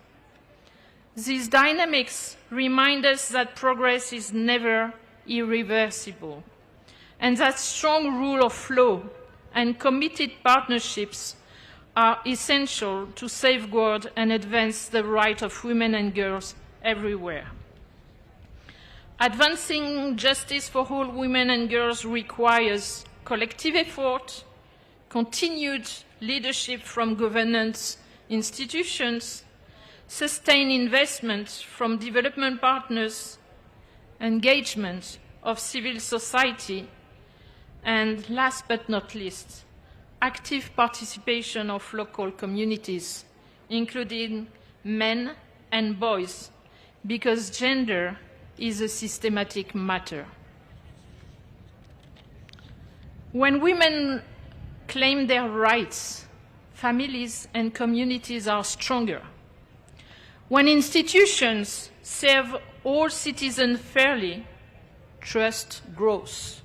These dynamics remind us that progress is never irreversible, and that strong rule of law and committed partnerships are essential to safeguard and advance the rights of women and girls everywhere. Advancing justice for all women and girls requires collective effort, continued leadership from governance institutions, sustained investment from development partners, engagement of civil society, and last but not least, active participation of local communities, including men and boys, because gender is a systematic matter. When women claim their rights, families and communities are stronger. When institutions serve all citizens fairly, trust grows.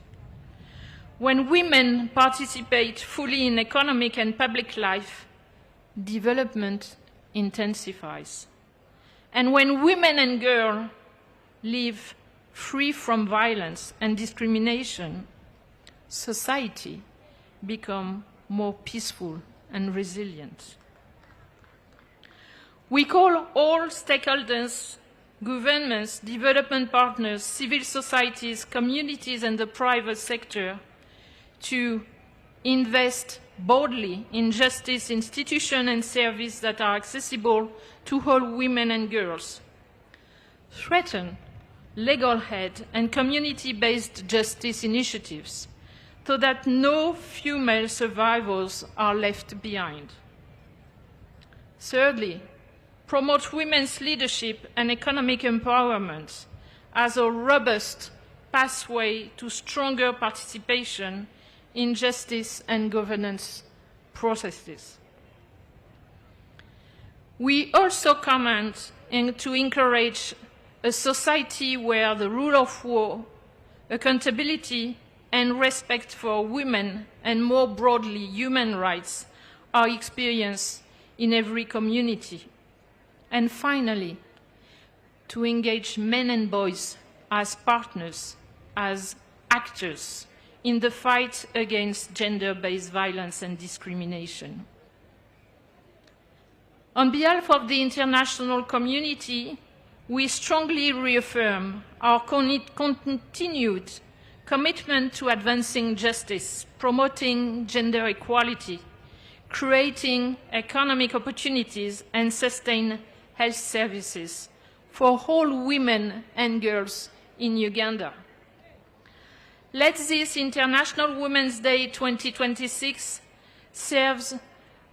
When women participate fully in economic and public life, development intensifies. And when women and girls live free from violence and discrimination, society becomes more peaceful and resilient. We call all stakeholders, governments, development partners, civil societies, communities, and the private sector to invest boldly in justice institutions and services that are accessible to all women and girls, threaten legal aid and community-based justice initiatives so that no female survivors are left behind. Thirdly, promote women's leadership and economic empowerment as a robust pathway to stronger participation in justice and governance processes. We also comment to encourage a society where the rule of law, accountability, and respect for women and more broadly human rights are experienced in every community. And finally, to engage men and boys as partners, as actors in the fight against gender-based violence and discrimination. On behalf of the international community, we strongly reaffirm our continued commitment to advancing justice, promoting gender equality, creating economic opportunities, and sustain health services for all women and girls in Uganda. Let this International Women's Day 2026 serve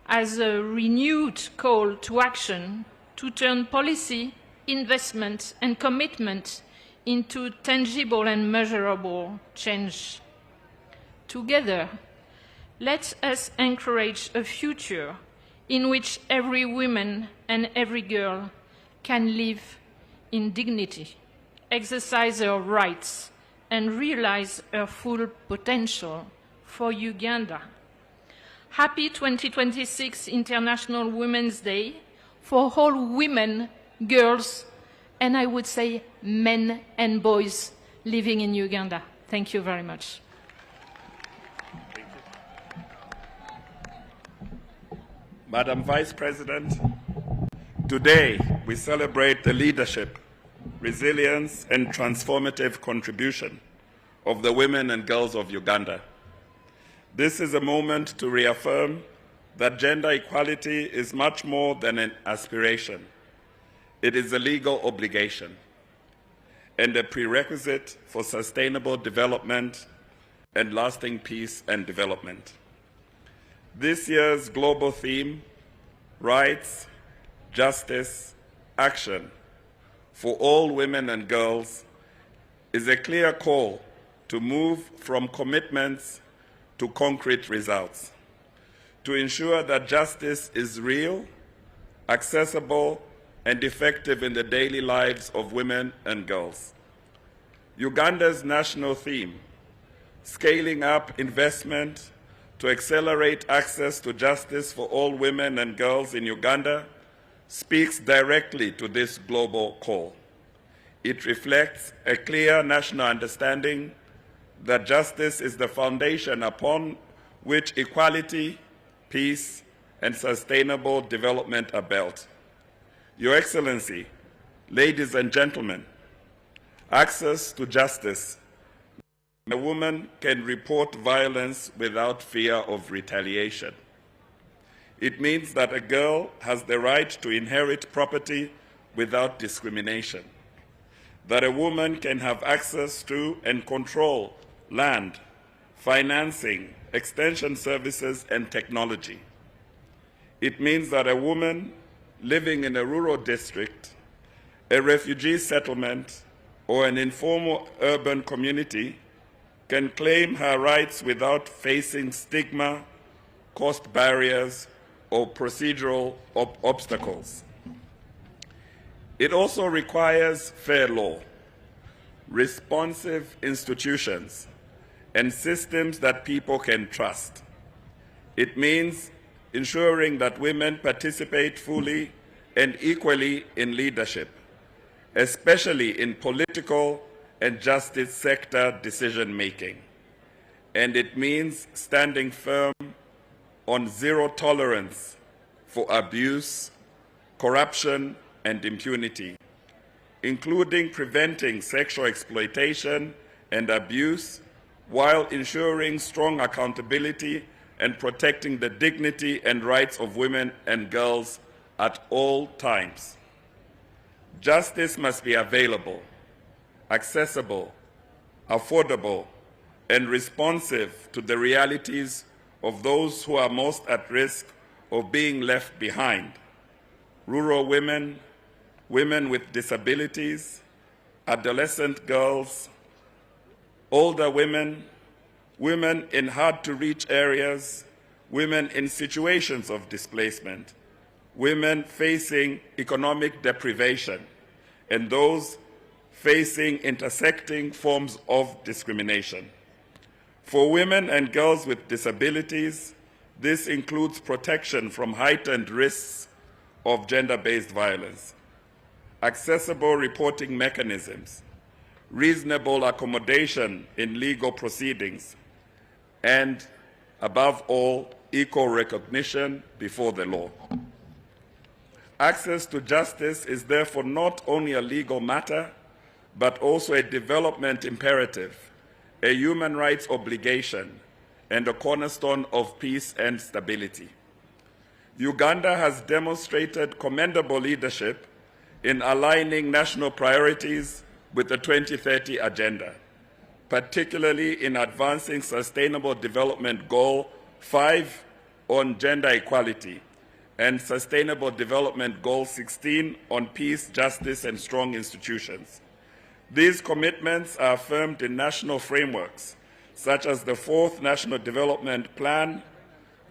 as a renewed call to action to turn policy, investment, and commitment into tangible and measurable change. Together, let us encourage a future in which every woman and every girl can live in dignity, exercise her rights, and realize her full potential for Uganda. Happy 2026 International Women's Day for all women, girls, and I would say men and boys living in Uganda. Thank you very much. Madam Vice President, today we celebrate the leadership, resilience, and transformative contribution of the women and girls of Uganda. This is a moment to reaffirm that gender equality is much more than an aspiration. It is a legal obligation and a prerequisite for sustainable development and lasting peace and development. This year's global theme, Rights, Justice, Action for all women and girls, is a clear call to move from commitments to concrete results, to ensure that justice is real, accessible, and effective in the daily lives of women and girls. Uganda's national theme, scaling up investment to accelerate access to justice for all women and girls in Uganda, speaks directly to this global call. It reflects a clear national understanding that justice is the foundation upon which equality, peace, and sustainable development are built. Your Excellency, ladies and gentlemen, access to justice. A woman can report violence without fear of retaliation. It means that a girl has the right to inherit property without discrimination, that a woman can have access to and control land, financing, extension services, and technology. It means that a woman living in a rural district, a refugee settlement, or an informal urban community can claim her rights without facing stigma, cost barriers, or procedural obstacles. It also requires fair law, responsive institutions, and systems that people can trust. It means ensuring that women participate fully and equally in leadership, especially in political and justice sector decision-making. And it means standing firm on zero tolerance for abuse, corruption, and impunity, including preventing sexual exploitation and abuse while ensuring strong accountability and protecting the dignity and rights of women and girls at all times. Justice must be available, accessible, affordable, and responsive to the realities of those who are most at risk of being left behind: rural women, women with disabilities, adolescent girls, older women, women in hard-to-reach areas, women in situations of displacement, women facing economic deprivation, and those facing intersecting forms of discrimination. For women and girls with disabilities, this includes protection from heightened risks of gender-based violence, accessible reporting mechanisms, reasonable accommodation in legal proceedings, and, above all, equal recognition before the law. Access to justice is therefore not only a legal matter, but also a development imperative, a human rights obligation, and a cornerstone of peace and stability. Uganda has demonstrated commendable leadership in aligning national priorities with the 2030 Agenda, particularly in advancing Sustainable Development Goal 5 on gender equality and Sustainable Development Goal 16 on peace, justice, and strong institutions. These commitments are affirmed in national frameworks, such as the 4th National Development Plan,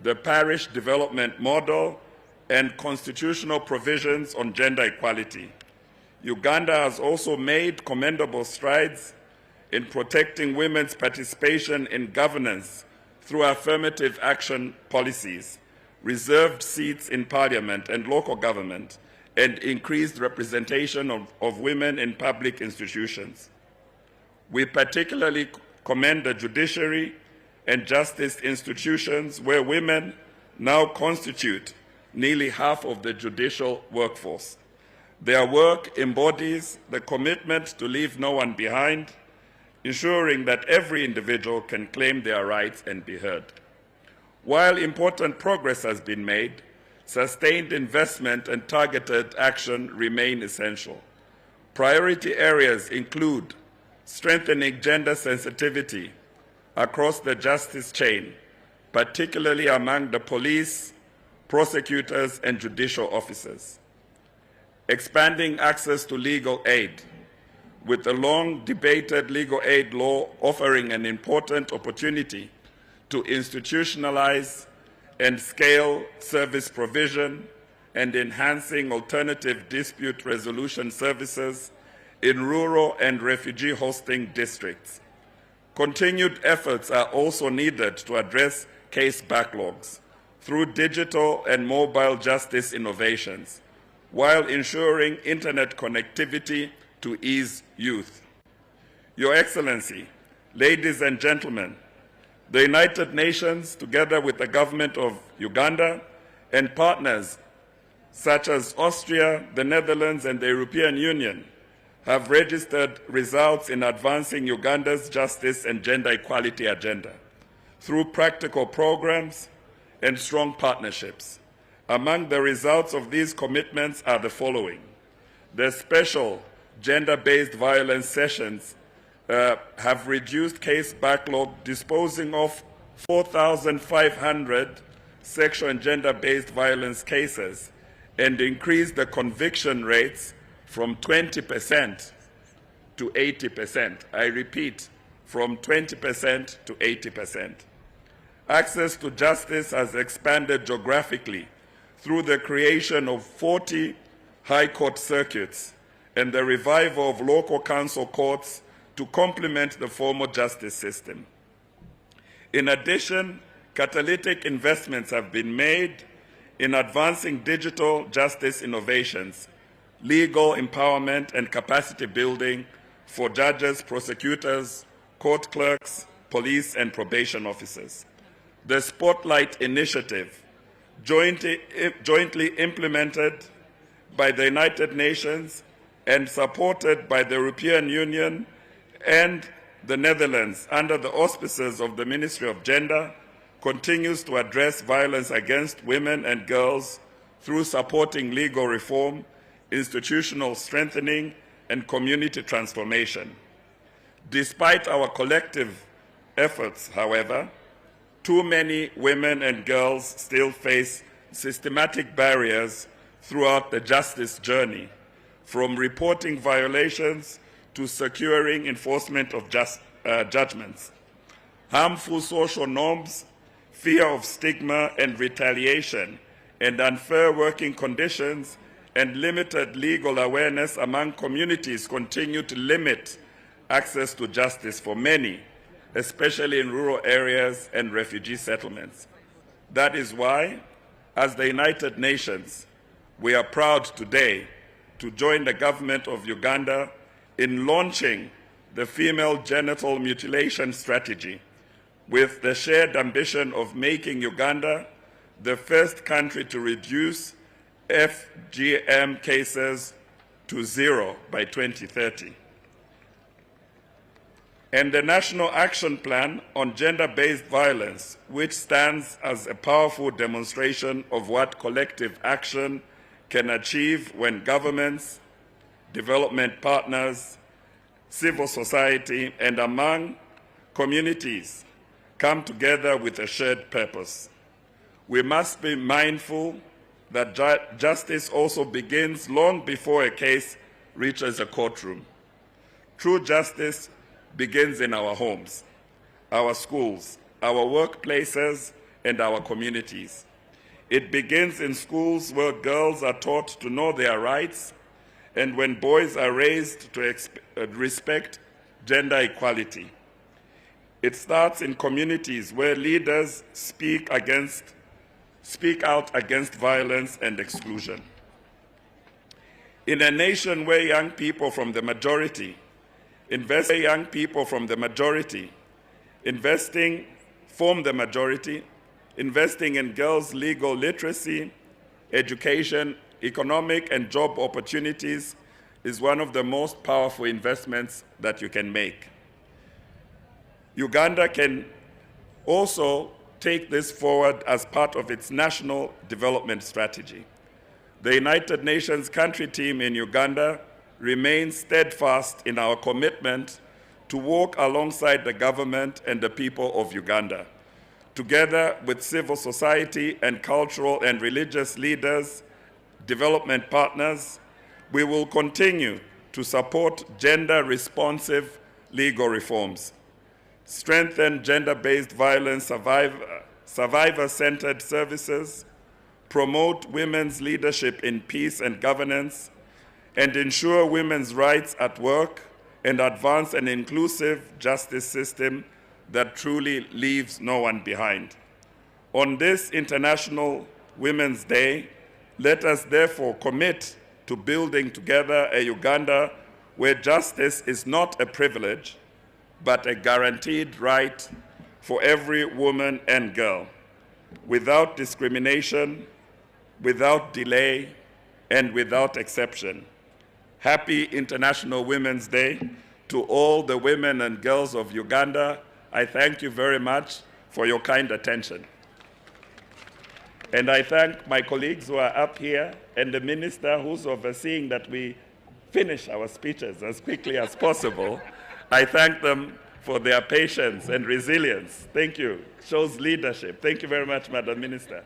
the Parish Development Model, and constitutional provisions on gender equality. Uganda has also made commendable strides in protecting women's participation in governance through affirmative action policies, reserved seats in parliament and local government, and increased representation of women in public institutions. We particularly commend the judiciary and justice institutions where women now constitute nearly half of the judicial workforce. Their work embodies the commitment to leave no one behind, ensuring that every individual can claim their rights and be heard. While important progress has been made, sustained investment and targeted action remain essential. Priority areas include strengthening gender sensitivity across the justice chain, particularly among the police, prosecutors, and judicial officers. Expanding access to legal aid, with the long-debated legal aid law offering an important opportunity to institutionalize and scale service provision and enhancing alternative dispute resolution services in rural and refugee hosting districts. Continued efforts are also needed to address case backlogs through digital and mobile justice innovations, while ensuring internet connectivity to ease youth. Your Excellency, ladies and gentlemen, the United Nations, together with the government of Uganda and partners such as Austria, the Netherlands, and the European Union, have registered results in advancing Uganda's justice and gender equality agenda through practical programs and strong partnerships. Among the results of these commitments are the following. The special gender-based violence sessions have reduced case backlog, disposing of 4,500 sexual and gender-based violence cases, and increased the conviction rates from 20% to 80%. I repeat, from 20% to 80%. Access to justice has expanded geographically through the creation of 40 high court circuits and the revival of local council courts to complement the formal justice system. In addition, catalytic investments have been made in advancing digital justice innovations, legal empowerment and capacity building for judges, prosecutors, court clerks, police and probation officers. The Spotlight Initiative, jointly implemented by the United Nations and supported by the European Union and the Netherlands under the auspices of the Ministry of Gender, continues to address violence against women and girls through supporting legal reform, institutional strengthening, and community transformation. Despite our collective efforts, however, too many women and girls still face systematic barriers throughout the justice journey, from reporting violations to securing enforcement of judgments. Harmful social norms, fear of stigma and retaliation, and unfair working conditions and limited legal awareness among communities continue to limit access to justice for many, especially in rural areas and refugee settlements. That is why, as the United Nations, we are proud today to join the government of Uganda in launching the Female Genital Mutilation Strategy, with the shared ambition of making Uganda the first country to reduce FGM cases to 0 by 2030. And the National Action Plan on Gender-Based Violence, which stands as a powerful demonstration of what collective action can achieve when governments, development partners, civil society, and among communities come together with a shared purpose. We must be mindful that justice also begins long before a case reaches a courtroom. True justice begins in our homes, our schools, our workplaces, and our communities. It begins in schools where girls are taught to know their rights and when boys are raised to respect gender equality. It starts in communities where leaders speak out against violence and exclusion. In a nation where young people from the majority investing in girls' legal literacy, education, economic and job opportunities is one of the most powerful investments that you can make. Uganda can also take this forward as part of its national development strategy. The United Nations country team in Uganda remains steadfast in our commitment to work alongside the government and the people of Uganda. Together with civil society and cultural and religious leaders, development partners, we will continue to support gender-responsive legal reforms, strengthen gender-based violence survivor-centered services, promote women's leadership in peace and governance, and ensure women's rights at work, and advance an inclusive justice system that truly leaves no one behind. On this International Women's Day, let us therefore commit to building together a Uganda where justice is not a privilege, but a guaranteed right for every woman and girl, without discrimination, without delay, and without exception. Happy International Women's Day to all the women and girls of Uganda. I thank you very much for your kind attention. And I thank my colleagues who are up here and the minister who's overseeing that we finish our speeches as quickly as possible. I thank them for their patience and resilience. Thank you. Shows leadership. Thank you very much, Madam Minister.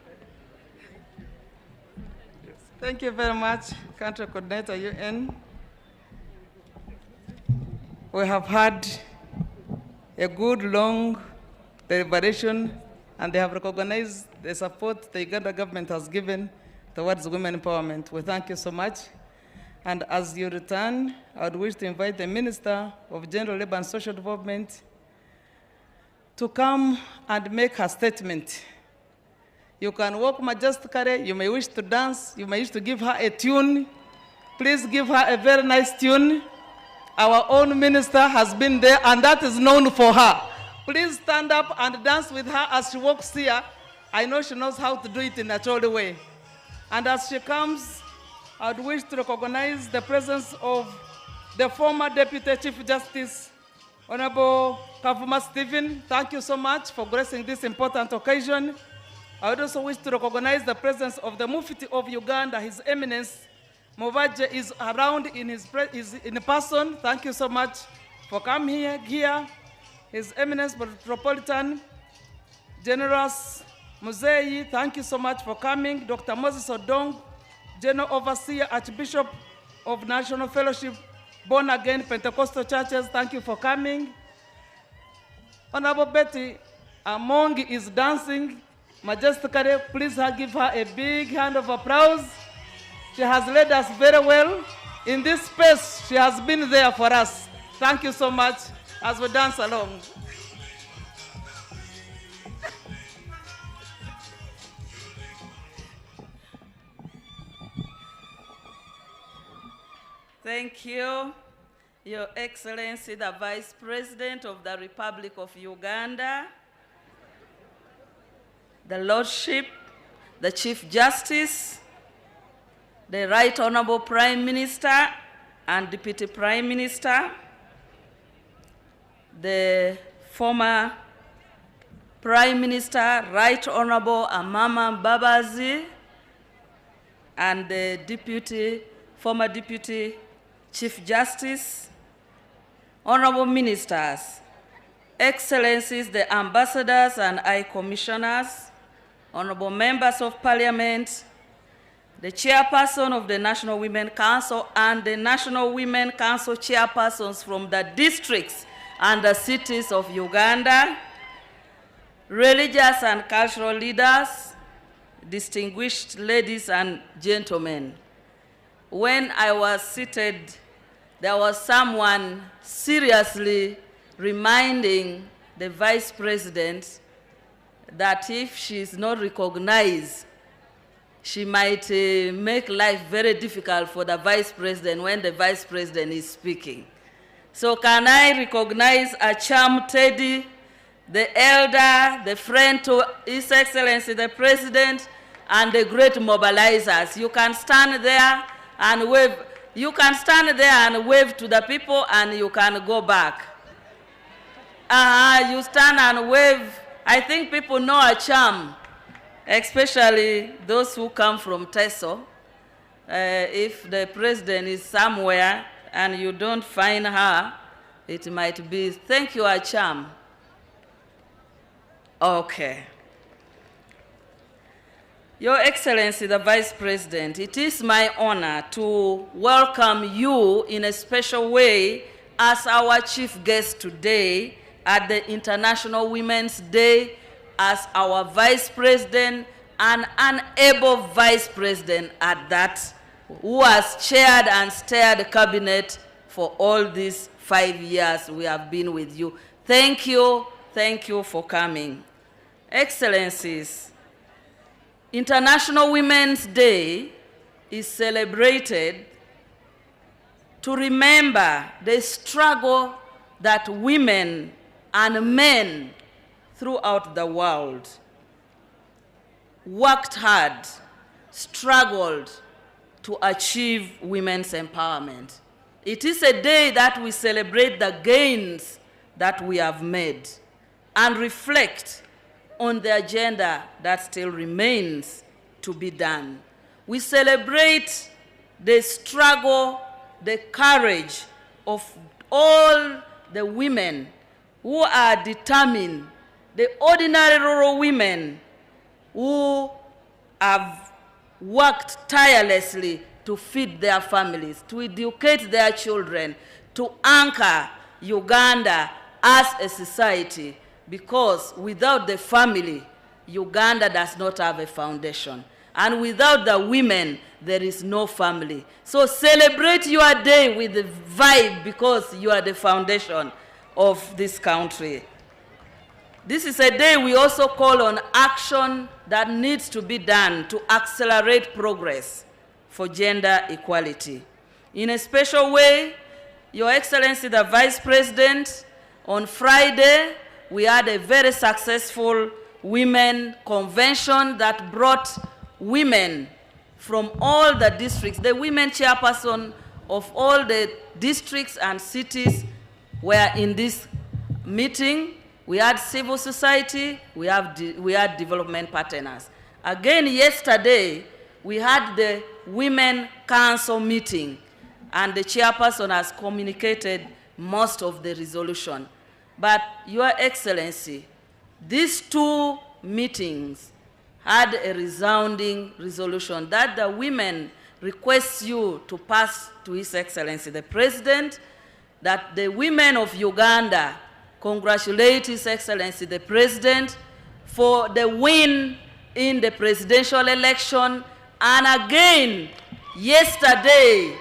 Thank you very much, Country Coordinator UN. We have had a good, long deliberation, and they have recognized the support the Uganda government has given towards women empowerment. We thank you so much. And as you return, I would wish to invite the Minister of General Labour and Social Development to come and make her statement. You can walk majestically, you may wish to dance, you may wish to give her a tune. Please give her a very nice tune. Our own minister has been there, and that is known for her. Please stand up and dance with her as she walks here. I know she knows how to do it in a natural way. And as she comes, I would wish to recognize the presence of the former Deputy Chief Justice, Honorable Kavuma Stephen. Thank you so much for gracing this important occasion. I would also wish to recognize the presence of the Mufti of Uganda, His Eminence Mubaje is around in person. Thank you so much for coming here. His Eminence Metropolitan Generous Muzeyi, thank you so much for coming. Dr. Moses Odong, General Overseer, Archbishop of National Fellowship, Born Again Pentecostal Churches, thank you for coming. Honorable Betty Among is dancing majestically. Please give her a big hand of applause. She has led us very well. In this space, she has been there for us. Thank you so much as we dance along. Thank you, Your Excellency, the Vice President of the Republic of Uganda, the Lordship, the Chief Justice, the Right Honorable Prime Minister and Deputy Prime Minister, the former Prime Minister, Right Honorable Amama Mbabazi, and the former Deputy Chief Justice, Honorable Ministers, Excellencies, the Ambassadors and High Commissioners, Honorable Members of Parliament, the Chairperson of the National Women Council and the National Women Council Chairpersons from the districts and the cities of Uganda, religious and cultural leaders, distinguished ladies and gentlemen. When I was seated, there was someone seriously reminding the Vice President that if she is not recognized, she might make life very difficult for the Vice President when the Vice President is speaking. So can I recognize Acham Teddy, the elder, the friend to His Excellency the President, and the great mobilizers. You can stand there and wave. You can stand there and wave to the people, and you can go back. You stand and wave. I think people know Acham, especially those who come from Teso. If the president is somewhere and you don't find her, it might be, thank you, Acham. Okay. Your Excellency, the Vice President, it is my honor to welcome you in a special way as our chief guest today at the International Women's Day, as our Vice President an unable vice president at that, who has chaired and steered the cabinet for all these 5 years we have been with you. Thank you for coming. Excellencies, International Women's Day is celebrated to remember the struggle that women and men throughout the world worked hard, struggled to achieve women's empowerment. It is a day that we celebrate the gains that we have made and reflect on the agenda that still remains to be done. We celebrate the struggle, the courage of all the women who are determined, the ordinary rural women who have worked tirelessly to feed their families, to educate their children, to anchor Uganda as a society, because without the family, Uganda does not have a foundation. And without the women, there is no family. So celebrate your day with the vibe, because you are the foundation of this country. This is a day we also call on action that needs to be done to accelerate progress for gender equality. In a special way, Your Excellency, the Vice President, on Friday, we had a very successful women convention that brought women from all the districts. The women chairperson of all the districts and cities were in this meeting. We had civil society, we had development partners. Again, yesterday, we had the Women Council meeting, and the chairperson has communicated most of the resolution. But Your Excellency, these two meetings had a resounding resolution that the women request you to pass to His Excellency the President, that the women of Uganda congratulate His Excellency the President for the win in the presidential election, and again, yesterday,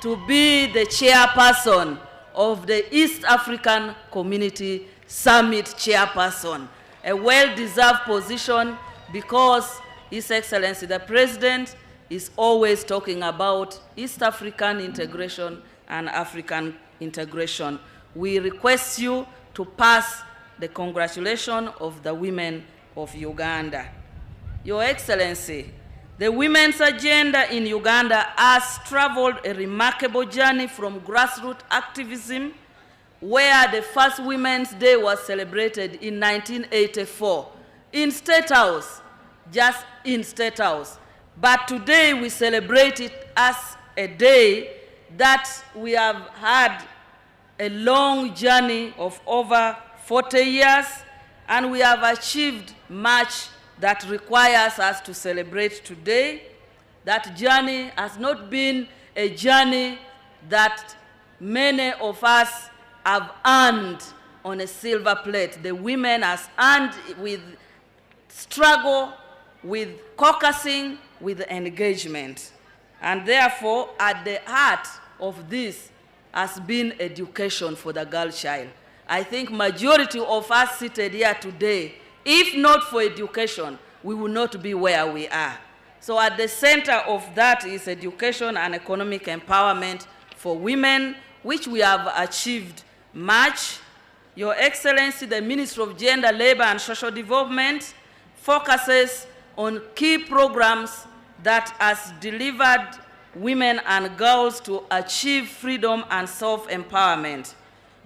to be the chairperson of the East African Community Summit chairperson, a well-deserved position, because His Excellency the President is always talking about East African integration and African integration. We request you to pass the congratulations of the women of Uganda. Your Excellency, the women's agenda in Uganda has traveled a remarkable journey from grassroots activism, where the first Women's Day was celebrated in 1984 in State House, just in State House. But today we celebrate it as a day that we have had a long journey of over 40 years, and we have achieved much that requires us to celebrate today. That journey has not been a journey that many of us have earned on a silver plate. The women has earned with struggle, with caucusing, with engagement. And therefore, at the heart of this has been education for the girl child. I think majority of us seated here today, if not for education, we will not be where we are. So at the center of that is education and economic empowerment for women, which we have achieved much. Your Excellency, the Minister of Gender, Labor and Social Development focuses on key programs that has delivered women and girls to achieve freedom and self-empowerment.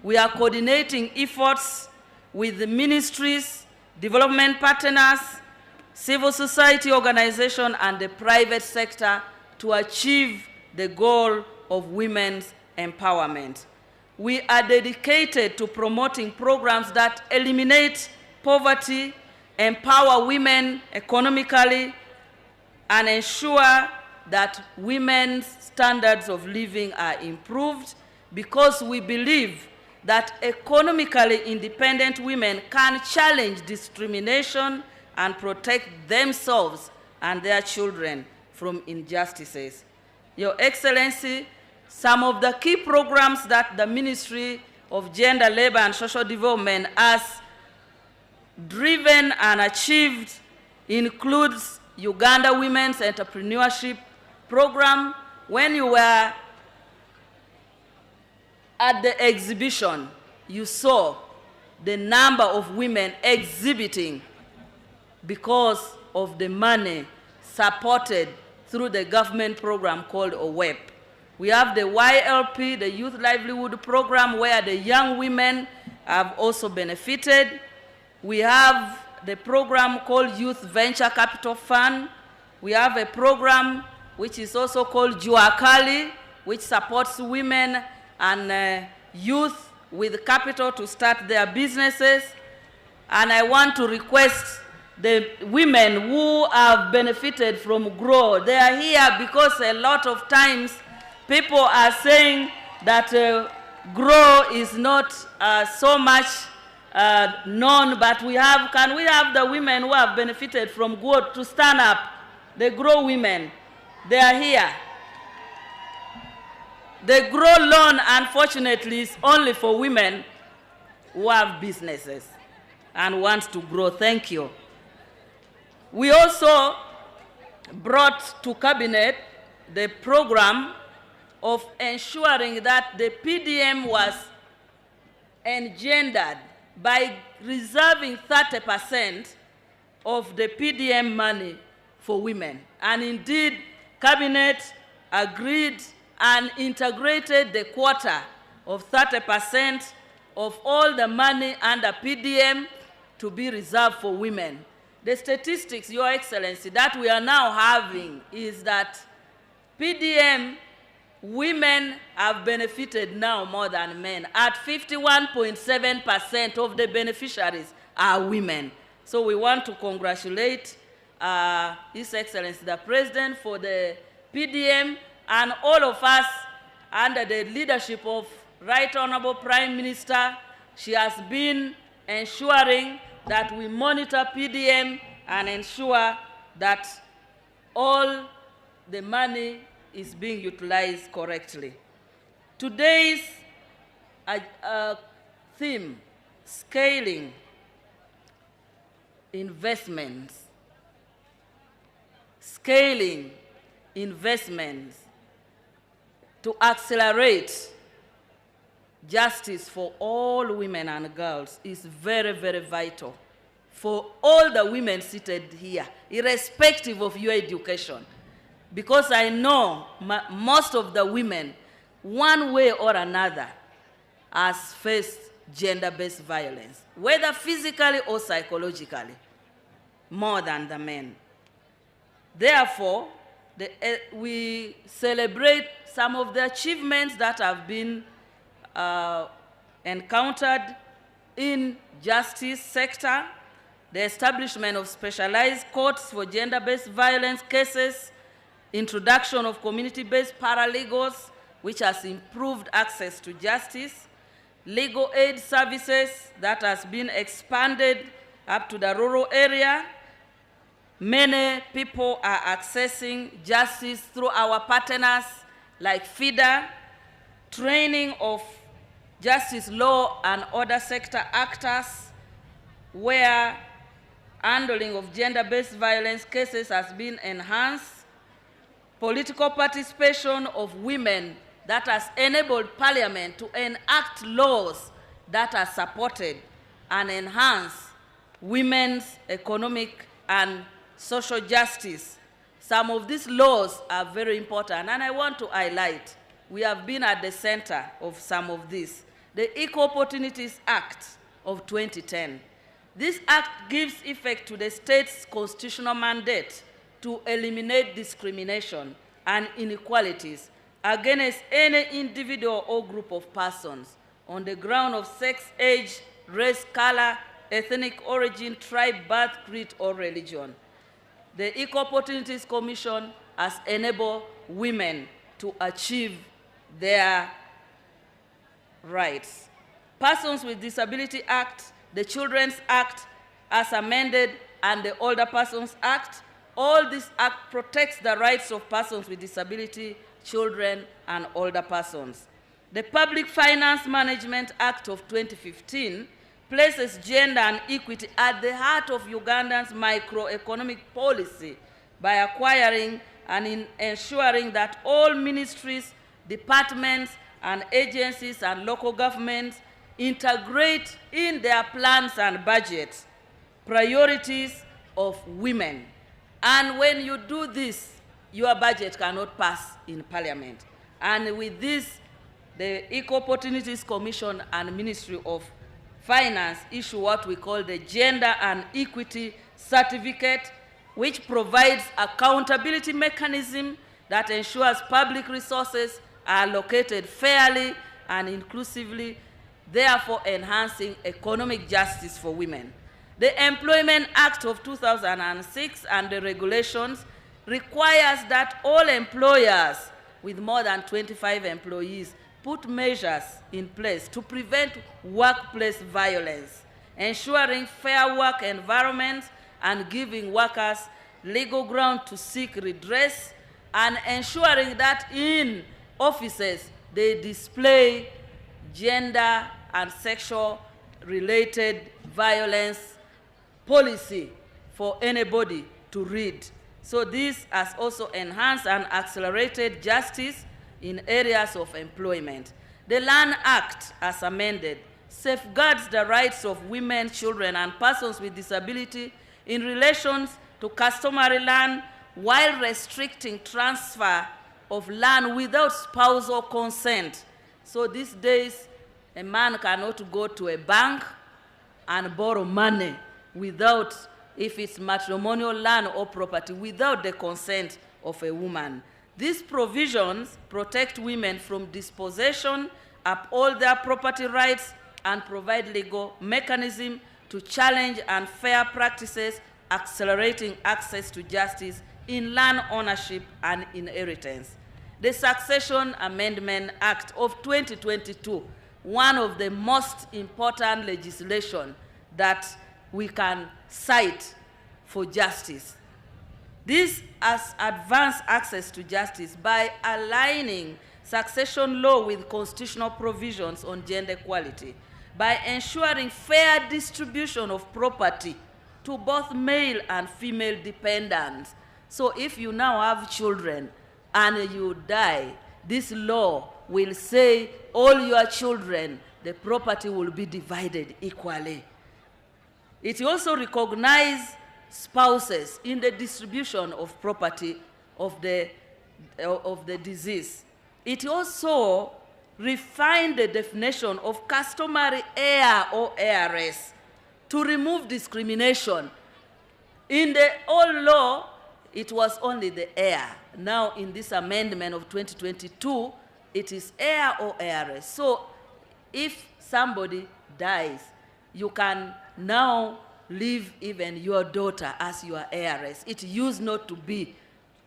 We are coordinating efforts with the ministries, development partners, civil society organizations, and the private sector to achieve the goal of women's empowerment. We are dedicated to promoting programs that eliminate poverty, empower women economically, and ensure that women's standards of living are improved, because we believe that economically independent women can challenge discrimination and protect themselves and their children from injustices. Your Excellency, some of the key programs that the Ministry of Gender, Labor and Social Development has driven and achieved includes Uganda Women's Entrepreneurship Program. When you were at the exhibition, you saw the number of women exhibiting because of the money supported through the government program called OWEP. We have the YLP, the Youth Livelihood Program, where the young women have also benefited. We have the program called Youth Venture Capital Fund. We have a program which is also called Juakali, which supports women and youth with capital to start their businesses. And I want to request the women who have benefited from GROW. They are here because a lot of times people are saying that GROW is not so much known, but can we have the women who have benefited from GROW to stand up? The GROW women, they are here. The GROW loan, unfortunately, is only for women who have businesses and want to grow. Thank you. We also brought to Cabinet the program of ensuring that the PDM was engendered by reserving 30% of the PDM money for women. And indeed, Cabinet agreed and integrated the quota of 30% of all the money under PDM to be reserved for women. The statistics, Your Excellency, that we are now having is that PDM women have benefited now more than men. At 51.7% of the beneficiaries are women. So we want to congratulate His Excellency the President for the PDM, and all of us under the leadership of Right Honorable Prime Minister. She has been ensuring that we monitor PDM and ensure that all the money is being utilized correctly. Today's theme, scaling investments. Scaling investments to accelerate justice for all women and girls is very, very vital for all the women seated here, irrespective of your education. Because I know most of the women, one way or another, has faced gender-based violence, whether physically or psychologically, more than the men. Therefore, we celebrate some of the achievements that have been encountered in justice sector, the establishment of specialized courts for gender-based violence cases, introduction of community-based paralegals, which has improved access to justice, legal aid services that has been expanded up to the rural area. Many people are accessing justice through our partners like FIDA, training of justice law and other sector actors, where handling of gender-based violence cases has been enhanced, political participation of women that has enabled Parliament to enact laws that are supported and enhance women's economic and social justice. Some of these laws are very important, and I want to highlight, we have been at the center of some of these. The Equal Opportunities Act of 2010. This act gives effect to the state's constitutional mandate to eliminate discrimination and inequalities against any individual or group of persons on the ground of sex, age, race, color, ethnic origin, tribe, birth, creed, or religion. The Equal Opportunities Commission has enabled women to achieve their rights. Persons with Disability Act, the Children's Act as amended, and the Older Persons Act All this act protects the rights of persons with disability, children, and older persons. The Public Finance Management Act of 2015 places gender and equity at the heart of Uganda's microeconomic policy by acquiring and ensuring that all ministries, departments, and agencies and local governments integrate in their plans and budgets priorities of women. And when you do this, your budget cannot pass in Parliament. And with this, the Equal Opportunities Commission and Ministry of Finance issue what we call the Gender and Equity Certificate, which provides accountability mechanism that ensures public resources are allocated fairly and inclusively, therefore enhancing economic justice for women. The Employment Act of 2006 and the regulations requires that all employers with more than 25 employees put measures in place to prevent workplace violence, ensuring fair work environments and giving workers legal ground to seek redress, and ensuring that in offices they display gender and sexual related violence policy for anybody to read. So this has also enhanced and accelerated justice in areas of employment. The Land Act, as amended, safeguards the rights of women, children, and persons with disability in relation to customary land while restricting transfer of land without spousal consent. So these days, a man cannot go to a bank and borrow money without, if it's matrimonial land or property, without the consent of a woman. These provisions protect women from dispossession, uphold their property rights, and provide legal mechanism to challenge unfair practices, accelerating access to justice in land ownership and inheritance. The Succession Amendment Act of 2022, one of the most important legislation that we can cite for justice. This has advanced access to justice by aligning succession law with constitutional provisions on gender equality, by ensuring fair distribution of property to both male and female dependents. So if you now have children and you die, this law will say all your children, the property will be divided equally. It also recognizes spouses in the distribution of property of the disease. It also refined the definition of customary heir or heiress to remove discrimination. In the old law, it was only the heir. Now, in this amendment of 2022, it is heir or heiress. So, if somebody dies, you can now leave even your daughter as your heiress. It used not to be.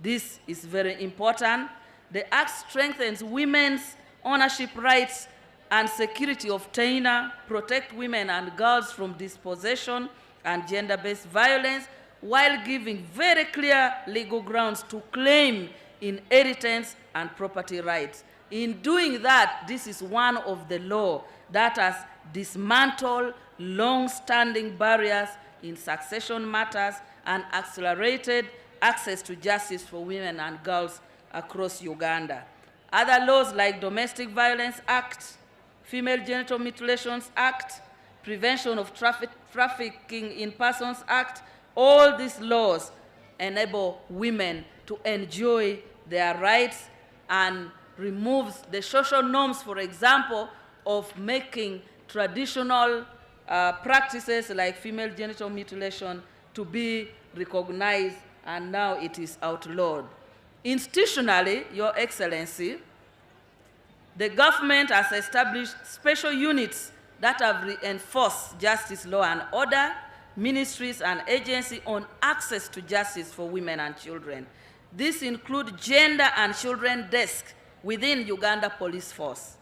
This is very important. The Act strengthens women's ownership rights and security of tenure, protect women and girls from dispossession and gender-based violence, while giving very clear legal grounds to claim inheritance and property rights. In doing that, this is one of the laws that has dismantled long-standing barriers in succession matters and accelerated access to justice for women and girls across Uganda. Other laws like Domestic Violence Act, Female Genital Mutilations Act, Prevention of Trafficking in Persons Act, all these laws enable women to enjoy their rights and removes the social norms, for example, of making traditional practices like female genital mutilation to be recognized, and now it is outlawed. Institutionally, Your Excellency, the government has established special units that have reinforced justice, law and order, ministries and agencies on access to justice for women and children. This includes Gender and Children Desk within Uganda Police Force,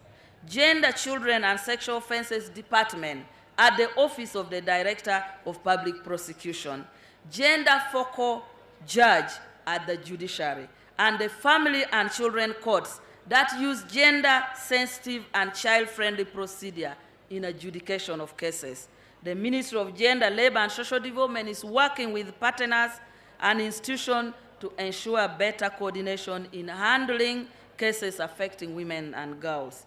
Gender, Children and Sexual Offences Department at the Office of the Director of Public Prosecution, Gender Focal judge at the judiciary, and the family and children courts that use gender-sensitive and child-friendly procedure in adjudication of cases. The Ministry of Gender, Labor and Social Development is working with partners and institutions to ensure better coordination in handling cases affecting women and girls.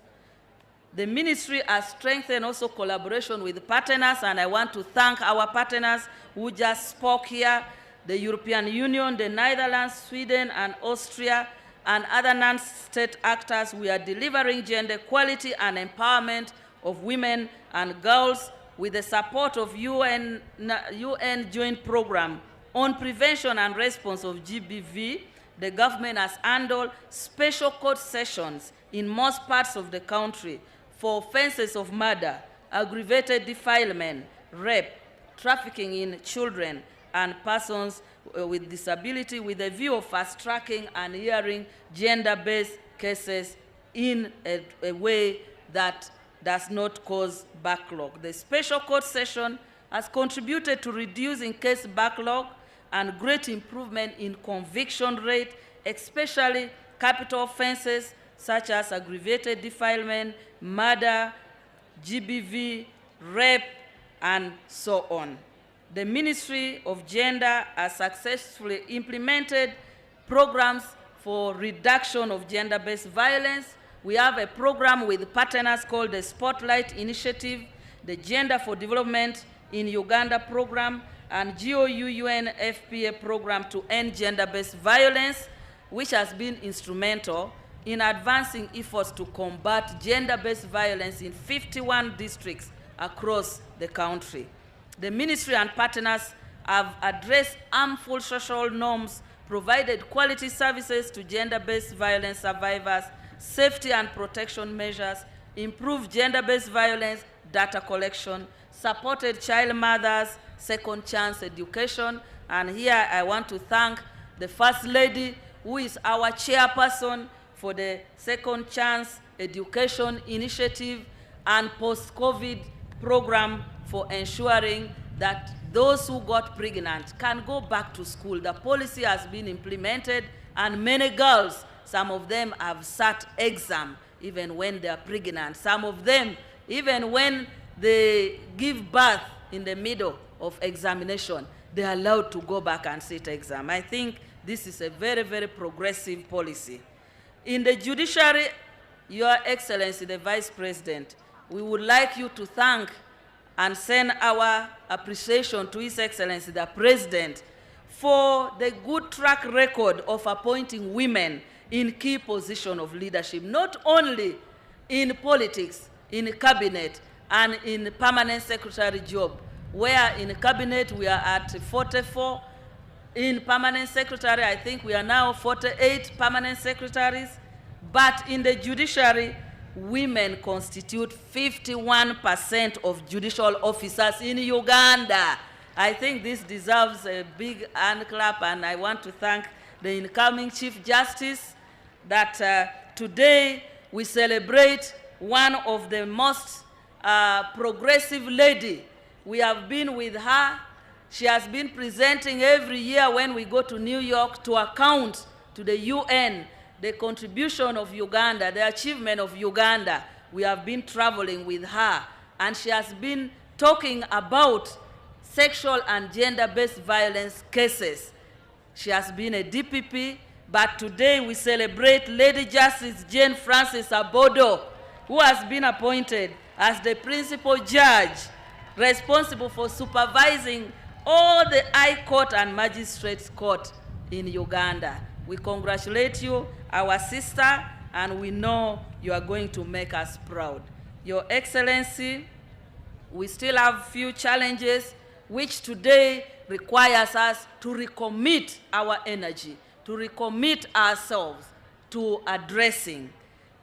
The ministry has strengthened also collaboration with partners, and I want to thank our partners who just spoke here, the European Union, the Netherlands, Sweden, and Austria, and other non-state actors. We are delivering gender equality and empowerment of women and girls with the support of UN Joint Program on Prevention and Response of GBV. The government has handled special court sessions in most parts of the country for offenses of murder, aggravated defilement, rape, trafficking in children and persons with disability, with a view of fast-tracking and hearing gender-based cases in a way that does not cause backlog. The special court session has contributed to reducing case backlog and great improvement in conviction rate, especially capital offenses such as aggravated defilement, murder, GBV, rape, and so on. The Ministry of Gender has successfully implemented programs for reduction of gender-based violence. We have a program with partners called the Spotlight Initiative, the Gender for Development in Uganda program, and GOU-UNFPA program to end gender-based violence, which has been instrumental in advancing efforts to combat gender-based violence in 51 districts across the country. The ministry and partners have addressed harmful social norms, provided quality services to gender-based violence survivors, safety and protection measures, improved gender-based violence data collection, supported child mothers, second chance education, and here I want to thank the First Lady, who is our chairperson for the Second Chance Education Initiative and post-COVID program for ensuring that those who got pregnant can go back to school. The policy has been implemented, and many girls, some of them have sat exam even when they are pregnant. Some of them, even when they give birth in the middle of examination, they are allowed to go back and sit exam. I think this is a very, very progressive policy. In the judiciary, Your Excellency, the Vice President, we would like you to thank and send our appreciation to His Excellency, the President, for the good track record of appointing women in key positions of leadership, not only in politics, in cabinet, and in permanent secretary job, where in cabinet we are at 44, in permanent secretary I think we are now 48 permanent secretaries, but in the judiciary, women constitute 51% of judicial officers in Uganda. I think this deserves a big hand clap, and I want to thank the incoming Chief Justice that today we celebrate one of the most progressive lady. We have been with her. She has been presenting every year when we go to New York to account to the UN the contribution of Uganda, the achievement of Uganda. We have been traveling with her, and she has been talking about sexual and gender-based violence cases. She has been a DPP, but today we celebrate Lady Justice Jane Francis Abodo, who has been appointed as the principal judge responsible for supervising all the High Court and Magistrates Court in Uganda. We congratulate you, our sister, and we know you are going to make us proud. Your Excellency, we still have few challenges which today requires us to recommit our energy, to recommit ourselves to addressing.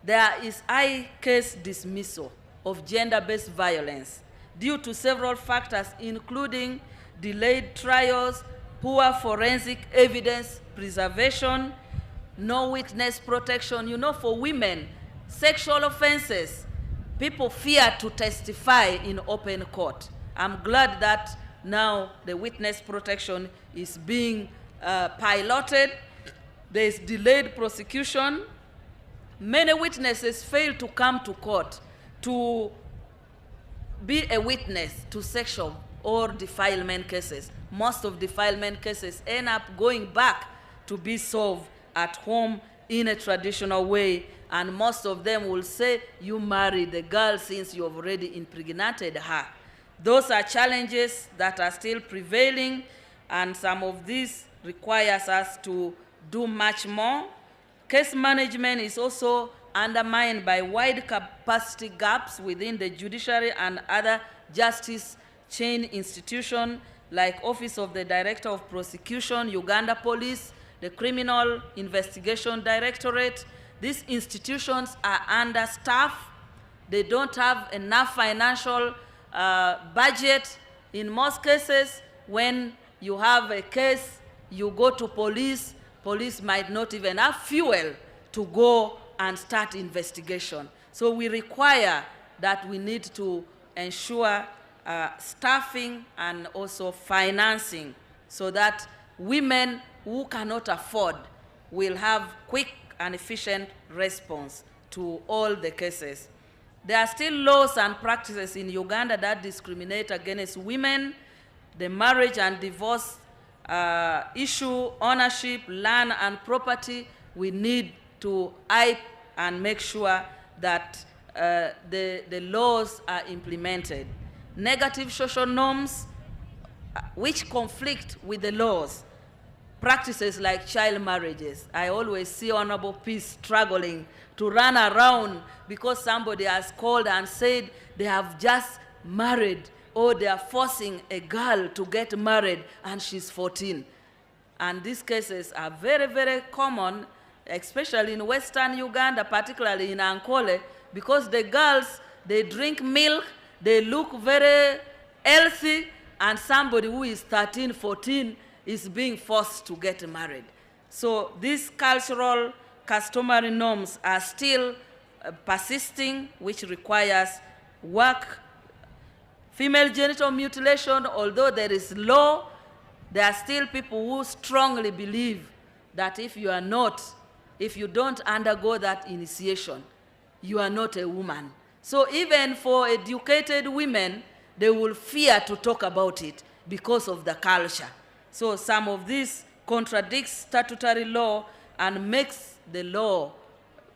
There is high case dismissal of gender-based violence due to several factors, including delayed trials, poor forensic evidence preservation, no witness protection. You know, for women, sexual offenses, people fear to testify in open court. I'm glad that now the witness protection is being piloted. There's delayed prosecution. Many witnesses fail to come to court to be a witness to sexual or defilement cases. Most of defilement cases end up going back to be solved at home in a traditional way, and most of them will say, you married the girl since you have already impregnated her. Those are challenges that are still prevailing, and some of these requires us to do much more. Case management is also undermined by wide capacity gaps within the judiciary and other justice chain institutions like Office of the Director of Prosecution, Uganda Police, the Criminal Investigation Directorate. These institutions are understaffed. They don't have enough financial budget. In most cases, when you have a case, you go to police, police might not even have fuel to go and start investigation. So we require that we need to ensure staffing and also financing so that women who cannot afford will have quick and efficient response to all the cases. There are still laws and practices in Uganda that discriminate against women. The marriage and divorce issue, ownership, land and property, we need to hype and make sure that the laws are implemented. Negative social norms which conflict with the laws, practices like child marriages. I always see Honorable Peace struggling to run around because somebody has called and said they have just married, or they are forcing a girl to get married and she's 14. And these cases are very, very common, especially in Western Uganda, particularly in Ankole, because the girls, they drink milk, they look very healthy, and somebody who is 13, 14 is being forced to get married. So these cultural, customary norms are still persisting, which requires work. Female genital mutilation, although there is law, there are still people who strongly believe that if you don't undergo that initiation, you are not a woman. So even for educated women, they will fear to talk about it because of the culture. So some of this contradicts statutory law and makes the law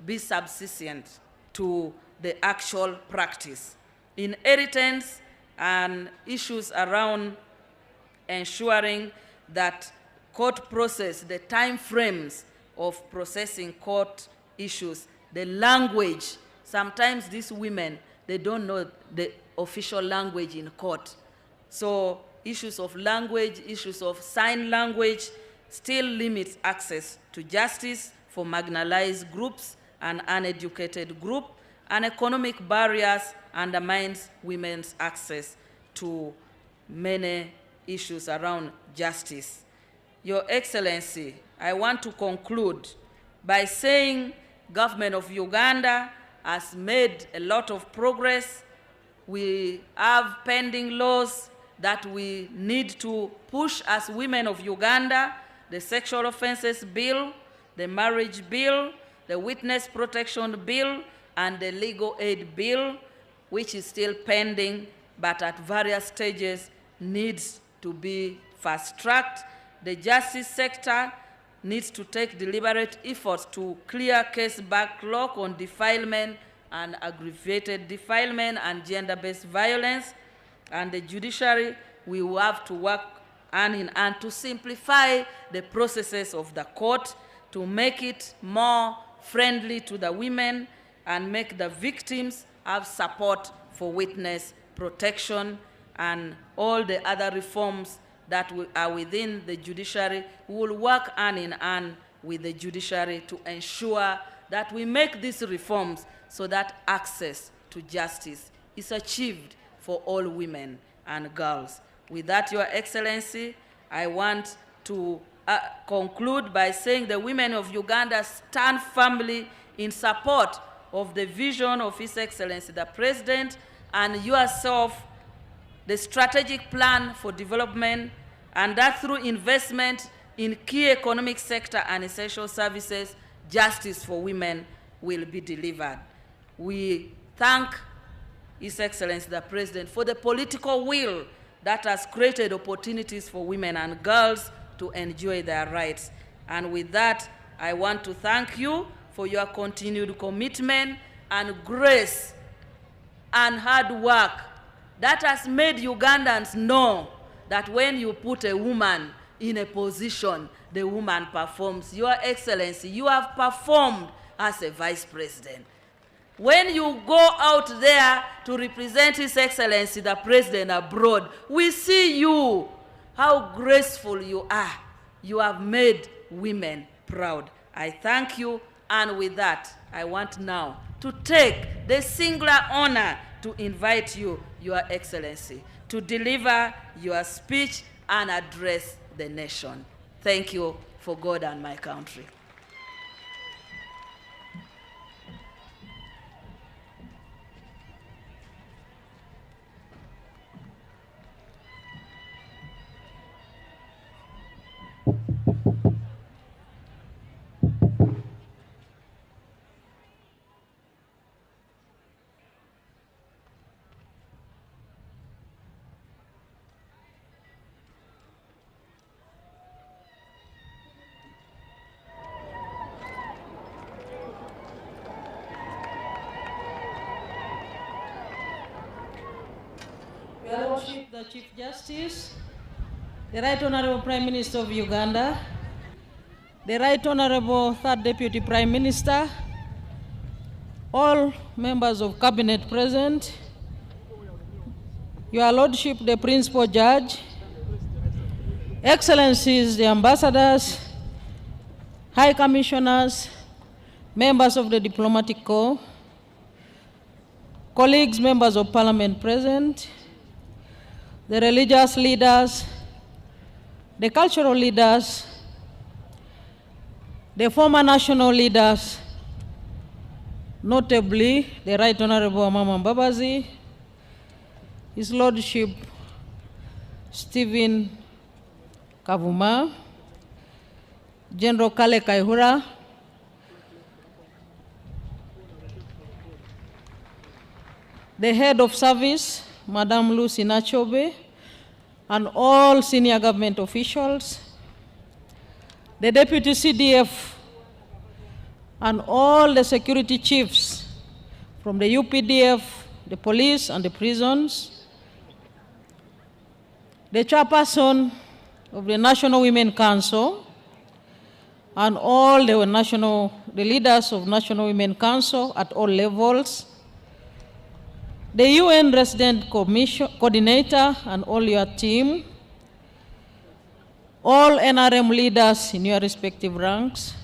be subservient to the actual practice. Inheritance and issues around ensuring that court process, the time frames of processing court issues, the language. Sometimes these women, they don't know the official language in court. So issues of language, issues of sign language still limits access to justice for marginalized groups and uneducated groups, and economic barriers undermines women's access to many issues around justice. Your Excellency, I want to conclude by saying government of Uganda has made a lot of progress. We have pending laws that we need to push as women of Uganda: the Sexual Offences Bill, the Marriage Bill, the Witness Protection Bill, and the Legal Aid Bill, which is still pending, but at various stages needs to be fast-tracked. The justice sector needs to take deliberate efforts to clear case backlog on defilement and aggravated defilement and gender-based violence. And the judiciary will have to work hand in hand to simplify the processes of the court, to make it more friendly to the women and make the victims have support for witness protection, and all the other reforms that are within the judiciary. We will work hand in hand with the judiciary to ensure that we make these reforms so that access to justice is achieved for all women and girls. With that, Your Excellency, I want to conclude by saying the women of Uganda stand firmly in support of the vision of His Excellency the President and yourself, the strategic plan for development, and that through investment in key economic sector and essential services, justice for women will be delivered. We thank His Excellency the President for the political will that has created opportunities for women and girls to enjoy their rights. And with that, I want to thank you for your continued commitment and grace and hard work that has made Ugandans know that when you put a woman in a position, the woman performs. Your Excellency, you have performed as a Vice President. When you go out there to represent His Excellency the President abroad, we see you, how graceful you are. You have made women proud. I thank you, and with that, I want now to take the singular honor to invite you, Your Excellency, to deliver your speech and address the nation. Thank you for God and my country. Your Lordship, the Chief Justice, the Right Honorable Prime Minister of Uganda, the Right Honorable Third Deputy Prime Minister, all members of Cabinet present, Your Lordship, the Principal Judge, Excellencies, the Ambassadors, High Commissioners, members of the Diplomatic Corps, colleagues, members of Parliament present, the religious leaders, the cultural leaders, the former national leaders, notably the Right Honorable Amama Mbabazi, His Lordship Stephen Kavuma, General Kale Kaihura, the Head of Service, Madam Lucy Nachobe, and all senior government officials, the Deputy CDF, and all the security chiefs from the UPDF, the police, and the prisons, the chairperson of the National Women Council, and all the leaders of National Women Council at all levels, the UN Resident Coordinator and all your team, all NRM leaders in your respective ranks,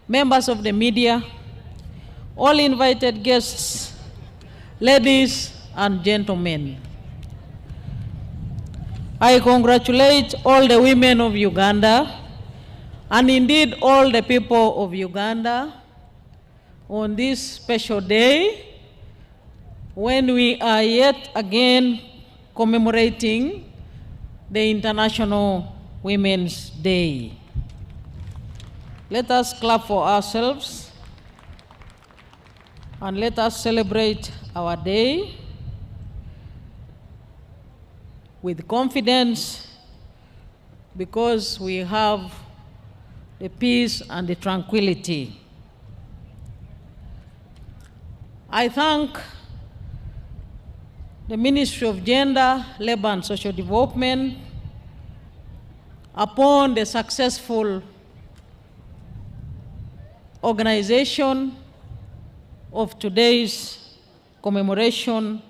members of the media, all invited guests, ladies and gentlemen. I congratulate all the women of Uganda and indeed all the people of Uganda on this special day when we are yet again commemorating the International Women's Day. Let us clap for ourselves and let us celebrate our day with confidence because we have the peace and the tranquility. I thank the Ministry of Gender, Labor and Social Development upon the successful organization of today's commemoration,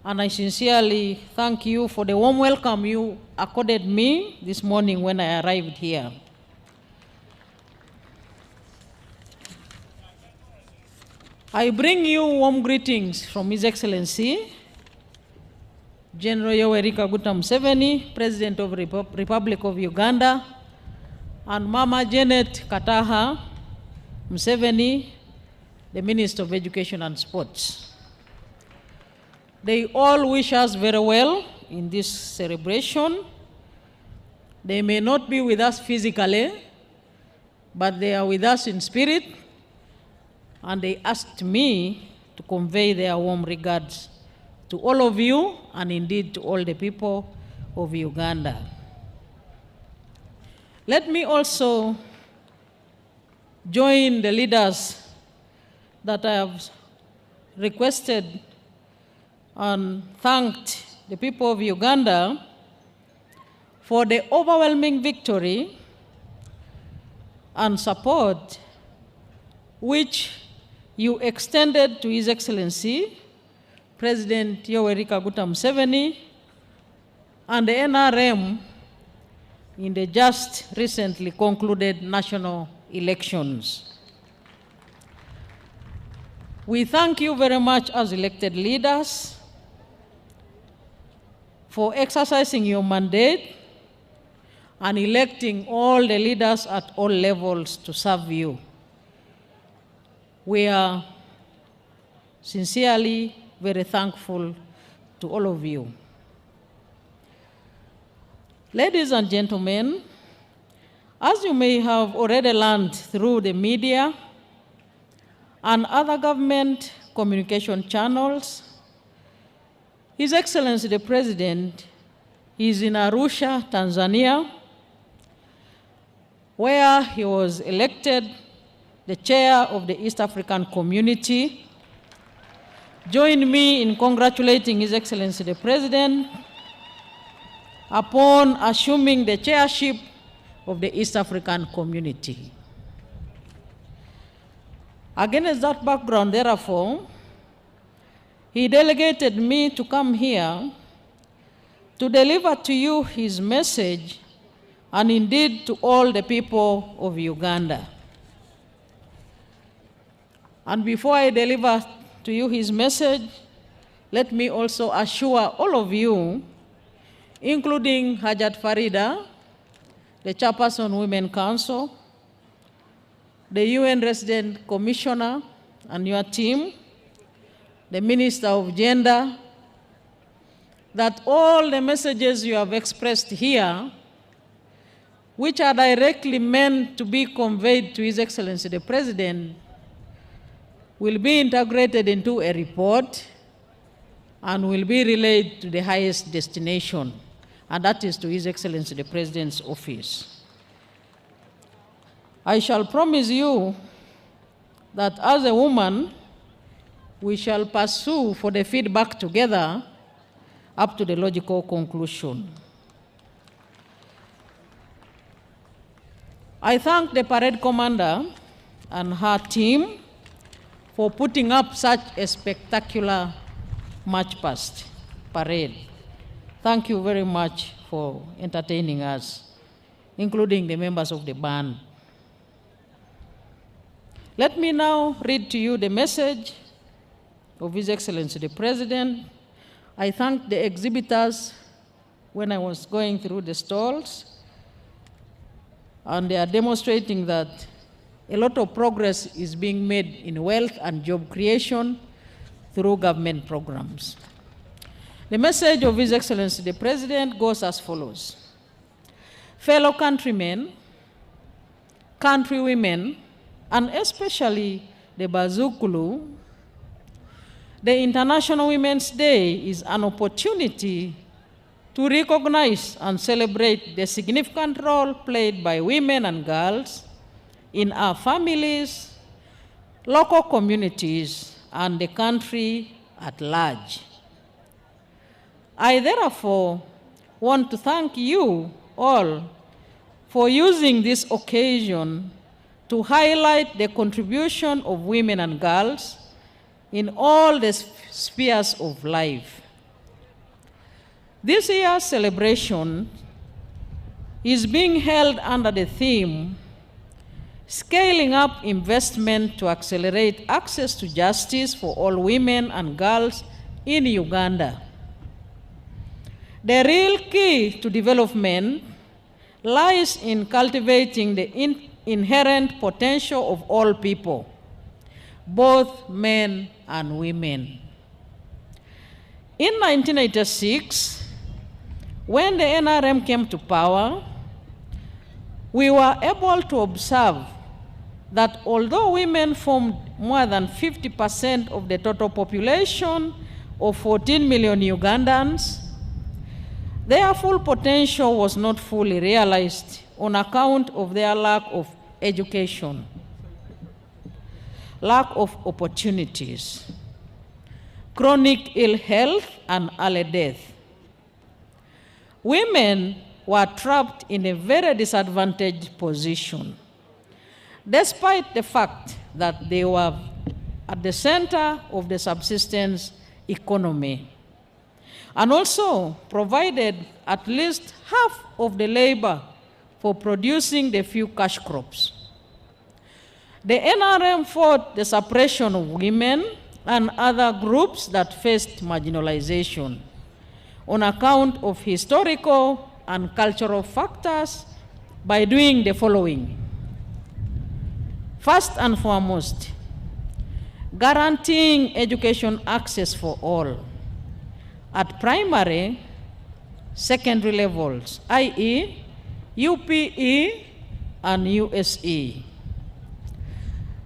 and I sincerely thank you for the warm welcome you accorded me this morning when I arrived here. I bring you warm greetings from His Excellency, General Yoweri Kaguta Museveni, President of the Republic of Uganda, and Mama Janet Kataha Museveni, the Minister of Education and Sports. They all wish us very well in this celebration, They may not be with us physically, but they are with us in spirit, and they asked me to convey their warm regards to all of you, and indeed to all the people of Uganda. Let me also join the leaders that I have requested and thanked the people of Uganda for the overwhelming victory and support which you extended to His Excellency President Yoweri Kaguta Museveni and the NRM in the just recently concluded national elections. We thank you very much as elected leaders for exercising your mandate and electing all the leaders at all levels to serve you. We are sincerely very thankful to all of you. Ladies and gentlemen, as you may have already learned through the media and other government communication channels, His Excellency the President is in Arusha, Tanzania, where he was elected the chair of the East African Community. Join me in congratulating His Excellency the President upon assuming the chairship of the East African Community. Against that background, therefore, he delegated me to come here to deliver to you his message, and indeed to all the people of Uganda. And before I deliver to you his message, let me also assure all of you, including Hajat Farida, the Chairperson Women Council, the UN Resident Commissioner and your team, the Minister of Gender, that all the messages you have expressed here, which are directly meant to be conveyed to His Excellency the President, will be integrated into a report and will be relayed to the highest destination, and that is to His Excellency the President's office. I shall promise you that as a woman, we shall pursue for the feedback together up to the logical conclusion. I thank the parade commander and her team for putting up such a spectacular march past parade. Thank you very much for entertaining us, including the members of the band. Let me now read to you the message of His Excellency the President. I thank the exhibitors when I was going through the stalls, and they are demonstrating that a lot of progress is being made in wealth and job creation through government programs. The message of His Excellency the President goes as follows. Fellow countrymen, countrywomen, and especially the Bazukulu, the International Women's Day is an opportunity to recognize and celebrate the significant role played by women and girls in our families, local communities, and the country at large. I therefore want to thank you all for using this occasion to highlight the contribution of women and girls in all the spheres of life. This year's celebration is being held under the theme, Scaling Up Investment to Accelerate Access to Justice for All Women and Girls in Uganda. The real key to development lies in cultivating the inherent potential of all people, both men and women. In 1986, when the NRM came to power, we were able to observe that although women formed more than 50% of the total population of 14 million Ugandans, their full potential was not fully realized on account of their lack of education, lack of opportunities, chronic ill health, and early death. Women were trapped in a very disadvantaged position, despite the fact that they were at the center of the subsistence economy, and also provided at least half of the labor for producing the few cash crops. The NRM fought the suppression of women and other groups that faced marginalization on account of historical and cultural factors by doing the following. First and foremost, guaranteeing education access for all at primary, secondary levels, i.e., UPE and USE.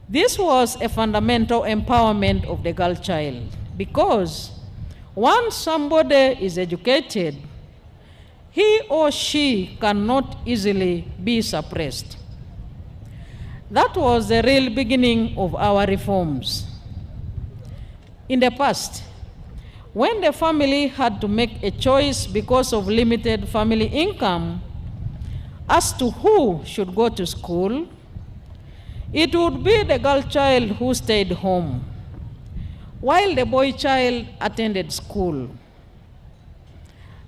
This was a fundamental empowerment of the girl child because once somebody is educated, he or she cannot easily be suppressed. That was the real beginning of our reforms. In the past, when the family had to make a choice because of limited family income as to who should go to school, it would be the girl child who stayed home, while the boy child attended school.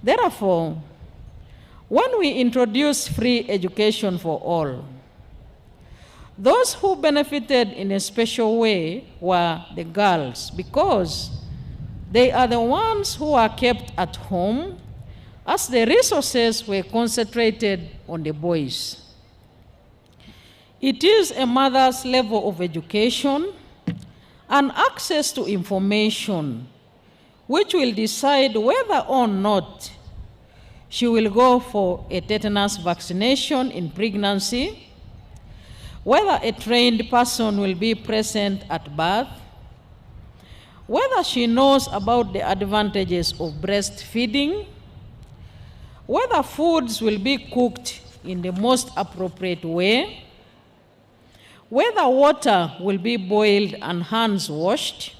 Therefore, when we introduced free education for all, those who benefited in a special way were the girls because they are the ones who are kept at home as the resources were concentrated on the boys. It is a mother's level of education and access to information which will decide whether or not she will go for a tetanus vaccination in pregnancy, whether a trained person will be present at birth, whether she knows about the advantages of breastfeeding, whether foods will be cooked in the most appropriate way, whether water will be boiled and hands washed,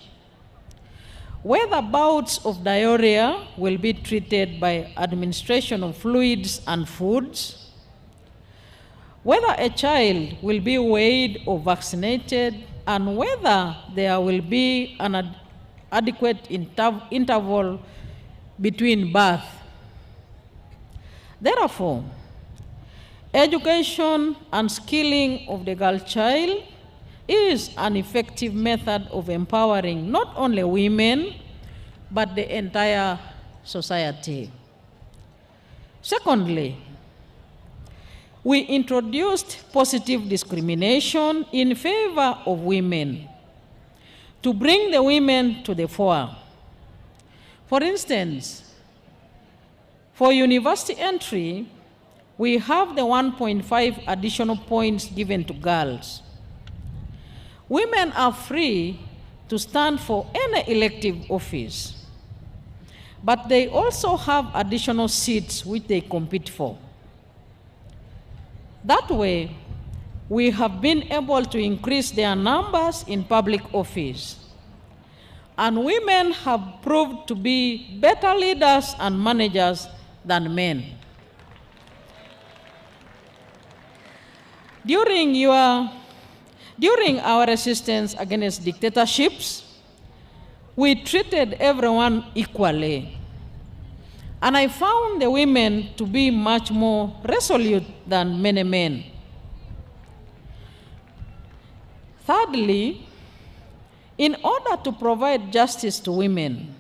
whether bouts of diarrhea will be treated by administration of fluids and foods, whether a child will be weighed or vaccinated, and whether there will be an adequate interval between birth. Therefore, education and skilling of the girl child is an effective method of empowering not only women, but the entire society. Secondly, we introduced positive discrimination in favor of women to bring the women to the fore. For instance, for university entry, we have the 1.5 additional points given to girls. Women are free to stand for any elective office, but they also have additional seats which they compete for. That way, we have been able to increase their numbers in public office, and women have proved to be better leaders and managers than men. During our resistance against dictatorships, we treated everyone equally. And I found the women to be much more resolute than many men. Thirdly, in order to provide justice to women,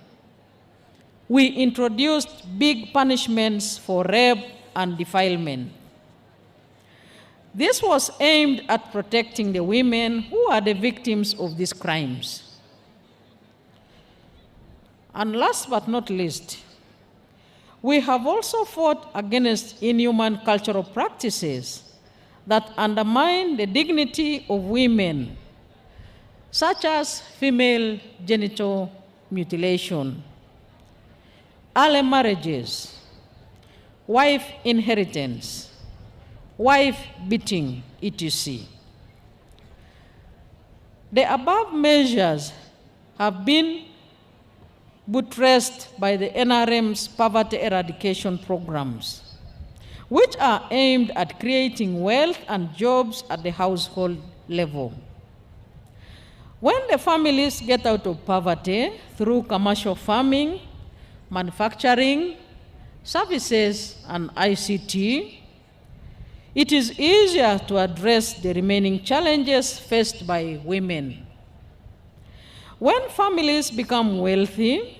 we introduced big punishments for rape and defilement. This was aimed at protecting the women who are the victims of these crimes. And last but not least, we have also fought against inhuman cultural practices that undermine the dignity of women, such as female genital mutilation, early marriages, wife inheritance, wife beating, etc. The above measures have been buttressed by the NRM's poverty eradication programs, which are aimed at creating wealth and jobs at the household level. When the families get out of poverty through commercial farming, manufacturing, services, and ICT, it is easier to address the remaining challenges faced by women. When families become wealthy,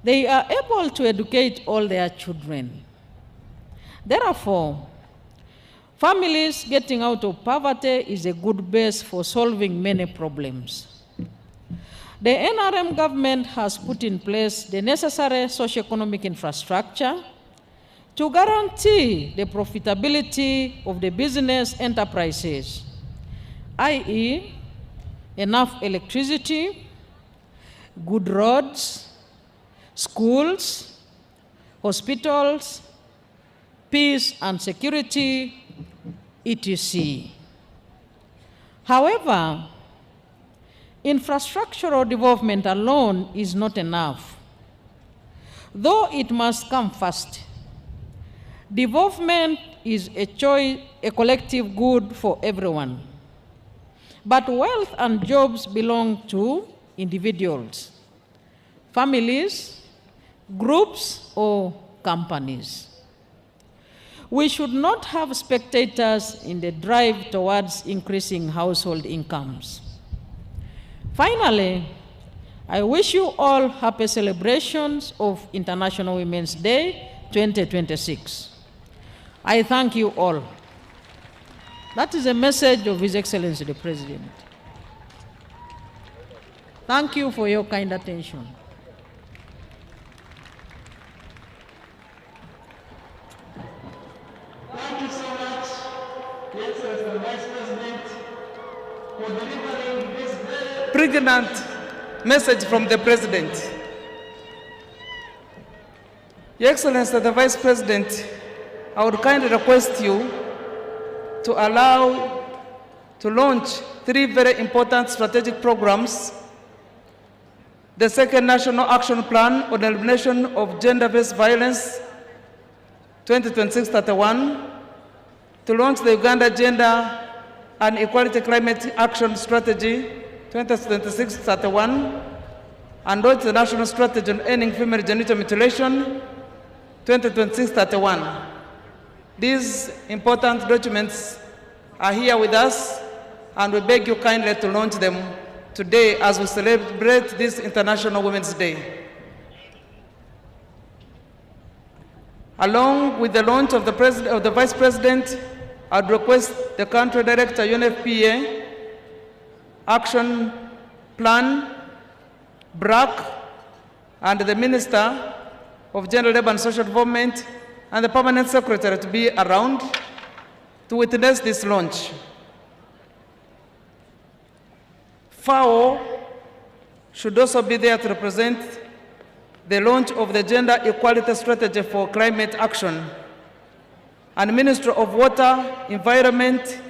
they are able to educate all their children. Therefore, families getting out of poverty is a good base for solving many problems. The NRM government has put in place the necessary socioeconomic infrastructure to guarantee the profitability of the business enterprises, i.e., enough electricity, good roads, schools, hospitals, peace and security, etc. However, infrastructural development alone is not enough, though it must come first. Development is a collective good for everyone, but wealth and jobs belong to individuals, families, groups, or companies. We should not have spectators in the drive towards increasing household incomes. Finally, I wish you all happy celebrations of International Women's Day 2026. I thank you all. That is a message of His Excellency the President. Thank you for your kind attention. Thank you so much, Your Excellency the Vice President, for delivering this very pregnant message from the President. Your Excellency the Vice President, I would kindly request you to allow to launch 3 very important strategic programs: the second National Action Plan on Elimination of Gender-Based Violence 2026-31, to launch the Uganda Gender and Equality Climate Action Strategy 2026-31, and launch the National Strategy on Ending Female Genital Mutilation 2026-31. These important documents are here with us, and we beg you kindly to launch them today as we celebrate this International Women's Day. Along with the launch of the Vice President, I'd request the Country Director, UNFPA, Action Plan, BRAC, and the Minister of Gender, Labour and Social Development, and the Permanent Secretary to be around to witness this launch. FAO should also be there to represent the launch of the Gender Equality Strategy for Climate Action, and Ministry of Water, Environment,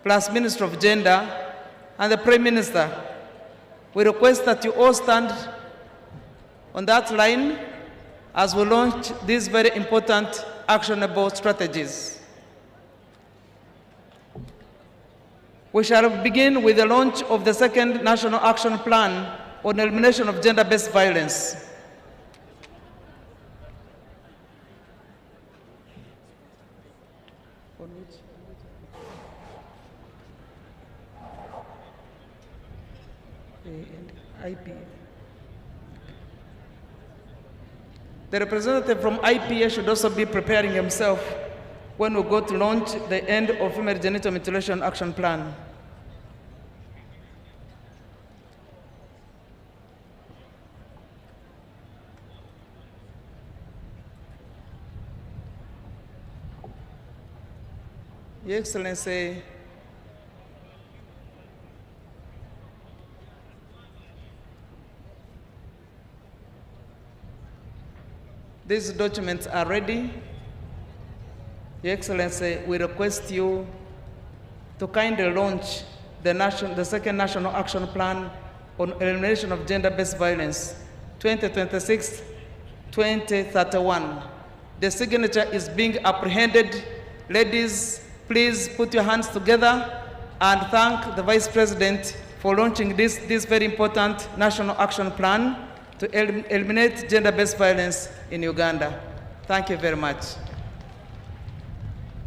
plus Ministry of Gender, and the Prime Minister. We request that you all stand on that line as we launch these very important actionable strategies. We shall begin with the launch of the second National Action Plan on Elimination of Gender-Based Violence. The representative from IPA should also be preparing himself when we go to launch the End of Female Genital Mutilation Action Plan. Your Excellency, these documents are ready. Your Excellency, we request you to kindly launch the second National Action Plan on Elimination of Gender-Based Violence, 2026-2031. The signature is being apprehended. Ladies, please put your hands together and thank the Vice President for launching this very important National Action Plan to eliminate gender-based violence in Uganda. Thank you very much.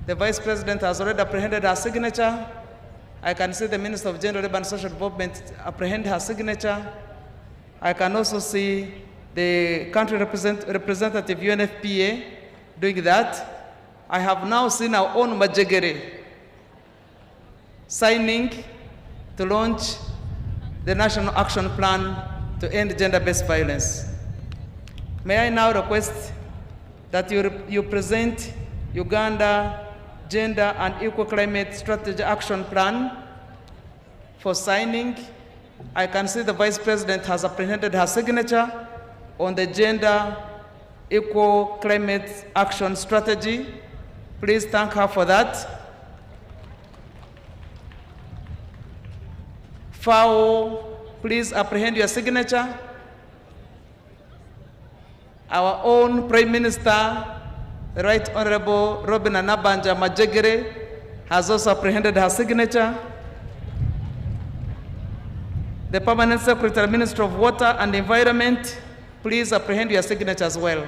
The Vice President has already apprehended her signature. I can see the Minister of Gender, Labour and Social Development apprehend her signature. I can also see the country representative UNFPA doing that. I have now seen our own Majegere signing to launch the National Action Plan to end gender-based violence. May I now request that you present Uganda Gender and Equal Climate Strategy Action Plan for signing. I can see the Vice President has apprehended her signature on the Gender Equal Climate Action Strategy. Please thank her for that. FAO, please apprehend your signature. Our own Prime Minister, the Right Honorable Robina Nabanja Majegere, has also apprehended her signature. The Permanent Secretary, Minister of Water and Environment, please apprehend your signature as well.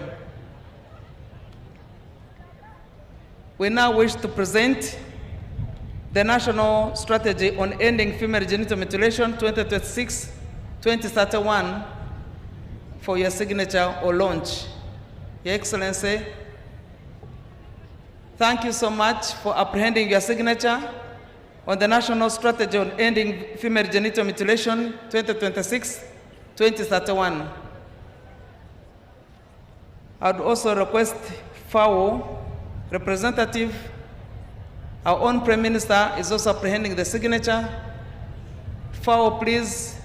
We now wish to present the National Strategy on Ending Female Genital Mutilation 2026-2031 for your signature or launch. Your Excellency, thank you so much for apprehending your signature on the National Strategy on Ending Female Genital Mutilation 2026-2031. I would also request FAO representative, our own Prime Minister is also apprehending the signature. FAO, please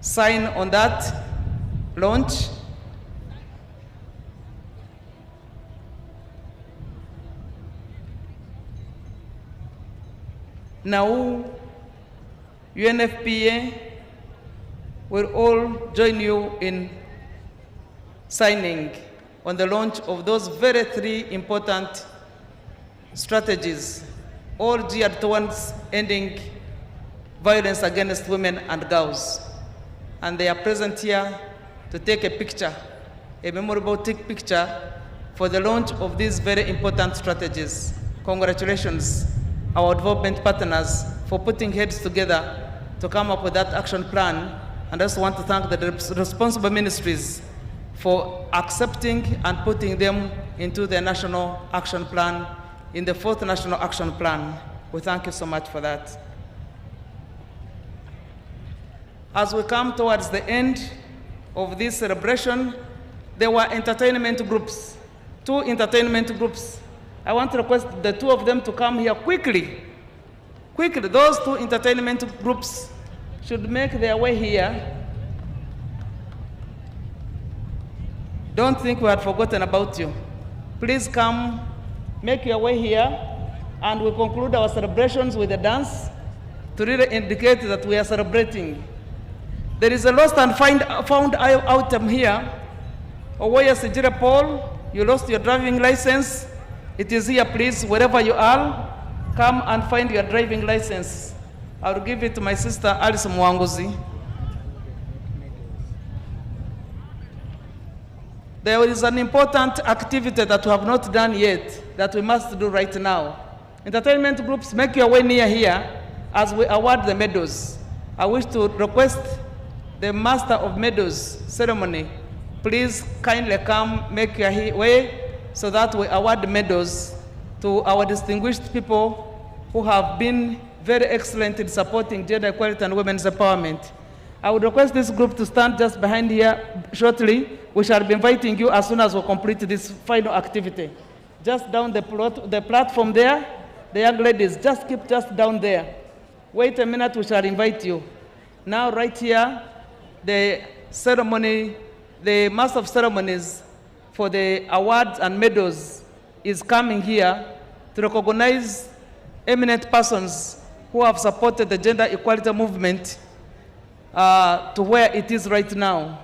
sign on that launch. Now, UNFPA will all join you in signing on the launch of those very three important strategies, all geared towards ending violence against women and girls. And they are present here to take a picture, a memorable picture for the launch of these very important strategies. Congratulations, our development partners, for putting heads together to come up with that action plan. And I also want to thank the responsible ministries for accepting and putting them into the National Action Plan, in the 4th National Action Plan. We thank you so much for that. As we come towards the end of this celebration, there were entertainment groups, 2 entertainment groups. I want to request the 2 of them to come here quickly. Quickly, those 2 entertainment groups should make their way here. Don't think we had forgotten about you. Please come, make your way here, and we conclude our celebrations with a dance to really indicate that we are celebrating. There is a lost and found item here. Owoya Sijire Paul, you lost your driving license. It is here, please, wherever you are, come and find your driving license. I will give it to my sister, Alice Mwanguzi. There is an important activity that we have not done yet that we must do right now. Entertainment groups, make your way near here as we award the medals. I wish to request the Master of Medals ceremony, please kindly come, make your way so that we award the medals to our distinguished people who have been very excellent in supporting gender equality and women's empowerment. I would request this group to stand just behind here shortly. We shall be inviting you as soon as we complete this final activity. just down the platform there. The young ladies, just keep just down there. Wait a minute, we shall invite you. Now, right here, the ceremony, the Master of Ceremonies for the awards and medals is coming here to recognize eminent persons who have supported the gender equality movement to where it is right now.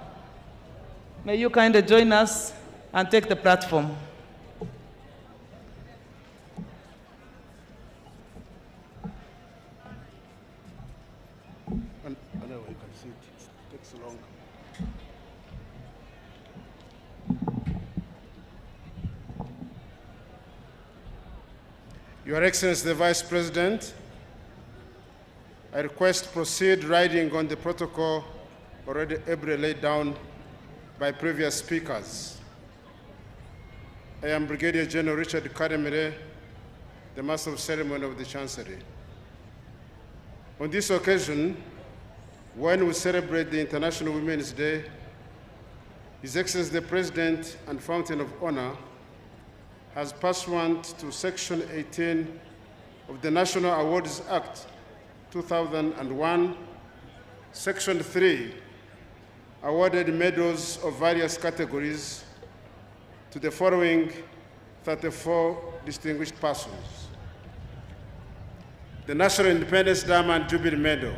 May you kindly join us and take the platform. Your Excellency, the Vice President, I request to proceed riding on the protocol already ably laid down by previous speakers. I am Brigadier General Richard Kademire, the Master of Ceremony of the Chancery. On this occasion, when we celebrate the International Women's Day, His Excellency the President and Fountain of Honor has pursuant to Section 18 of the National Awards Act 2001, Section 3, awarded medals of various categories to the following 34 distinguished persons. The National Independence Diamond Jubilee Medal.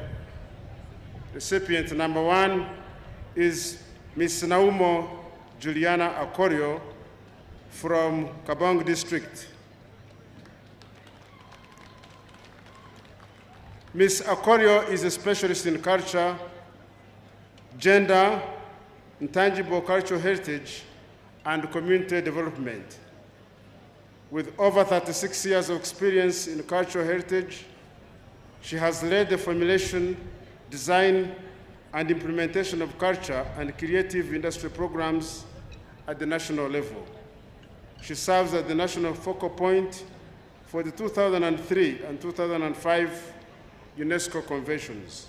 Recipient number 1 is Ms. Naumo Juliana Akorio from Kabong District. Ms. Akorio is a specialist in culture, gender, intangible cultural heritage, and community development. With over 36 years of experience in cultural heritage, she has led the formulation, design, and implementation of culture and creative industry programs at the national level. She serves as the national focal point for the 2003 and 2005 UNESCO conventions.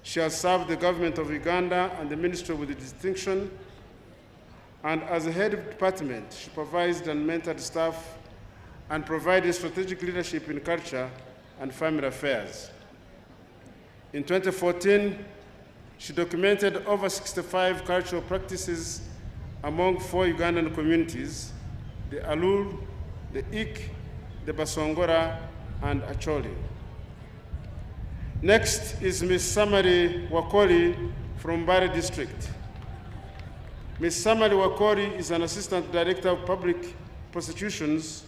She has served the government of Uganda and the ministry with distinction, and as a head of department, she supervised and mentored staff and provided strategic leadership in culture and family affairs. In 2014, she documented over 65 cultural practices among 4 Ugandan communities: the Alul, the Ik, the Basongora, and Acholi. Next is Ms. Samari Wakori from Mbare District. Ms. Samari Wakori is an Assistant Director of Public Prosecutions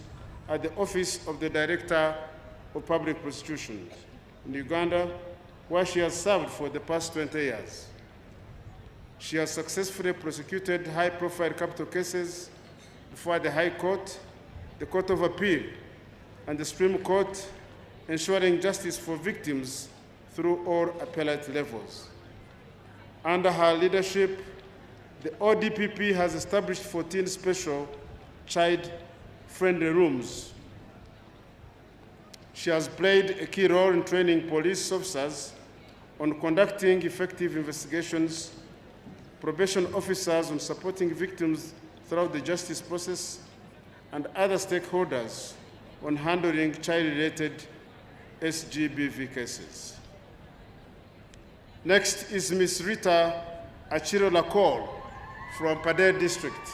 at the Office of the Director of Public Prosecutions in Uganda, where she has served for the past 20 years. She has successfully prosecuted high-profile capital cases before the High Court, the Court of Appeal, and the Supreme Court, ensuring justice for victims through all appellate levels. Under her leadership, the ODPP has established 14 special child-friendly rooms. She has played a key role in training police officers on conducting effective investigations, probation officers on supporting victims throughout the justice process, and other stakeholders on handling child-related SGBV cases. Next is Ms. Rita Achiro Lakol from Padere District.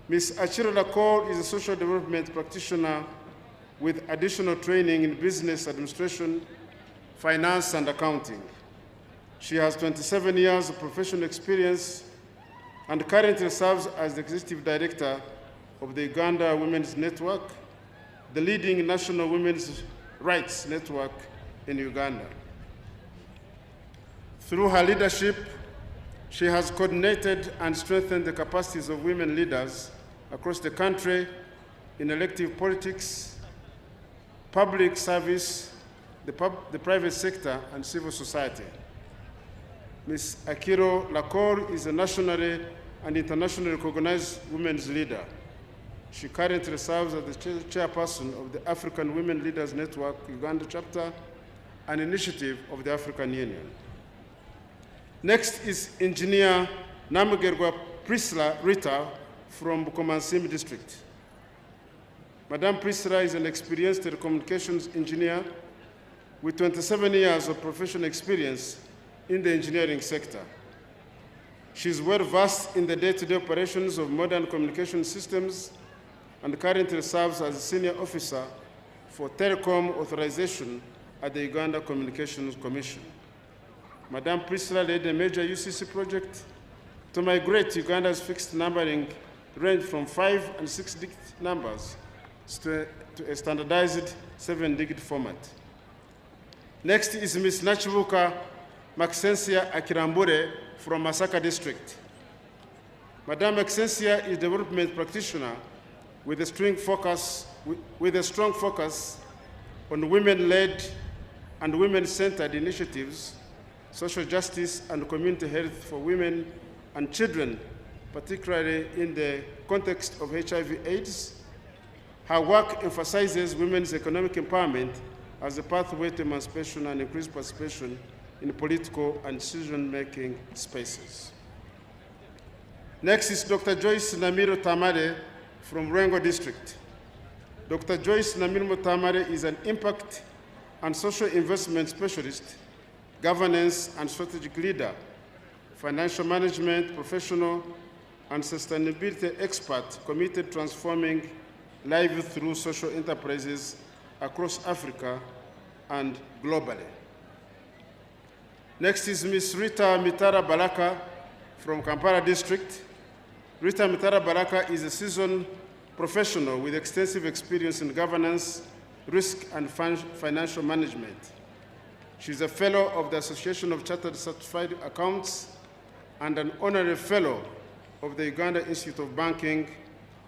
Ms. Achiro Lakol is a social development practitioner with additional training in business administration, finance, and accounting. She has 27 years of professional experience and currently serves as the Executive Director of the Uganda Women's Network, the leading national women's rights network in Uganda. Through her leadership, she has coordinated and strengthened the capacities of women leaders across the country in elective politics, public service, the private sector, and civil society. Ms. Akiro Lakor is a nationally and internationally recognized women's leader. She currently serves as the chairperson of the African Women Leaders Network Uganda chapter, an initiative of the African Union. Next is Engineer Namugerwa Prisla Rita from Bukomansim District. Madame Priscilla is an experienced telecommunications engineer with 27 years of professional experience in the engineering sector. She is well versed in the day-to-day operations of modern communication systems and currently serves as a senior officer for telecom authorization at the Uganda Communications Commission. Madame Priscilla led a major UCC project to migrate Uganda's fixed numbering range from 5 and 6-digit numbers to a standardized 7-digit format. Next is Ms. Nachibuka Maxensia Akirambure from Masaka District. Madame Maxensia is a development practitioner with a strong focus on women-led and women-centered initiatives, social justice, and community health for women and children, particularly in the context of HIV/AIDS. Her work emphasizes women's economic empowerment as a pathway to emancipation and increased participation in political and decision-making spaces. Next is Dr. Joyce Namiro Tamare from Rengo District. Dr. Joyce Namiro Tamare is an impact and social investment specialist, governance and strategic leader, financial management professional, and sustainability expert committed to transforming lives through social enterprises across Africa and globally. Next is Ms. Rita Mitara Baraka from Kampala District. Rita Mitara Baraka is a seasoned professional with extensive experience in governance, risk, and financial management. She's a fellow of the Association of Chartered Certified Accountants and an honorary fellow of the Uganda Institute of Banking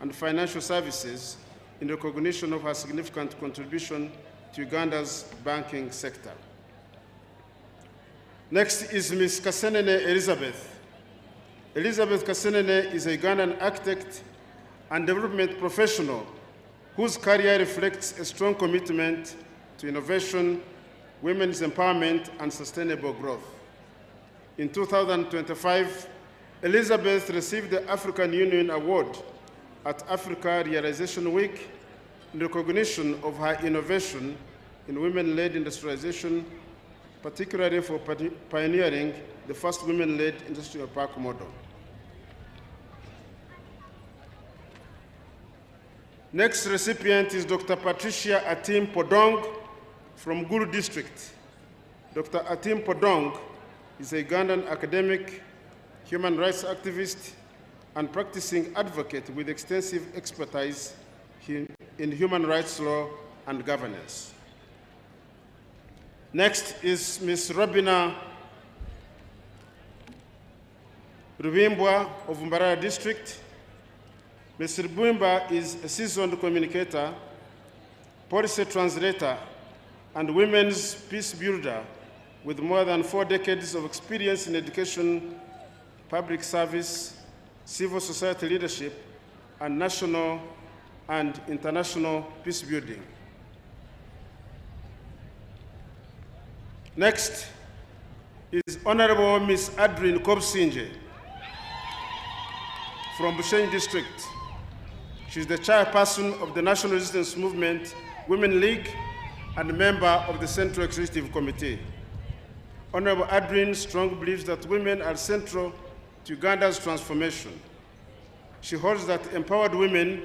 and Financial Services in recognition of her significant contribution to Uganda's banking sector. Next is Ms. Kasenene Elizabeth. Elizabeth Kasenene is a Ugandan architect and development professional whose career reflects a strong commitment to innovation, women's empowerment, and sustainable growth. In 2025, Elizabeth received the African Union Award at Africa Realization Week in recognition of her innovation in women-led industrialization, particularly for pioneering the first women-led industrial park model. Next recipient is Dr. Patricia Atim Podong from Gulu District. Dr. Atim Podong is a Ugandan academic, human rights activist, and practicing advocate with extensive expertise in human rights law and governance. Next is Ms. Robina Rubimbwa of Mbarara District. Ms. Rubimbwa is a seasoned communicator, policy translator, and women's peace builder with more than 4 decades of experience in education, public service, civil society leadership, and national and international peace building. Next is Honorable Ms. Adrien Kobsinje from Bushenyi District. She's the chairperson of the National Resistance Movement Women League and a member of the Central Executive Committee. Honorable Adrien strongly believes that women are central to Uganda's transformation. She holds that empowered women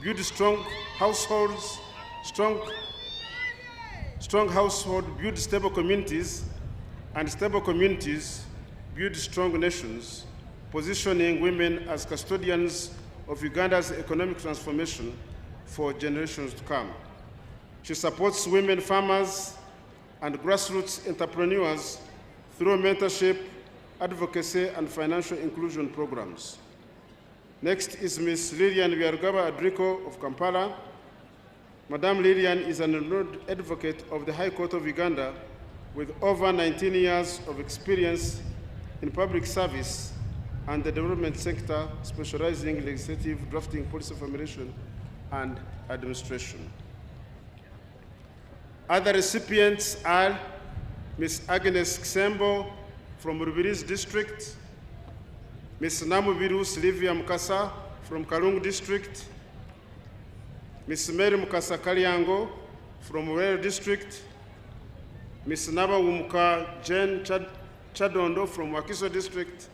build strong households, strong households build stable communities, and stable communities build strong nations, positioning women as custodians of Uganda's economic transformation for generations to come. She supports women farmers and grassroots entrepreneurs through mentorship, advocacy, and financial inclusion programs. Next is Ms. Lilian Byarugaba Adriko of Kampala. Madame Lilian is an renowned advocate of the High Court of Uganda with over 19 years of experience in public service and the development sector, specializing in legislative drafting, policy formulation, and administration. Other recipients are Ms. Agnes Ksembo from Rubirizi District, Ms. Namubirus Livia Mukasa from Kalungu District, Ms. Mary Mukasa Kalyango from Rural District, Ms. Naba Wumuka Jen Chadondo from Wakiso District,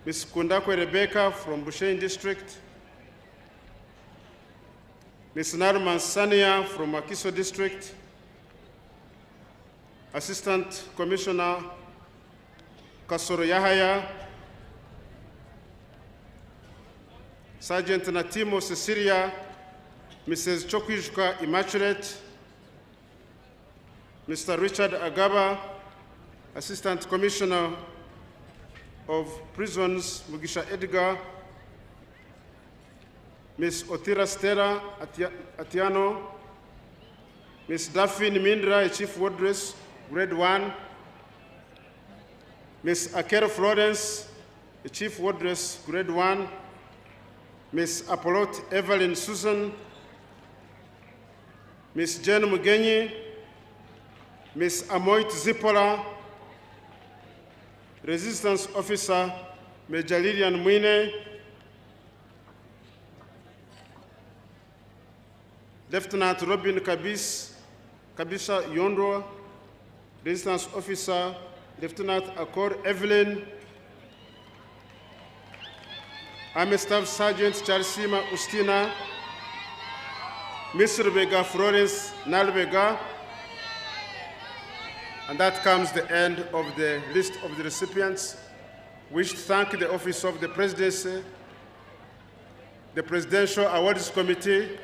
Ms. Kundakwe Rebecca from Bushain District, Ms. Narman Sania from Wakiso District, Assistant Commissioner Kasoro Yahaya, Sergeant Natimo Cecilia, Mrs. Chokwijuka Immaculate, Mr. Richard Agaba, Assistant Commissioner of Prisons, Mugisha Edgar, Ms. Otira Stella Atiano, Ms. Daphne Mindra, Chief Wardress, Grade 1, Ms. Akero Florence, Chief Wardress, Grade 1, Ms. Apollote Evelyn Susan, Ms. Jen Mugenyi, Ms. Amoit Zipola, Resistance Officer Major Lilian Mwine, Lieutenant Robin Kabisa Yondo, Resistance Officer Lieutenant Akor Evelyn, Army Staff Sergeant Charsima Ustina, Ms. Rebecca Florence Nalbega, and that comes the end of the list of the recipients. We wish to thank the Office of the Presidency, the Presidential Awards Committee,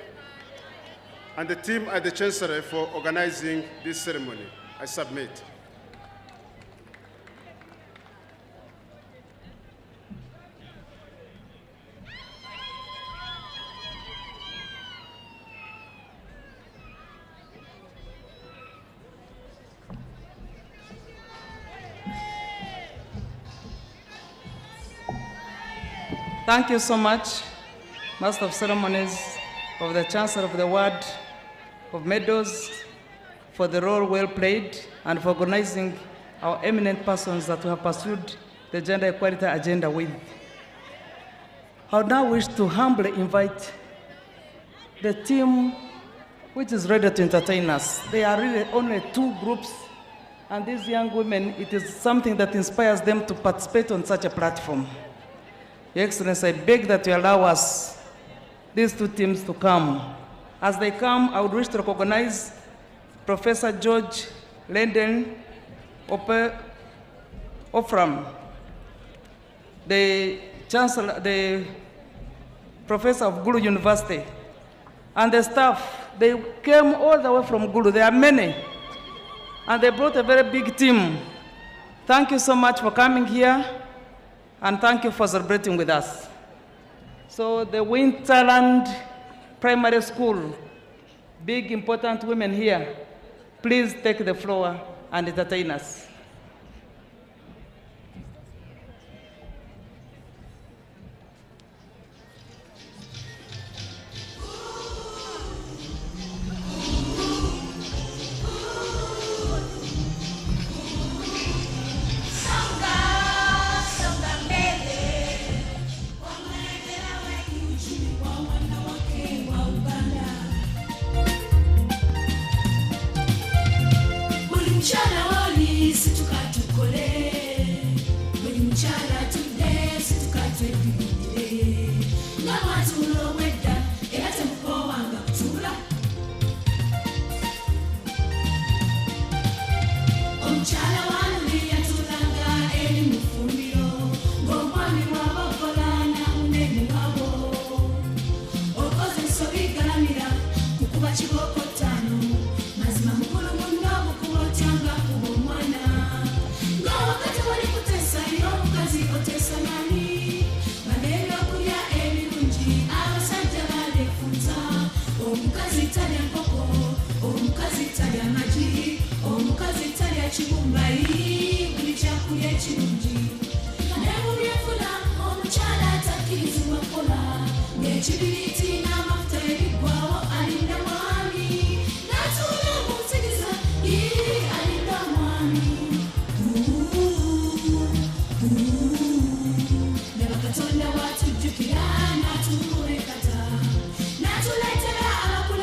and the team at the Chancellery for organizing this ceremony. I submit. Thank you so much, Master of Ceremonies of the Chancellor of the Ward of Meadows, for the role well played and for organizing our eminent persons that we have pursued the gender equality agenda with. I would now wish to humbly invite the team which is ready to entertain us. They are really only two groups, and these young women, it is something that inspires them to participate on such a platform. Your Excellency, I beg that you allow us, these two teams, to come. As they come, I would wish to recognize Professor George Lenden Ofram, the Chancellor, the Professor of Gulu University, and the staff. They came all the way from Gulu. There are many, and they brought a very big team. Thank you so much for coming here, and thank you for celebrating with us. So the Winterland Primary School, big important women here, please take the floor and entertain us. Katonda watujjukira n'atuwekata n'atuleetera abakulu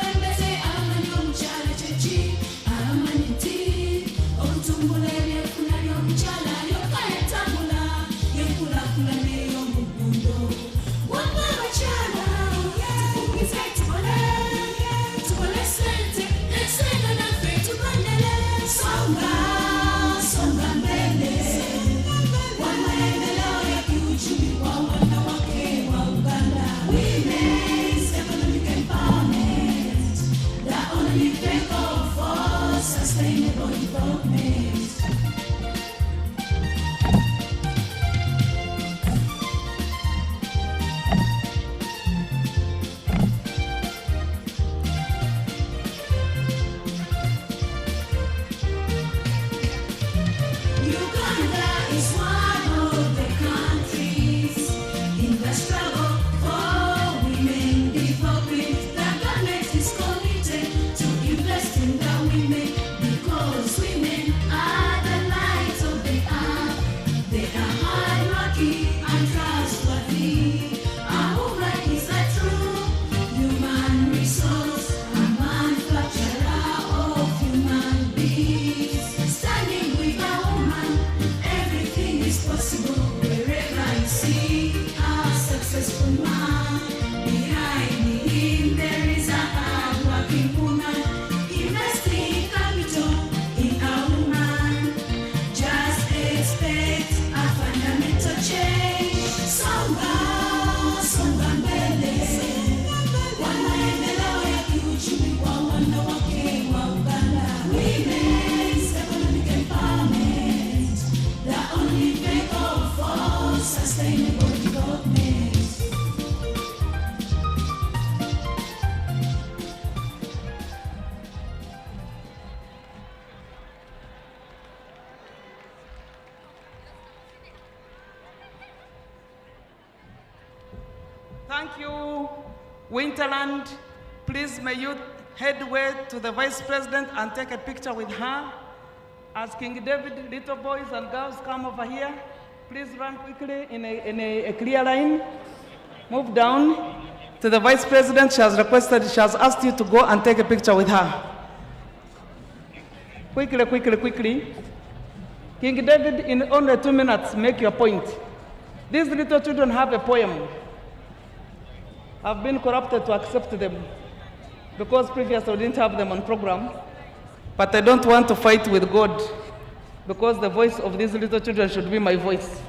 Thank you, Winterland. Please, may you headway to the Vice President and take a picture with her. As King David, little boys and girls come over here. Please run quickly in a clear line. Move down to the Vice President. She has asked you to go and take a picture with her. Quickly, quickly, quickly. King David, in only 2 minutes, make your point. These little children have a poem. I've been corrupted to accept them because previously we didn't have them on program. But I don't want to fight with God because the voice of these little children should be my voice.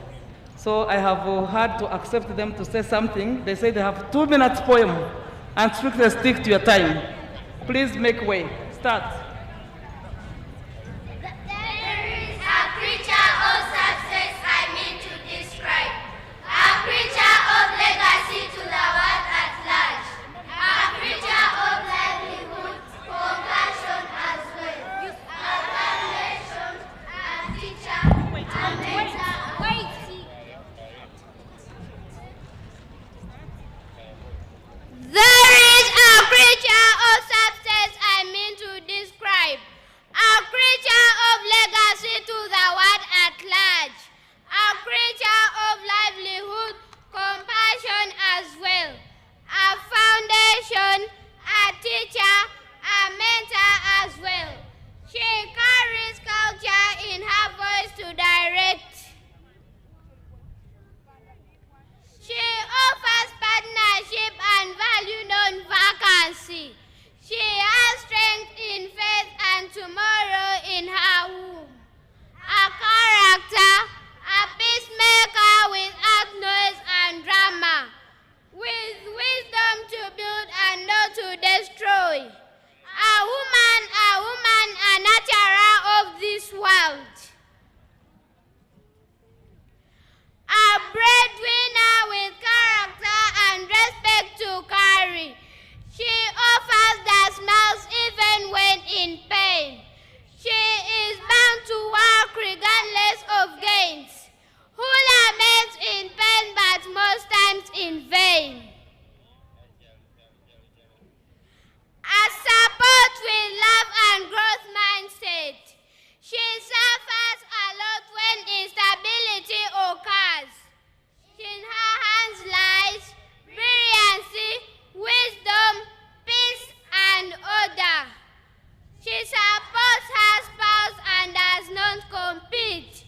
So I have had to accept them to say something. They say they have 2 minutes poem and strictly stick to your time. Please make way. Start. There is a creature of success I mean to describe. A creature of legacy to the world at large. A creature of livelihood, compassion as well. A foundation, a teacher, a mentor. There is a creature of substance I mean to describe. A creature of legacy to the world at large. A creature of livelihood, compassion as well. A foundation, a teacher, a mentor as well. She carries culture in her voice to direct. She offers partnership and value non-vacancy. She has strength in faith and tomorrow in her womb. A character, a peacemaker without noise and drama, with wisdom to build and not to destroy. A woman, a natural of this world. A breadwinner with character and respect to carry. She offers the smiles even when in pain. She is bound to work regardless of gains. Who laments in pain but most times in vain. A support with love and growth mindset. She suffers a lot when instability occurs. In her hands lies brilliancy, wisdom, peace, and order. She supports her spouse and does not compete.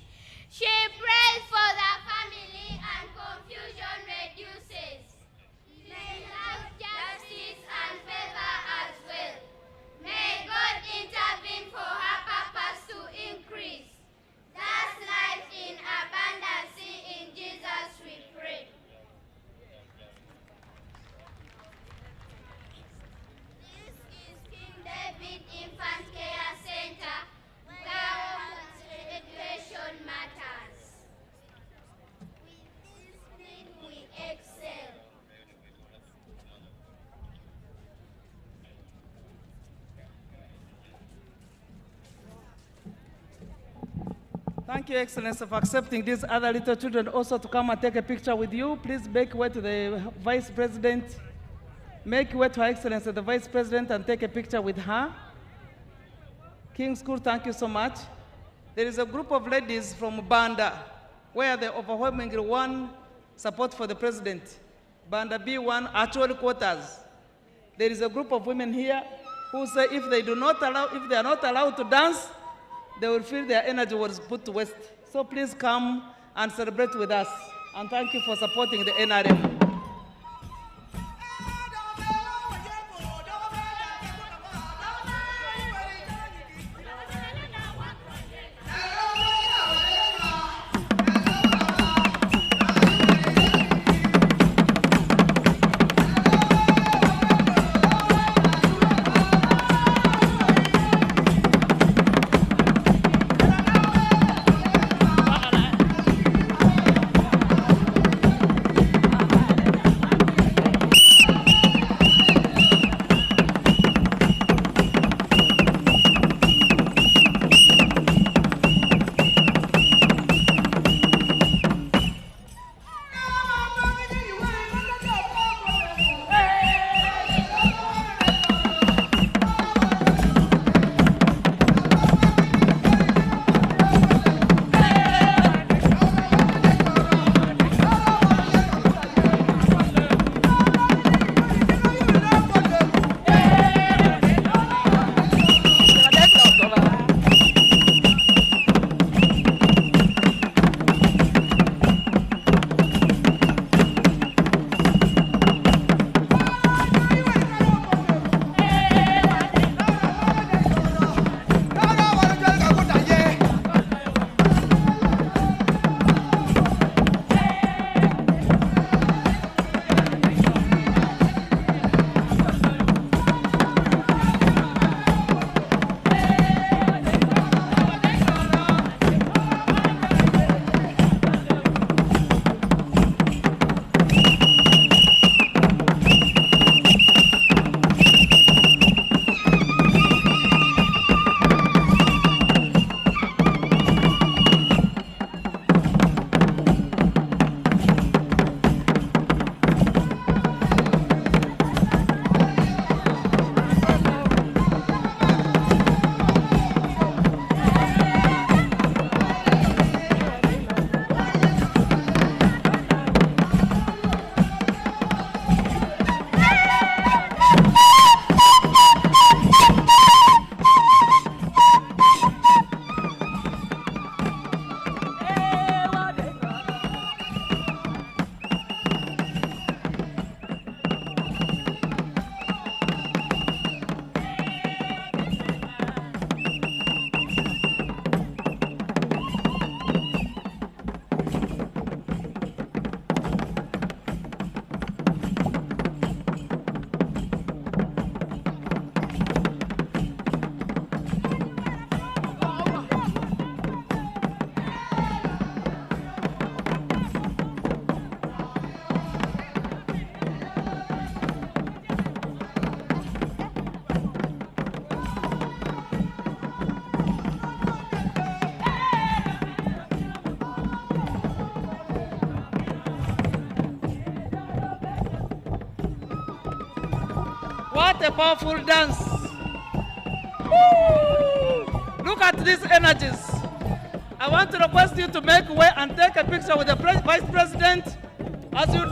She prays for the family and confusion reduces. May love, justice, and favor as well. May God intervene for her purpose to increase. Thus life in abundance, in Jesus we pray. This is King David Infant Care Center, where education matters. With discipline we excel. Thank you, Excellency, for accepting these other little children also to come and take a picture with you. Please make way to the Vice President. Make way to Her Excellency, the Vice President, and take a picture with her. King School, thank you so much. There is a group of ladies from Banda, where they overwhelmingly won support for the President. Banda B1 actual quotas. There is a group of women here who say if they are not allowed to dance, they will feel their energy was put to waste. So please come and celebrate with us. And thank you for supporting the NRM. What a powerful dance. Woo! Look at these energies. I want to request you to make way and take a picture with the Vice President. As you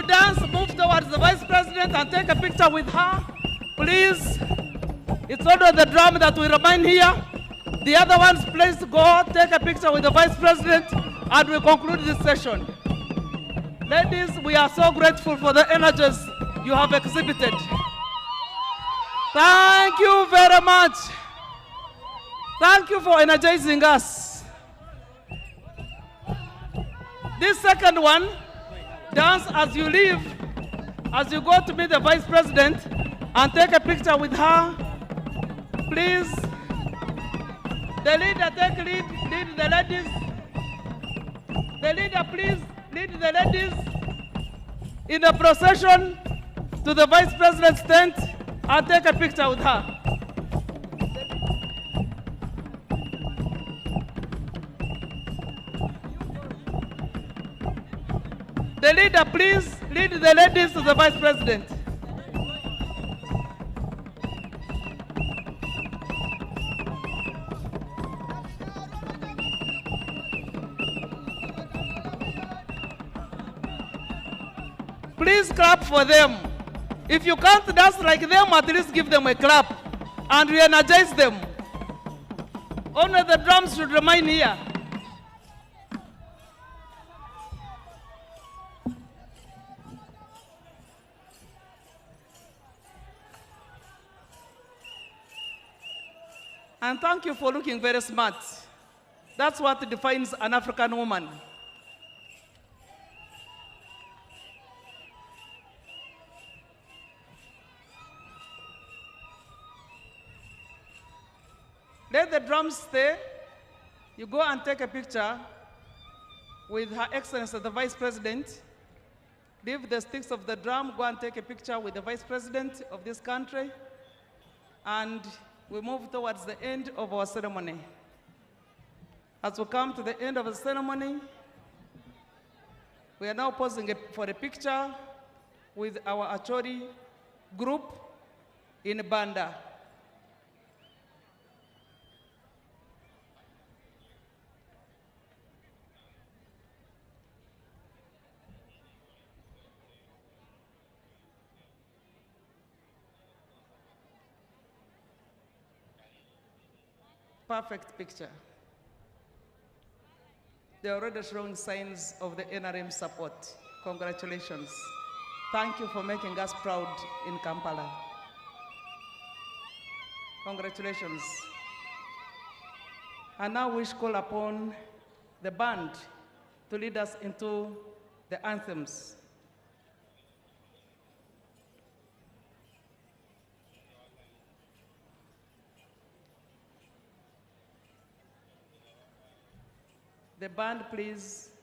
dance, move towards the Vice President and take a picture with her. Please, it's only the drum that will remain here. The other ones, please go take a picture with the Vice President and we conclude this session. Ladies, we are so grateful for the energies you have exhibited. Thank you very much. Thank you for energizing us. This second one, dance as you leave, as you go to meet the Vice President and take a picture with her. Please, the leader take lead the ladies. The leader, please, lead the ladies in the procession to the Vice President's tent and take a picture with her. The leader, please, lead the ladies to the Vice President. Please clap for them. If you can't dance like them, at least give them a clap and re-energize them. Only the drums should remain here. And thank you for looking very smart. That's what defines an African woman. Let the drums stay. You go and take a picture with Her Excellency the Vice President. Leave the sticks of the drum, go and take a picture with the Vice President of this country. And we move towards the end of our ceremony. As we come to the end of the ceremony, we are now posing for a picture with our Acholi group in Banda. Perfect picture. They're already showing signs of the NRM support. Congratulations. Thank you for making us proud in Kampala. Congratulations. And now we call upon the band to lead us into the anthems. The band, please.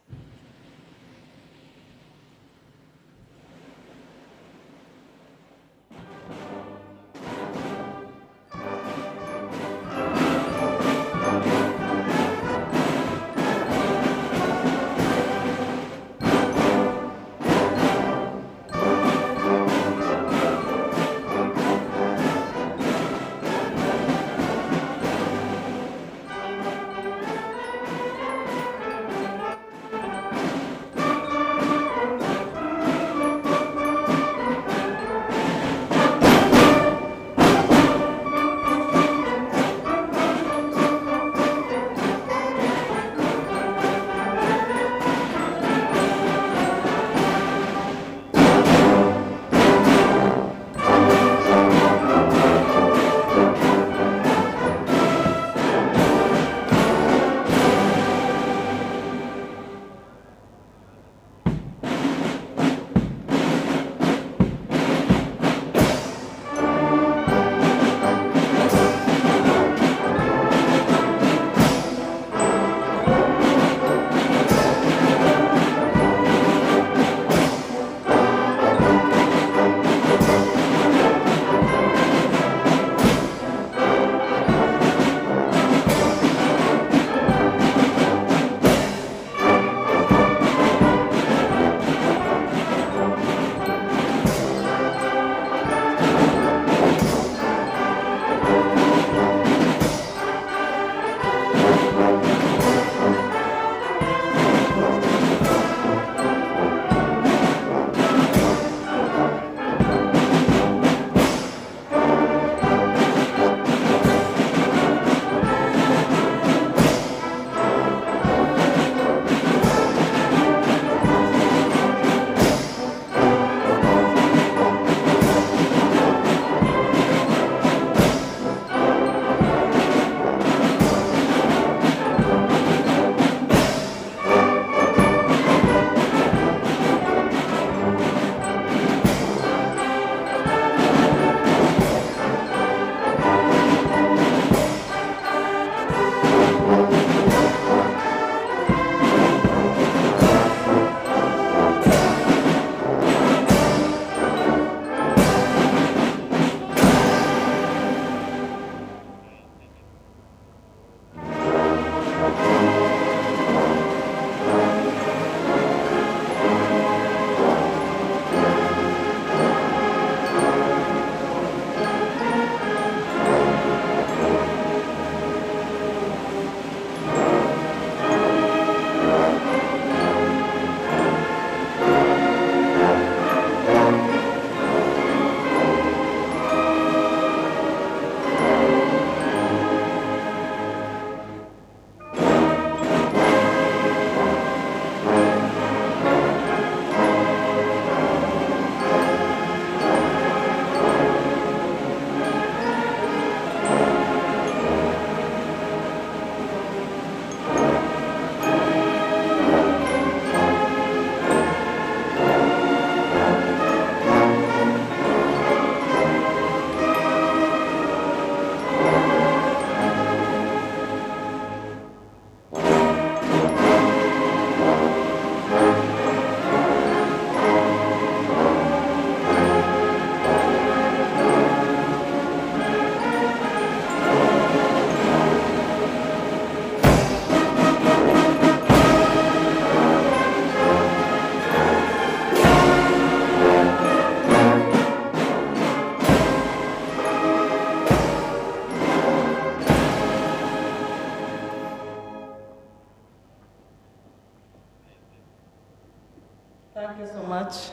Thank you so much,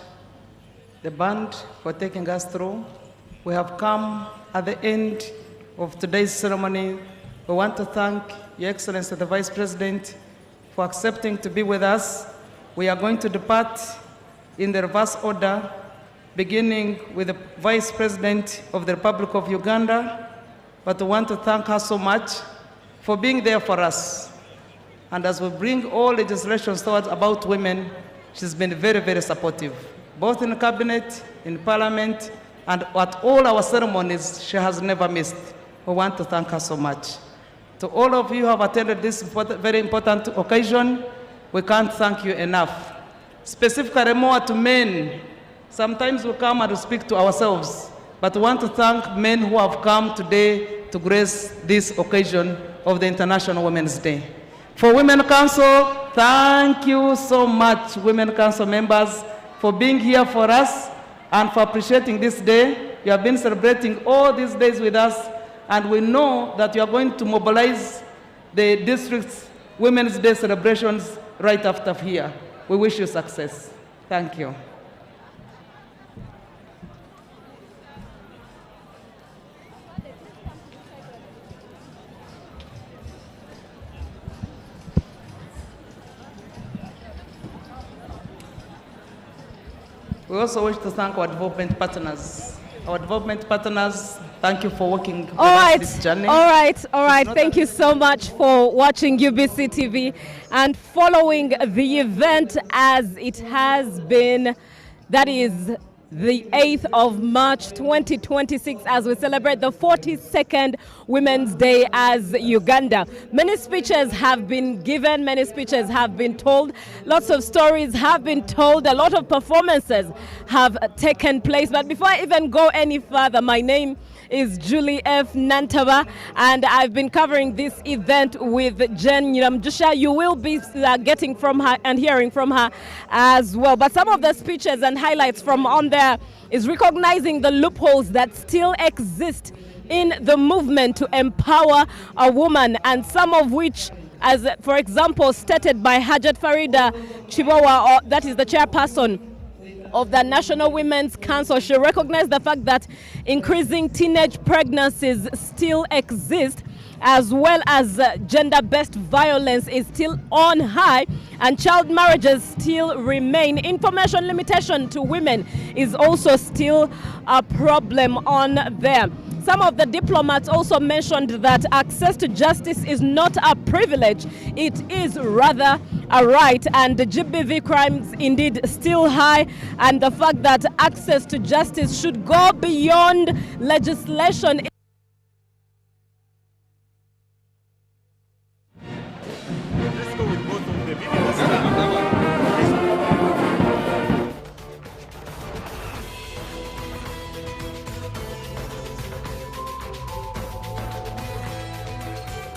the band, for taking us through. We have come at the end of today's ceremony. We want to thank Your Excellency, the Vice President, for accepting to be with us. We are going to depart in the reverse order, beginning with the Vice President of the Republic of Uganda. But we want to thank her so much for being there for us. And as we bring all legislations towards about women, she's been very, very supportive, both in the cabinet, in parliament, and at all our ceremonies, she has never missed. We want to thank her so much. To all of you who have attended this very important occasion, we can't thank you enough. Specifically more to men. Sometimes we come and we speak to ourselves, but we want to thank men who have come today to grace this occasion of the International Women's Day. For Women Council, thank you so much, Women Council members, for being here for us and for appreciating this day. You have been celebrating all these days with us, and we know that you are going to mobilize the district's Women's Day celebrations right after here. We wish you success. Thank you. We also wish to thank our development partners. Our development partners, thank you for working with us this journey. All right. Thank you so much for watching UBC TV and following the event as it has been. That is the 8th of March 2026 as we celebrate the 42nd Women's Day as Uganda. Many speeches have been given, many speeches have been told, lots of stories have been told, a lot of performances have taken place. But before I even go any further, my name is Julie F. Nantaba, and I've been covering this event with Jen Nyiramjusha. You will be getting from her and hearing from her as well. But some of the speeches and highlights from on there is recognizing the loopholes that still exist in the movement to empower a woman, and some of which, as for example stated by Hajat Farida Chibowa, that is the chairperson of the National Women's Council. She recognized the fact that increasing teenage pregnancies still exist, as well as gender-based violence is still on high, and child marriages still remain. Information limitation to women is also still a problem on there. Some of the diplomats also mentioned that access to justice is not a privilege, it is rather a right, and the GBV crimes indeed still high, and the fact that access to justice should go beyond legislation